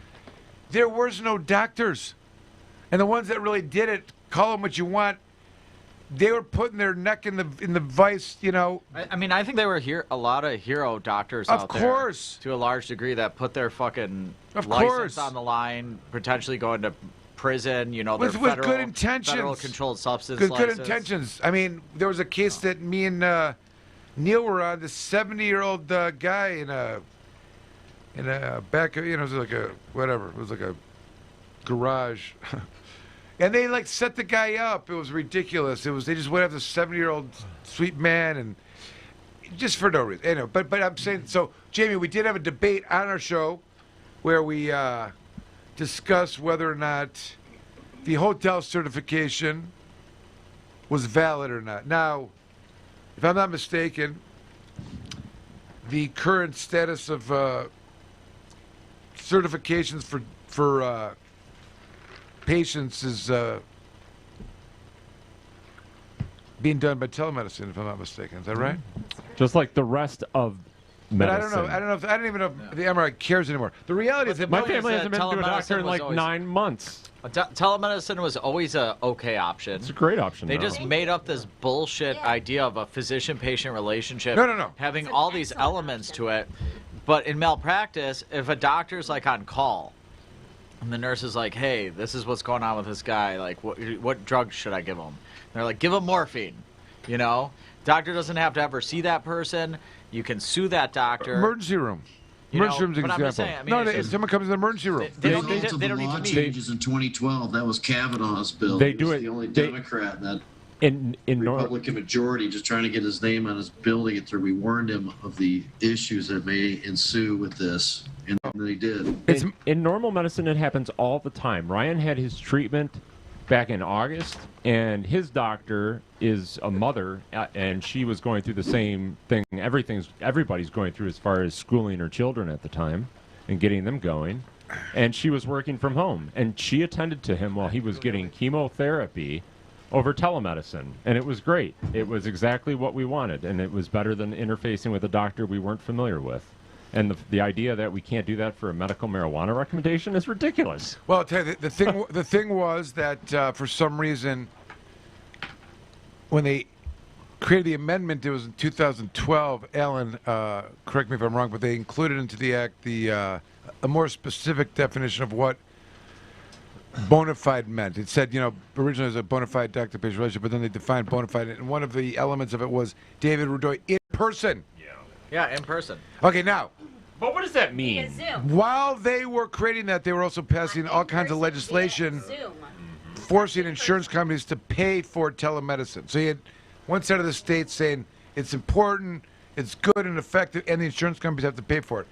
there was no doctors, and the ones that really did it, call them what you want, they were putting their neck in the vice, you know. I mean, I think there were a lot of hero doctors out there. Of course. To a large degree that put their fucking Of license course. on the line, potentially going to prison, you know, With their federal, good intentions. federal controlled substance Good license. intentions. I mean, there was a case that me and Neil were on. This 70-year-old guy in a back, it was like a whatever. It was like a garage. And they like set the guy up. It was ridiculous. They just went after the 70-year-old sweet man, and just for no reason. Anyway, but I'm saying, so Jamie, we did have a debate on our show where we discussed whether or not the hotel certification was valid or not. Now, if I'm not mistaken, the current status of certifications for patients is being done by telemedicine, if I'm not mistaken. Is that right? Just like the rest of medicine. But I don't even know if the MRI cares anymore. The reality is that my family hasn't been to a doctor in like 9 months. Telemedicine was always a okay option. It's a great option. They though. just made up this bullshit idea of a physician-patient relationship. No. Having all these elements to it. But in malpractice, if a doctor's like on call, and the nurse is like, hey, this is what's going on with this guy. Like, what drug should I give him? And they're like, give him morphine. You know? Doctor doesn't have to ever see that person. You can sue that doctor. Emergency room. Emergency room's an example. Someone comes in the emergency room. They don't need the law changes in 2012. That was Kavanaugh's bill. They He do was it- the only they- Democrat that in Republican majority just trying to get his name on his bill to get through. We warned him of the issues that may ensue with this, and they did. In normal medicine, it happens all the time. Ryan had his treatment back in August, and his doctor is a mother, and she was going through the same thing. Everybody's going through as far as schooling her children at the time and getting them going. And she was working from home, and she attended to him while he was getting chemotherapy over telemedicine, and it was great. It was exactly what we wanted, and it was better than interfacing with a doctor we weren't familiar with. And the idea that we can't do that for a medical marijuana recommendation is ridiculous. Well, I'll tell you, the thing was that for some reason, when they created the amendment, it was in 2012. Alan, correct me if I'm wrong, but they included into the act a more specific definition of what bona fide meant. It said, originally it was a bona fide doctor-patient relationship, but then they defined bona fide, and one of the elements of it was David Rudoi in person. Yeah, in person. Okay, now. But what does that mean? While they were creating that, they were also passing all kinds of legislation forcing insurance companies to pay for telemedicine. So you had one side of the state saying it's important, it's good and effective, and the insurance companies have to pay for it.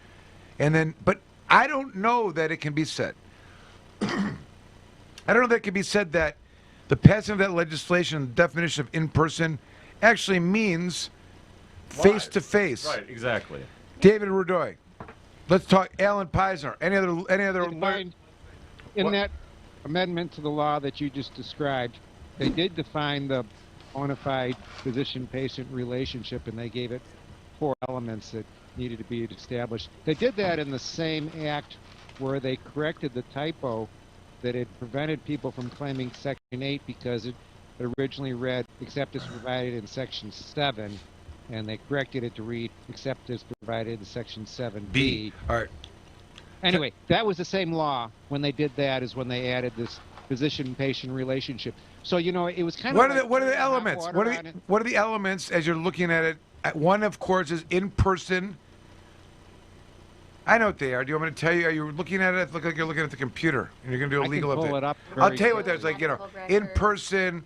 And then, but I don't know that it can be said. I don't know that it can be said that the passing of that legislation, the definition of in-person, actually means face-to-face. Right, exactly. David Rudoi. Let's talk Allen Peisner. Any other In that amendment to the law that you just described, they did define the bona fide physician-patient relationship, and they gave it 4 elements that needed to be established. They did that in the same act where they corrected the typo that had prevented people from claiming Section 8 because it originally read, except as provided in Section 7, and they corrected it to read, except as provided in Section 7B. All right. Anyway, that was the same law when they did that as when they added this physician-patient relationship. So it was kind What of. are the elements? What are the elements as you're looking at it? One, of course, is in person. I know what they are. Do you want me to tell you? Are you looking at it? It looks like you're looking at the computer, and you're going to do a legal I can pull update. it up I'll very tell you what there's quickly. in person.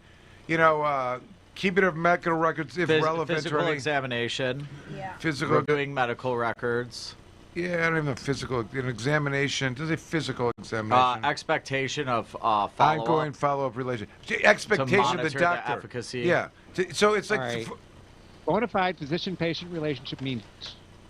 Keeping of medical records if relevant. Physical examination. Yeah. Physical. Reviewing medical records. Yeah, I don't even know physical. An examination. Does a physical examination? Expectation of follow-up. Ongoing follow-up relation. Expectation of the doctor. efficacy. Yeah. So it's like. All right. Bona fide physician-patient relationship means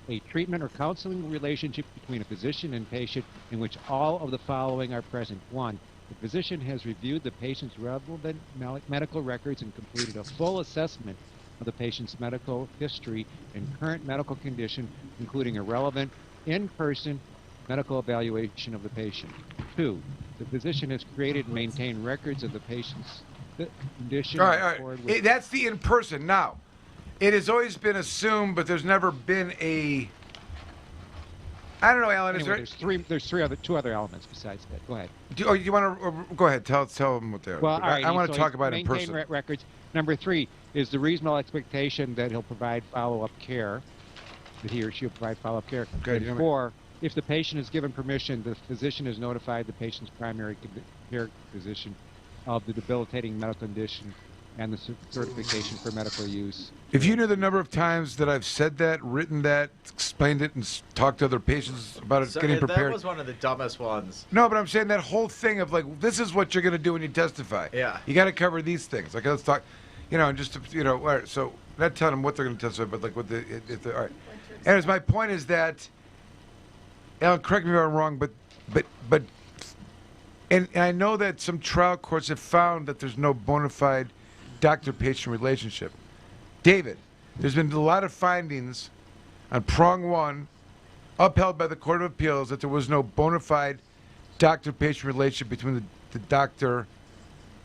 a treatment or counseling relationship between a physician and patient in which all of the following are present. 1. The physician has reviewed the patient's relevant medical records and completed a full assessment of the patient's medical history and current medical condition, including a relevant in-person medical evaluation of the patient. 2. The physician has created and maintained records of the patient's condition. All right. That's the in-person. Now, it has always been assumed, but there's never been a. I don't know, Alan. Anyway, there's two other elements besides that. Go ahead. You want to go ahead? Tell them what they are. Well, all right. I want to so talk about it in maintain person. Records. Number 3 is the reasonable expectation that he'll provide follow-up care. That he or she will provide follow-up care. Okay, And 4, if the patient is given permission, the physician has notified the patient's primary care physician of the debilitating medical condition and the certification for medical use. If you knew the number of times that I've said that, written that, explained it, and talked to other patients about it, getting prepared. That was one of the dumbest ones. No, but I'm saying that whole thing of like, this is what you're going to do when you testify. Yeah. You got to cover these things. Like, let's talk, and just, all right, so not telling them what they're going to testify, but like what all right. Anyways, my point is that, Alan, correct me if I'm wrong, but I know that some trial courts have found that there's no bona fide doctor-patient relationship. David, there's been a lot of findings on prong 1, upheld by the Court of Appeals, that there was no bona fide doctor-patient relationship between the doctor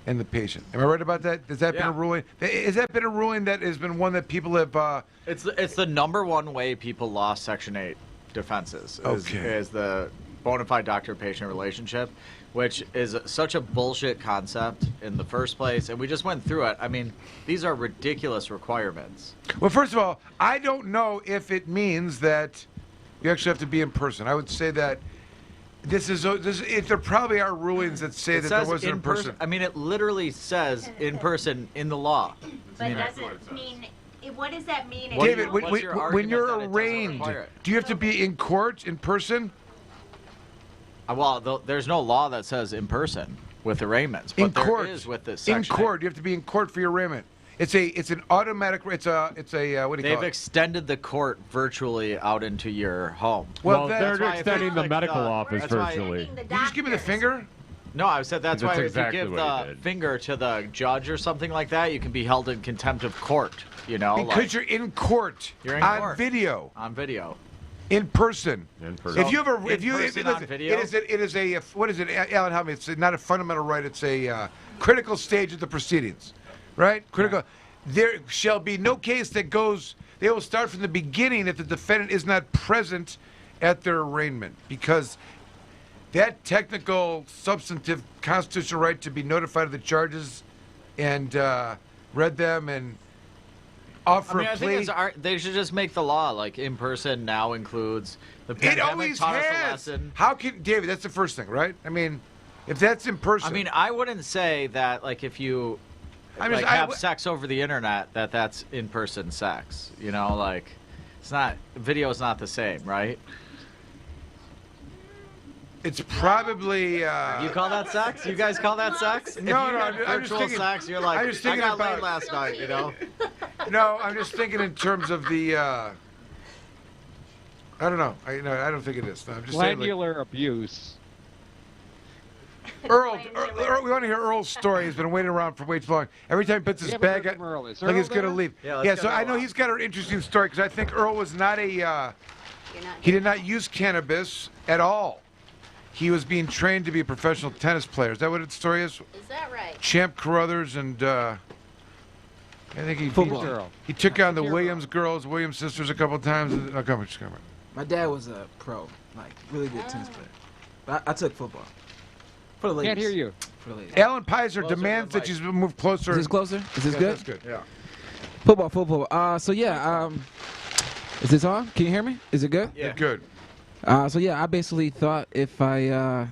and the patient. Am I right about that? Has that been a ruling? Has that been a ruling that has been one that people have? It's the number one way people lost Section 8 defenses. Is the bona fide doctor-patient relationship, which is such a bullshit concept in the first place. And we just went through it. I mean, these are ridiculous requirements. Well, first of all, I don't know if it means that you actually have to be in person. I would say that there probably are rulings that say that there wasn't in person. I mean, it literally says in person in the law. But does it mean? What does that mean? David, when you're arraigned, do you have to be in court in person? Well, there's no law that says in person with arraignments, but in court, there is with this section. In court, you have to be in court for your arraignment. It's an automatic. It's a what do you call it? They've extended the court virtually out into your home. Well, they're extending the medical office virtually. Did you just give me the finger? No, I said that's why exactly if you give the finger to the judge or something like that, you can be held in contempt of court. Because you're in court. You're in on court. Video. On video. In person. If you have video? It is a what is it, Alan? Help me. It's not a fundamental right. It's a critical stage of the proceedings, right? Critical. There shall be no case that goes. They will start from the beginning if the defendant is not present at their arraignment, because that technical, substantive, constitutional right to be notified of the charges and read them and offer a plea. I think they should just make the law like in person now includes the pandemic. It always taught us a has. lesson. How can David? That's the first thing, right? I mean, if that's in person. I mean, I wouldn't say that like if you have sex over the internet that's in-person sex. It's not. Video is not the same, right? It's probably. You call that sex? You guys call that sex? No, I'm just thinking. Sex, you're like, I'm just thinking I got about laid last night, No, I'm just thinking in terms of the. I don't know. I don't think it is. No, I'm just saying. Glandular abuse. Earl, we want to hear Earl's story. He's been waiting around for way too long. Every time he puts his bag out, like he's going to leave. Yeah, so I know he's got an interesting story because I think Earl was not a. He did not use cannabis at all. He was being trained to be a professional tennis player. Is that what the story is? Is that right? Champ Carruthers and I think he took on the Williams girls, Williams sisters a couple of times. No, come on. My dad was a pro, like really good tennis player. But I took football. For the Lakers. Can't hear you. for the ladies. Alan Peisner demands that you move closer. Is this closer? Is this Yeah, good? That's good. Yeah. Football. So yeah, is this on? Can you hear me? Is it good? Yeah. Good. So yeah, I basically thought if I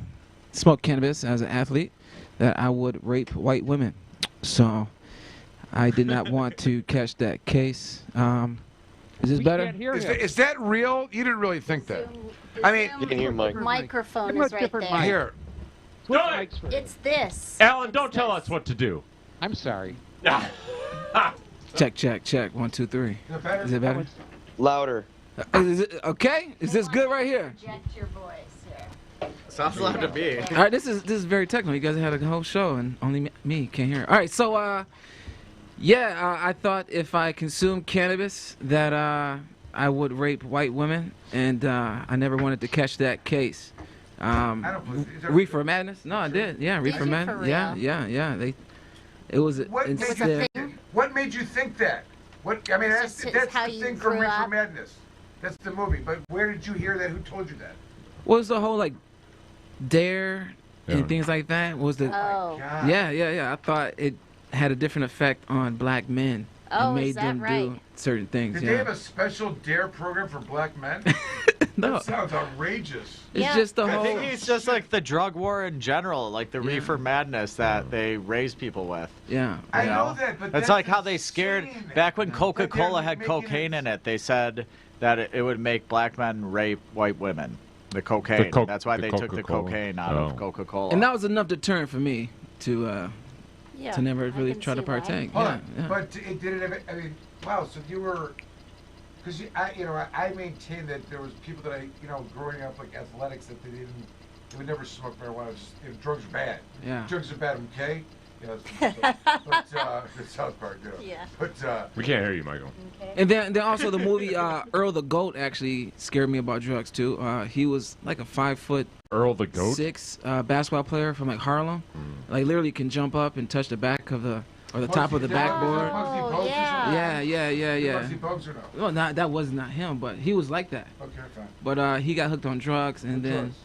smoked cannabis as an athlete, that I would rape white women. So I did not want to catch that case. Is this better? Is that real? You didn't really think that. I mean, You can hear Mike. Microphone is right there. Here. It's this. Alan, don't tell us what to do. I'm sorry. Check. 1, 2, 3. Is it better? Louder. Is it okay? Is this good right here? Project your voice here. Sounds loud to me. All right, this is very technical. You guys had a whole show and only me can't hear it. All right, so I thought if I consumed cannabis that I would rape white women, and I never wanted to catch that case. Reefer Madness? No, I did. Yeah, Reefer Madness. Yeah. It was. What made you think that? I mean, that's how the you thing from grew Reefer up. Madness. That's the movie. But where did you hear that? Who told you that? What was the whole like dare and things like that? What was the? Oh. Yeah. I thought it had a different effect on black men. Oh, and made is that them right? do certain things. Did they have a special dare program for black men? No. That sounds outrageous. It's just the whole. I think it's just like the drug war in general, like the reefer madness that they raise people with. Yeah. I know that, but it's that's like how they scared back when Coca-Cola had cocaine in it. They said that it would make black men rape white women. The cocaine. That's why they took the cocaine out of Coca-Cola. And that was enough deterrent for me to never really try to partake. Hold Yeah, on. yeah. But it did it. I mean, wow. So you were, because I maintain that there was people that growing up like athletics that they would never smoke marijuana. Just, drugs are bad. Yeah. Drugs are bad. Okay. But the South Park. Yeah. But We can't hear you, Michael. And then also the movie Earl the Goat actually scared me about drugs too. He was like a 5'6" Earl the Goat? basketball player from like Harlem. Like literally can jump up and touch the back of the top of the backboard. Oh, Yeah. Bugsy Bugs or no? Well, that was not him, but he was like that. Okay, fine. But he got hooked on drugs, and then drugs?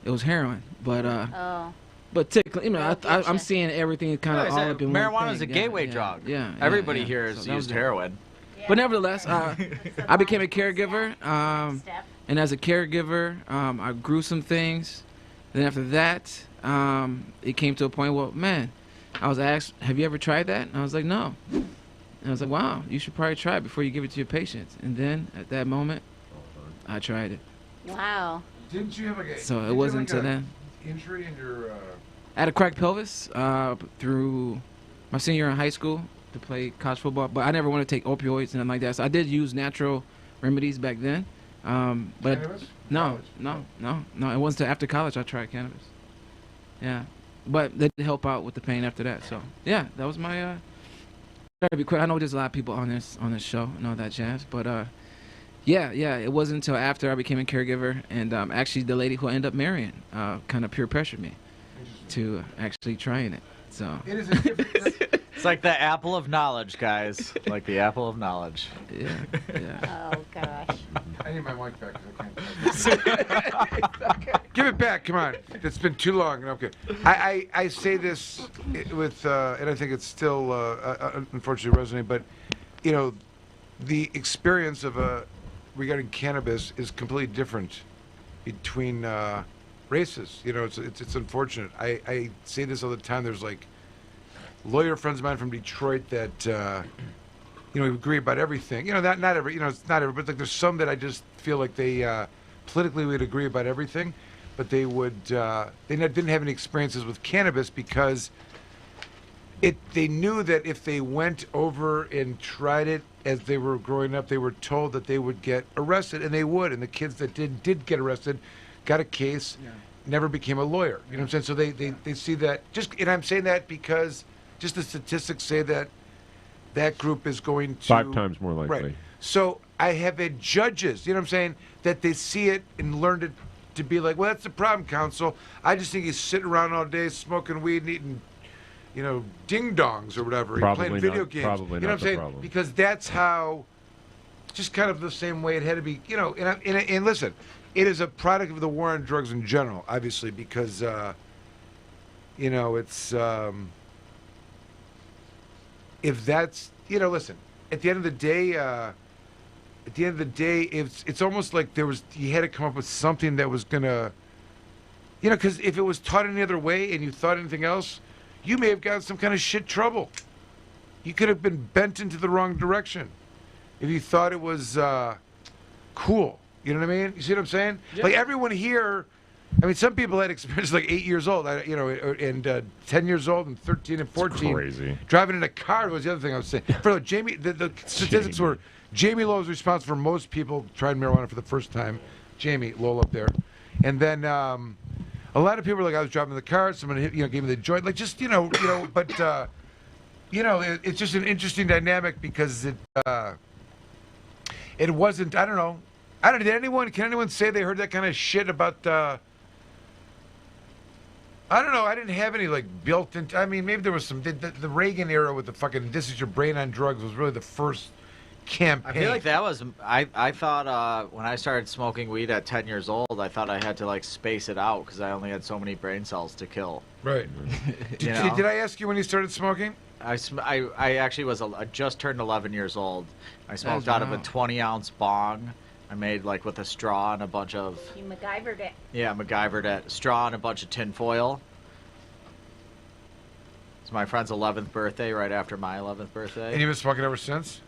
it was heroin. But but tickling, I'm seeing everything kind of all up in one thing. Marijuana is a gateway drug. Yeah. Everybody here has So that was used it. heroin. But nevertheless, I became a caregiver, and as a caregiver, I grew some things. Then after that, it came to a point. Well, man, I was asked, "Have you ever tried that?" And I was like, "No." And I was like, "Wow, you should probably try it before you give it to your patients." And then at that moment, I tried it. Wow. Didn't you have So it wasn't until then. Injury in your. I had a cracked pelvis through my senior year in high school to play college football, but I never wanted to take opioids and nothing like that. So I did use natural remedies back then. But Cannabis? no, it wasn't until after college I tried cannabis. Yeah, but they did help out with the pain after that. So yeah, that was my. Try to be quick. I know there's a lot of people on this show and all that jazz, but yeah, it wasn't until after I became a caregiver, and actually the lady who I ended up marrying kind of peer pressured me to actually trying it. So It is a different. It's like the apple of knowledge, guys. Like the apple of knowledge. Yeah. Oh gosh. I need my mic back because I can't. Give it back, come on. It's been too long. Okay. I say this with, and I think it's still unfortunately resonating, but the experience of regarding cannabis is completely different between races. It's unfortunate. I say this all the time. There's like lawyer friends of mine from Detroit that we agree about everything. Not every, it's not every, but like there's some that I just feel like they politically would agree about everything, but they would didn't have any experiences with cannabis because they knew that if they went over and tried it as they were growing up, they were told that they would get arrested, and they would. And the kids that did get arrested got a case, never became a lawyer. You know what I'm saying? So they see that and I'm saying that because just the statistics say that group is going to 5 times more likely. Right. So I have had judges, you know what I'm saying, that they see it and learned it to be like, well, that's the problem, counsel. I just think he's sitting around all day smoking weed and eating, ding-dongs or whatever. Probably playing video not- games. probably you know not what I'm the saying? problem. Because that's how, just kind of the same way it had to be, and listen, it is a product of the war on drugs in general, obviously, because, you know, it's if that's, you know, listen, at the end of the day, it's almost like you had to come up with something that was gonna, you know, because if it was taught any other way and you thought anything else, you may have gotten some kind of shit trouble. You could have been bent into the wrong direction if you thought it was cool. You know what I mean? You see what I'm saying? Yeah. Like everyone here, I mean, some people had experience like 8 years old, you know, and 10 years old, and 13 and 14. Crazy. Driving in a car was the other thing I was saying. For Jamie, the statistics were Jamie Lowell was responsible for most people trying marijuana for the first time. Jamie Lowell up there, and then a lot of people were like, I was driving the car, someone hit, you know, gave me the joint, like just you know, but you know, it's just an interesting dynamic because it wasn't. I don't know. Can anyone say they heard that kind of shit about? I don't know. I didn't have any like built-in. I mean, maybe there was some. The Reagan era with the fucking "This is your brain on drugs" was really the first campaign. I feel like that was. I thought when I started smoking weed at 10 years old, I thought I had to like space it out because I only had so many brain cells to kill. Right. Did I ask you when you started smoking? I actually I just turned 11 years old. I smoked out of a 20-ounce bong. I made like with a straw and a bunch of. You MacGyvered it. Yeah, MacGyvered it. Straw and a bunch of tin foil. It's my friend's 11th birthday, right after my 11th birthday. And you've been smoking ever since?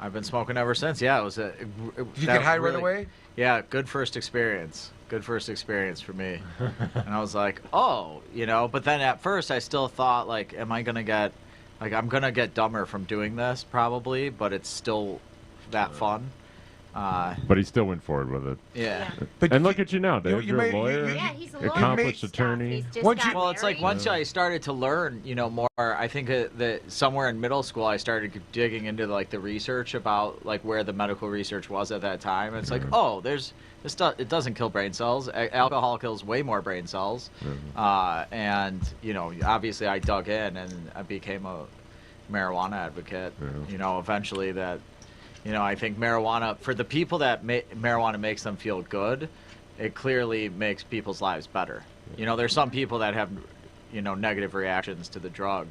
I've been smoking ever since. Yeah, it was a. Did you get high right away? Yeah, good first experience. Good first experience for me. And I was like, oh, you know. But then at first, I still thought like, am I gonna get, like, I'm gonna get dumber from doing this probably, but it's still that fun. But he still went forward with it. Yeah. And look at you now, Dave. You're a lawyer, he's a lawyer. accomplished attorney. Well, it's like once I started to learn, you know, more. I think that somewhere in middle school, I started digging into like the research about like where the medical research was at that time. It's like, oh, there's this stuff. It doesn't kill brain cells. Alcohol kills way more brain cells. And you know, obviously, I dug in and I became a marijuana advocate. You know, eventually that. You know, I think marijuana, for the people that marijuana makes them feel good, it clearly makes people's lives better. You know, there's some people that have, you know, negative reactions to the drug,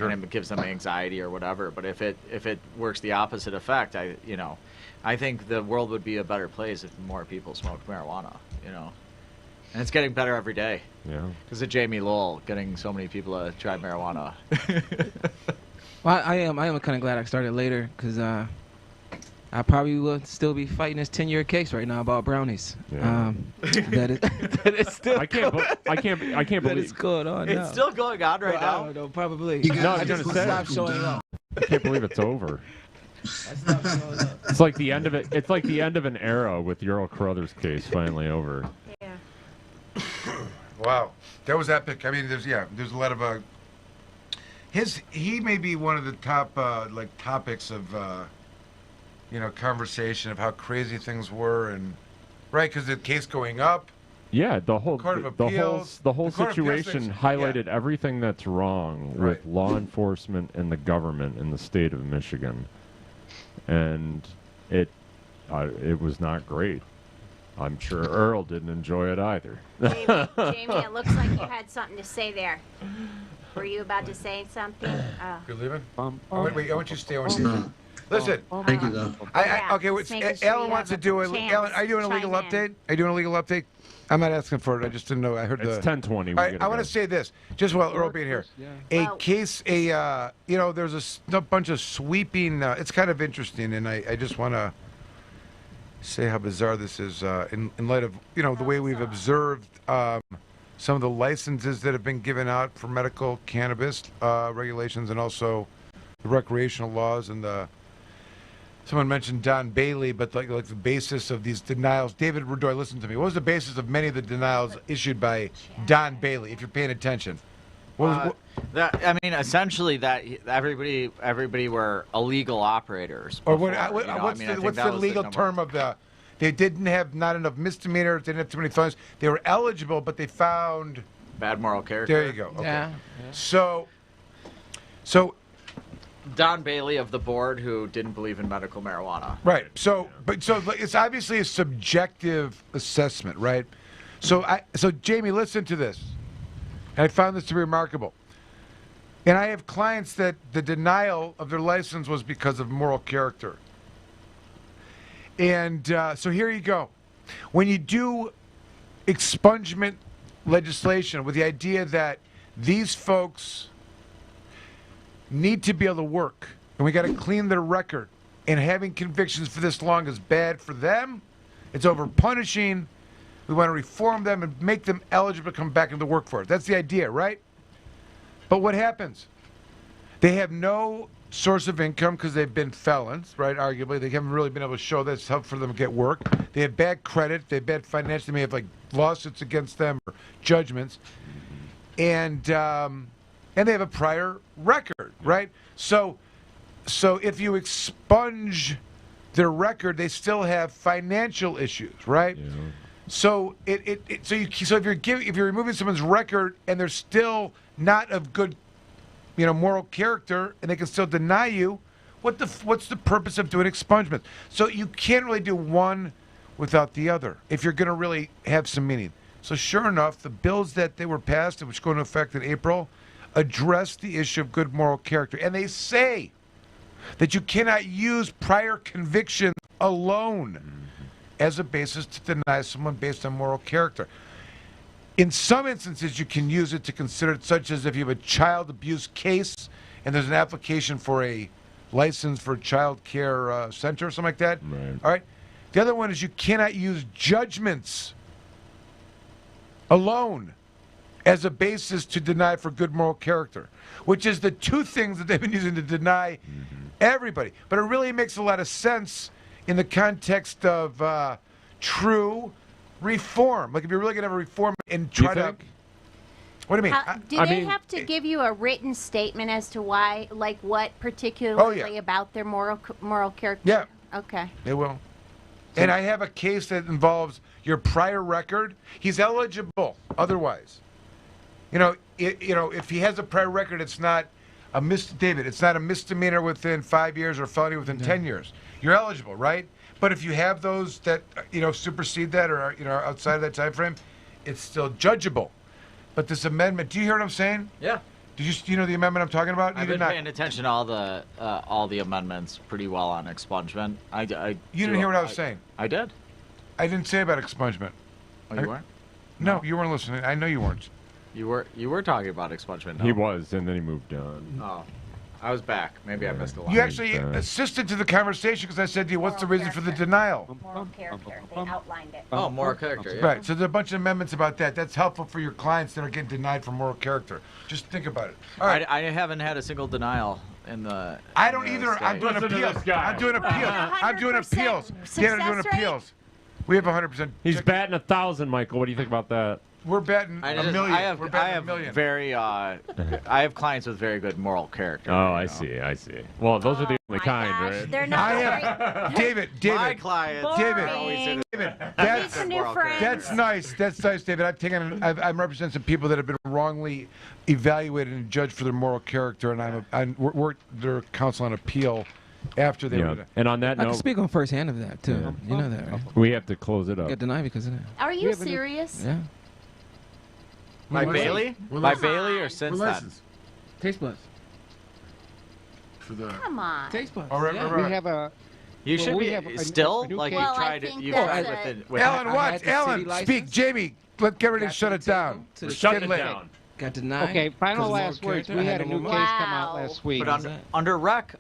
and it gives them anxiety or whatever. But if it works the opposite effect, I think the world would be a better place if more people smoked marijuana. You know, and it's getting better every day. Yeah. Because of Jamie Lowell getting so many people to try marijuana. Well, I am kind of glad I started later because. I probably would still be fighting this 10-year case right now about brownies. Yeah. That is still. I can't believe that it's going on. It's still going on right now. I don't know, probably. I just stopped showing up. I can't believe it's over. It's like the end of it. It's like the end of an era with your Earl Carruthers case finally over. Yeah. Wow, that was epic. I mean, there's a lot of he may be one of the top like topics of. You know, conversation of how crazy things were, and right because the case going up. Yeah, the whole Court of Appeals, the whole situation highlighted everything that's wrong with law enforcement and the government in the state of Michigan, and it was not great. I'm sure Earl didn't enjoy it either. Jamie, it looks like you had something to say there. Were you about to say something? You're leaving? Wait, I want you to stay on. Listen. Thank you, though. Alan wants to do it. Alan, are you doing a legal update? Are you doing a legal update? I'm not asking for it. I just didn't know. I heard it's 10:20. All right, I want to say this, just while Earl being here. There's a bunch of sweeping. It's kind of interesting, and I just want to say how bizarre this is in light of the way we've observed some of the licenses that have been given out for medical cannabis regulations, and also the recreational laws and the. Someone mentioned Don Bailey, but like the basis of these denials. David Rudoi, listen to me. What was the basis of many of the denials issued by Don Bailey? If you're paying attention, essentially that everybody were illegal operators. Or what's the legal term of the? They didn't have not enough misdemeanors. They didn't have too many felonies. They were eligible, but they found bad moral character. There you go. Okay. Yeah. So. Don Bailey of the board who didn't believe in medical marijuana. Right. So it's obviously a subjective assessment, right? So Jamie, listen to this. And I found this to be remarkable. And I have clients that the denial of their license was because of moral character. And so here you go. When you do expungement legislation with the idea that these folks need to be able to work, and we got to clean their record, and having convictions for this long is bad for them, it's over punishing. We want to reform them and make them eligible to come back into the workforce. That's the idea, right? But what happens? They have no source of income because they've been felons, right? Arguably, they haven't really been able to show that's helped for them to get work. They have bad credit. They have bad finance. They may have like lawsuits against them or judgments, and they have a prior record, right? So if you expunge their record, they still have financial issues, right? Yeah. So if you're removing someone's record and they're still not of good, moral character, and they can still deny you, what's the purpose of doing expungement? So you can't really do one without the other if you're going to really have some meaning. So sure enough, the bills that they were passed, which go into effect in April, address the issue of good moral character, and they say that you cannot use prior convictions alone as a basis to deny someone based on moral character. In some instances, you can use it to consider it, such as if you have a child abuse case and there's an application for a license for a child care center or something like that. Right. All right. The other one is you cannot use judgments alone as a basis to deny for good moral character, which is the two things that they've been using to deny everybody. But it really makes a lot of sense in the context of true reform. Like if you're really going to have a reform and try to... What do you mean? Do they have to give you a written statement as to why, like what particularly about their moral character? Yeah. Okay. They will. And I have a case that involves your prior record. He's eligible otherwise. If he has a prior record, it's not a it's not a misdemeanor within 5 years or felony within 10 years. You're eligible, right? But if you have those that, supersede that or, outside of that time frame, it's still judgeable. But this amendment, do you hear what I'm saying? Yeah. Do you know the amendment I'm talking about? I've been paying attention to all the amendments pretty well on expungement. You didn't hear what I was saying? I did. I didn't say about expungement. Oh, you weren't? No, you weren't listening. I know you weren't. You were talking about expungement. No? He was, and then he moved on. Oh. I was back. Maybe I missed a lot. You actually assisted to the conversation because I said to you, what's the reason for the denial? Moral character. They outlined it. Oh, moral character, yeah. Right, so there's a bunch of amendments about that. That's helpful for your clients that are getting denied for moral character. Just think about it. All right. I haven't had a single denial in the... I don't either. I'm doing appeals. I'm doing appeals. I'm doing appeals. Yeah, I'm doing appeals. We have 100%. He's batting 1,000, Michael. What do you think about that? We're betting a million. We're betting a million. I have clients with very good moral character. Oh, I see. Well, those are the only kind, right? They're not David. My clients. David. That's nice. That's nice, David. I'm representing some people that have been wrongly evaluated and judged for their moral character, and we're their counsel on appeal after they were. And on that I note, can speak on firsthand of that too. Yeah. You know that, right? We have to close it up. Get denied because of that. Are you serious? Yeah. By Bailey? By Bailey or since then? Taste buds. Come on. Taste buds. All right, yeah. right. We have a... You should we be have a still new like case. you've tried it. You've tried with Alan, what? Alan, speak. Jamie, get ready to shut it down. Shut it down. Got denied. Okay, final last words. We had a new case come out last week. But under rec,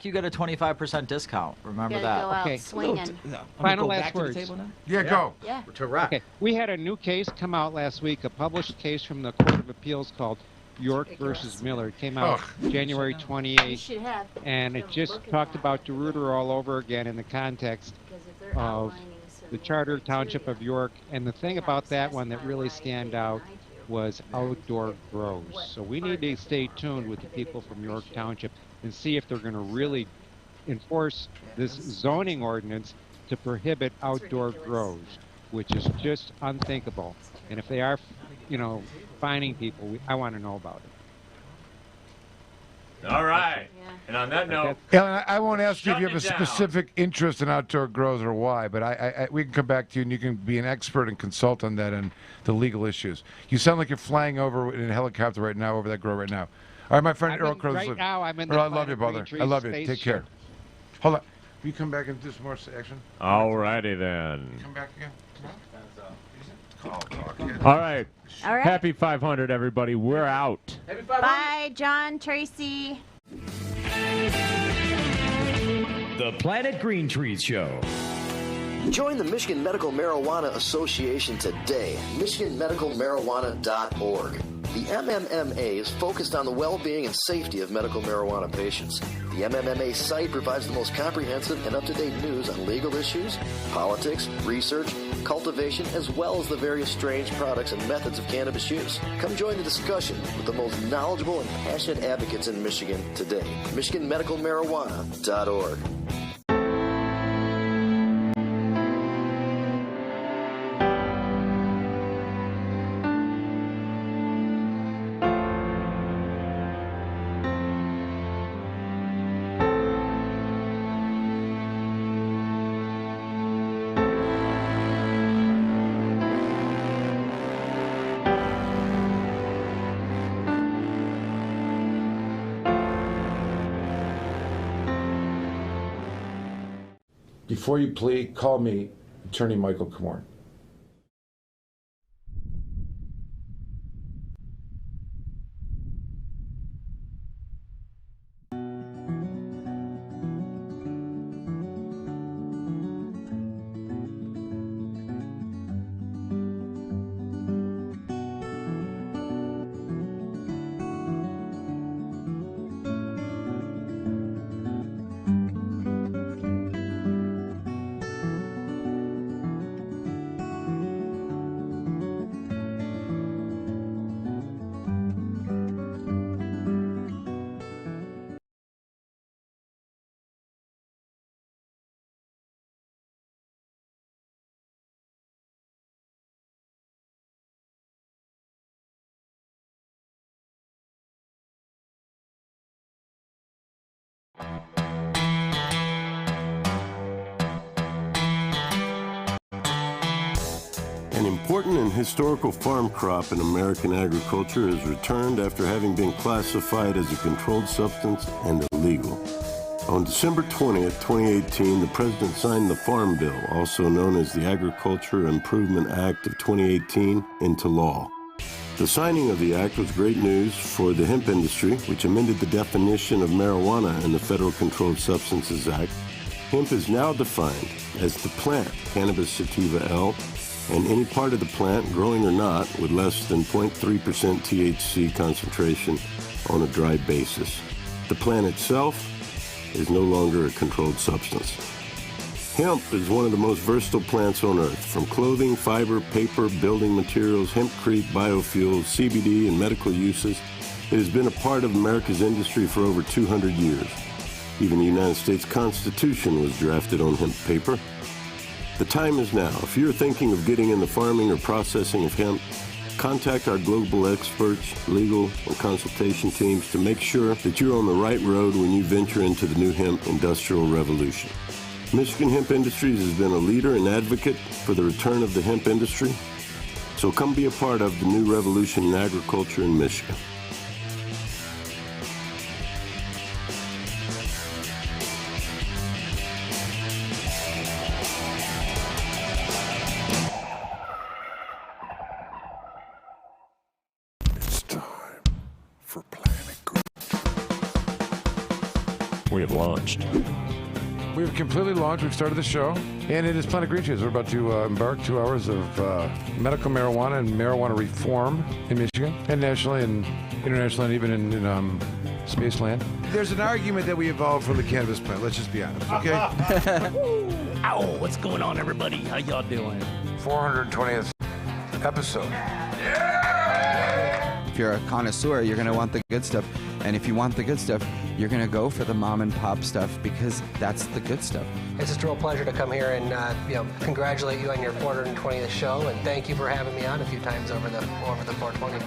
you get a 25% discount. Remember that. Go out swinging. Final last words. Yeah, go. Yeah. To rec. Okay, we had a new case come out last week, a published case from the Court of Appeals called York versus Miller. It came out January 28th, and it just talked about DeRuyter all over again in the context of the Charter Township of York. And the thing about that one that really stand out was outdoor grows. So we need to stay tuned with the people from York Township and see if they're going to really enforce this zoning ordinance to prohibit outdoor grows, which is just unthinkable. And if they are, fining people, I want to know about it. All right. And on that note, Ellen, I won't ask you if you have a shutting it down. specific interest in outdoor grows or why, but we can come back to you and you can be an expert and consult on that and the legal issues. You sound like you're flying over in a helicopter right now over that grow right now. All right, my friend Earl Carruthers. Right now, I'm in the Earl, I love you, Planet brother. Green I love you. Trees Take care. Hold on. Will you come back and do some more action? All righty then. Come back again. All right. All right. Happy 500, everybody. We're out. Bye, John, Tracy. The Planet Green Trees Show. Join the Michigan Medical Marijuana Association today. MichiganMedicalMarijuana.org. The MMMA is focused on the well-being and safety of medical marijuana patients. The MMMA site provides the most comprehensive and up-to-date news on legal issues, politics, research, cultivation, as well as the various strange products and methods of cannabis use. Come join the discussion with the most knowledgeable and passionate advocates in Michigan today. MichiganMedicalMarijuana.org. Before you plea, call me, Attorney Michael Komorn. An important and historical farm crop in American agriculture is returned after having been classified as a controlled substance and illegal. On December 20th, 2018, the President signed the Farm Bill, also known as the Agriculture Improvement Act of 2018, into law. The signing of the act was great news for the hemp industry, which amended the definition of marijuana in the Federal Controlled Substances Act. Hemp is now defined as the plant, Cannabis sativa L, and any part of the plant, growing or not, with less than 0.3% THC concentration on a dry basis. The plant itself is no longer a controlled substance. Hemp is one of the most versatile plants on earth. From clothing, fiber, paper, building materials, hempcrete, biofuels, CBD, and medical uses, it has been a part of America's industry for over 200 years. Even the United States Constitution was drafted on hemp paper. The time is now. If you're thinking of getting in the farming or processing of hemp, contact our global experts, legal, and consultation teams to make sure that you're on the right road when you venture into the new hemp industrial revolution. Michigan Hemp Industries has been a leader and advocate for the return of the hemp industry, so come be a part of the new revolution in agriculture in Michigan. We have launched. We've completely launched. We've started the show, and it is Planet Green Trees. We're about to embark 2 hours of medical marijuana and marijuana reform in Michigan, and nationally, and internationally, and even in Spaceland. There's an argument that we evolved from the cannabis plant. Let's just be honest, okay? Ow, what's going on, everybody? How y'all doing? 420th episode. If you're a connoisseur, you're going to want the good stuff. And if you want the good stuff, you're going to go for the mom and pop stuff because that's the good stuff. It's just a real pleasure to come here and congratulate you on your 420th show, and thank you for having me on a few times over the 420.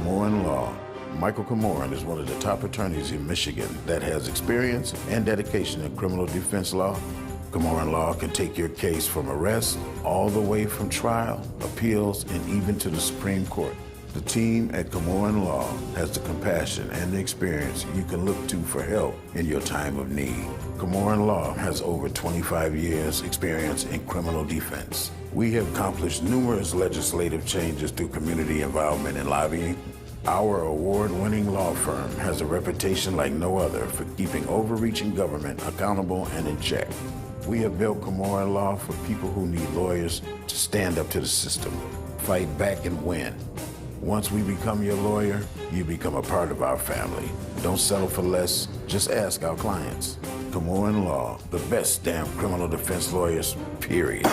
Komorn Law. Michael Komorn is one of the top attorneys in Michigan that has experience and dedication in criminal defense law. Komorn Law can take your case from arrest all the way from trial, appeals, and even to the Supreme Court. The team at Komorn Law has the compassion and the experience you can look to for help in your time of need. Komorn Law has over 25 years experience in criminal defense. We have accomplished numerous legislative changes through community involvement and lobbying. Our award-winning law firm has a reputation like no other for keeping overreaching government accountable and in check. We have built Komorn Law for people who need lawyers to stand up to the system, fight back and win. Once we become your lawyer, you become a part of our family. Don't settle for less, just ask our clients. Komorn Law, the best damn criminal defense lawyers, period.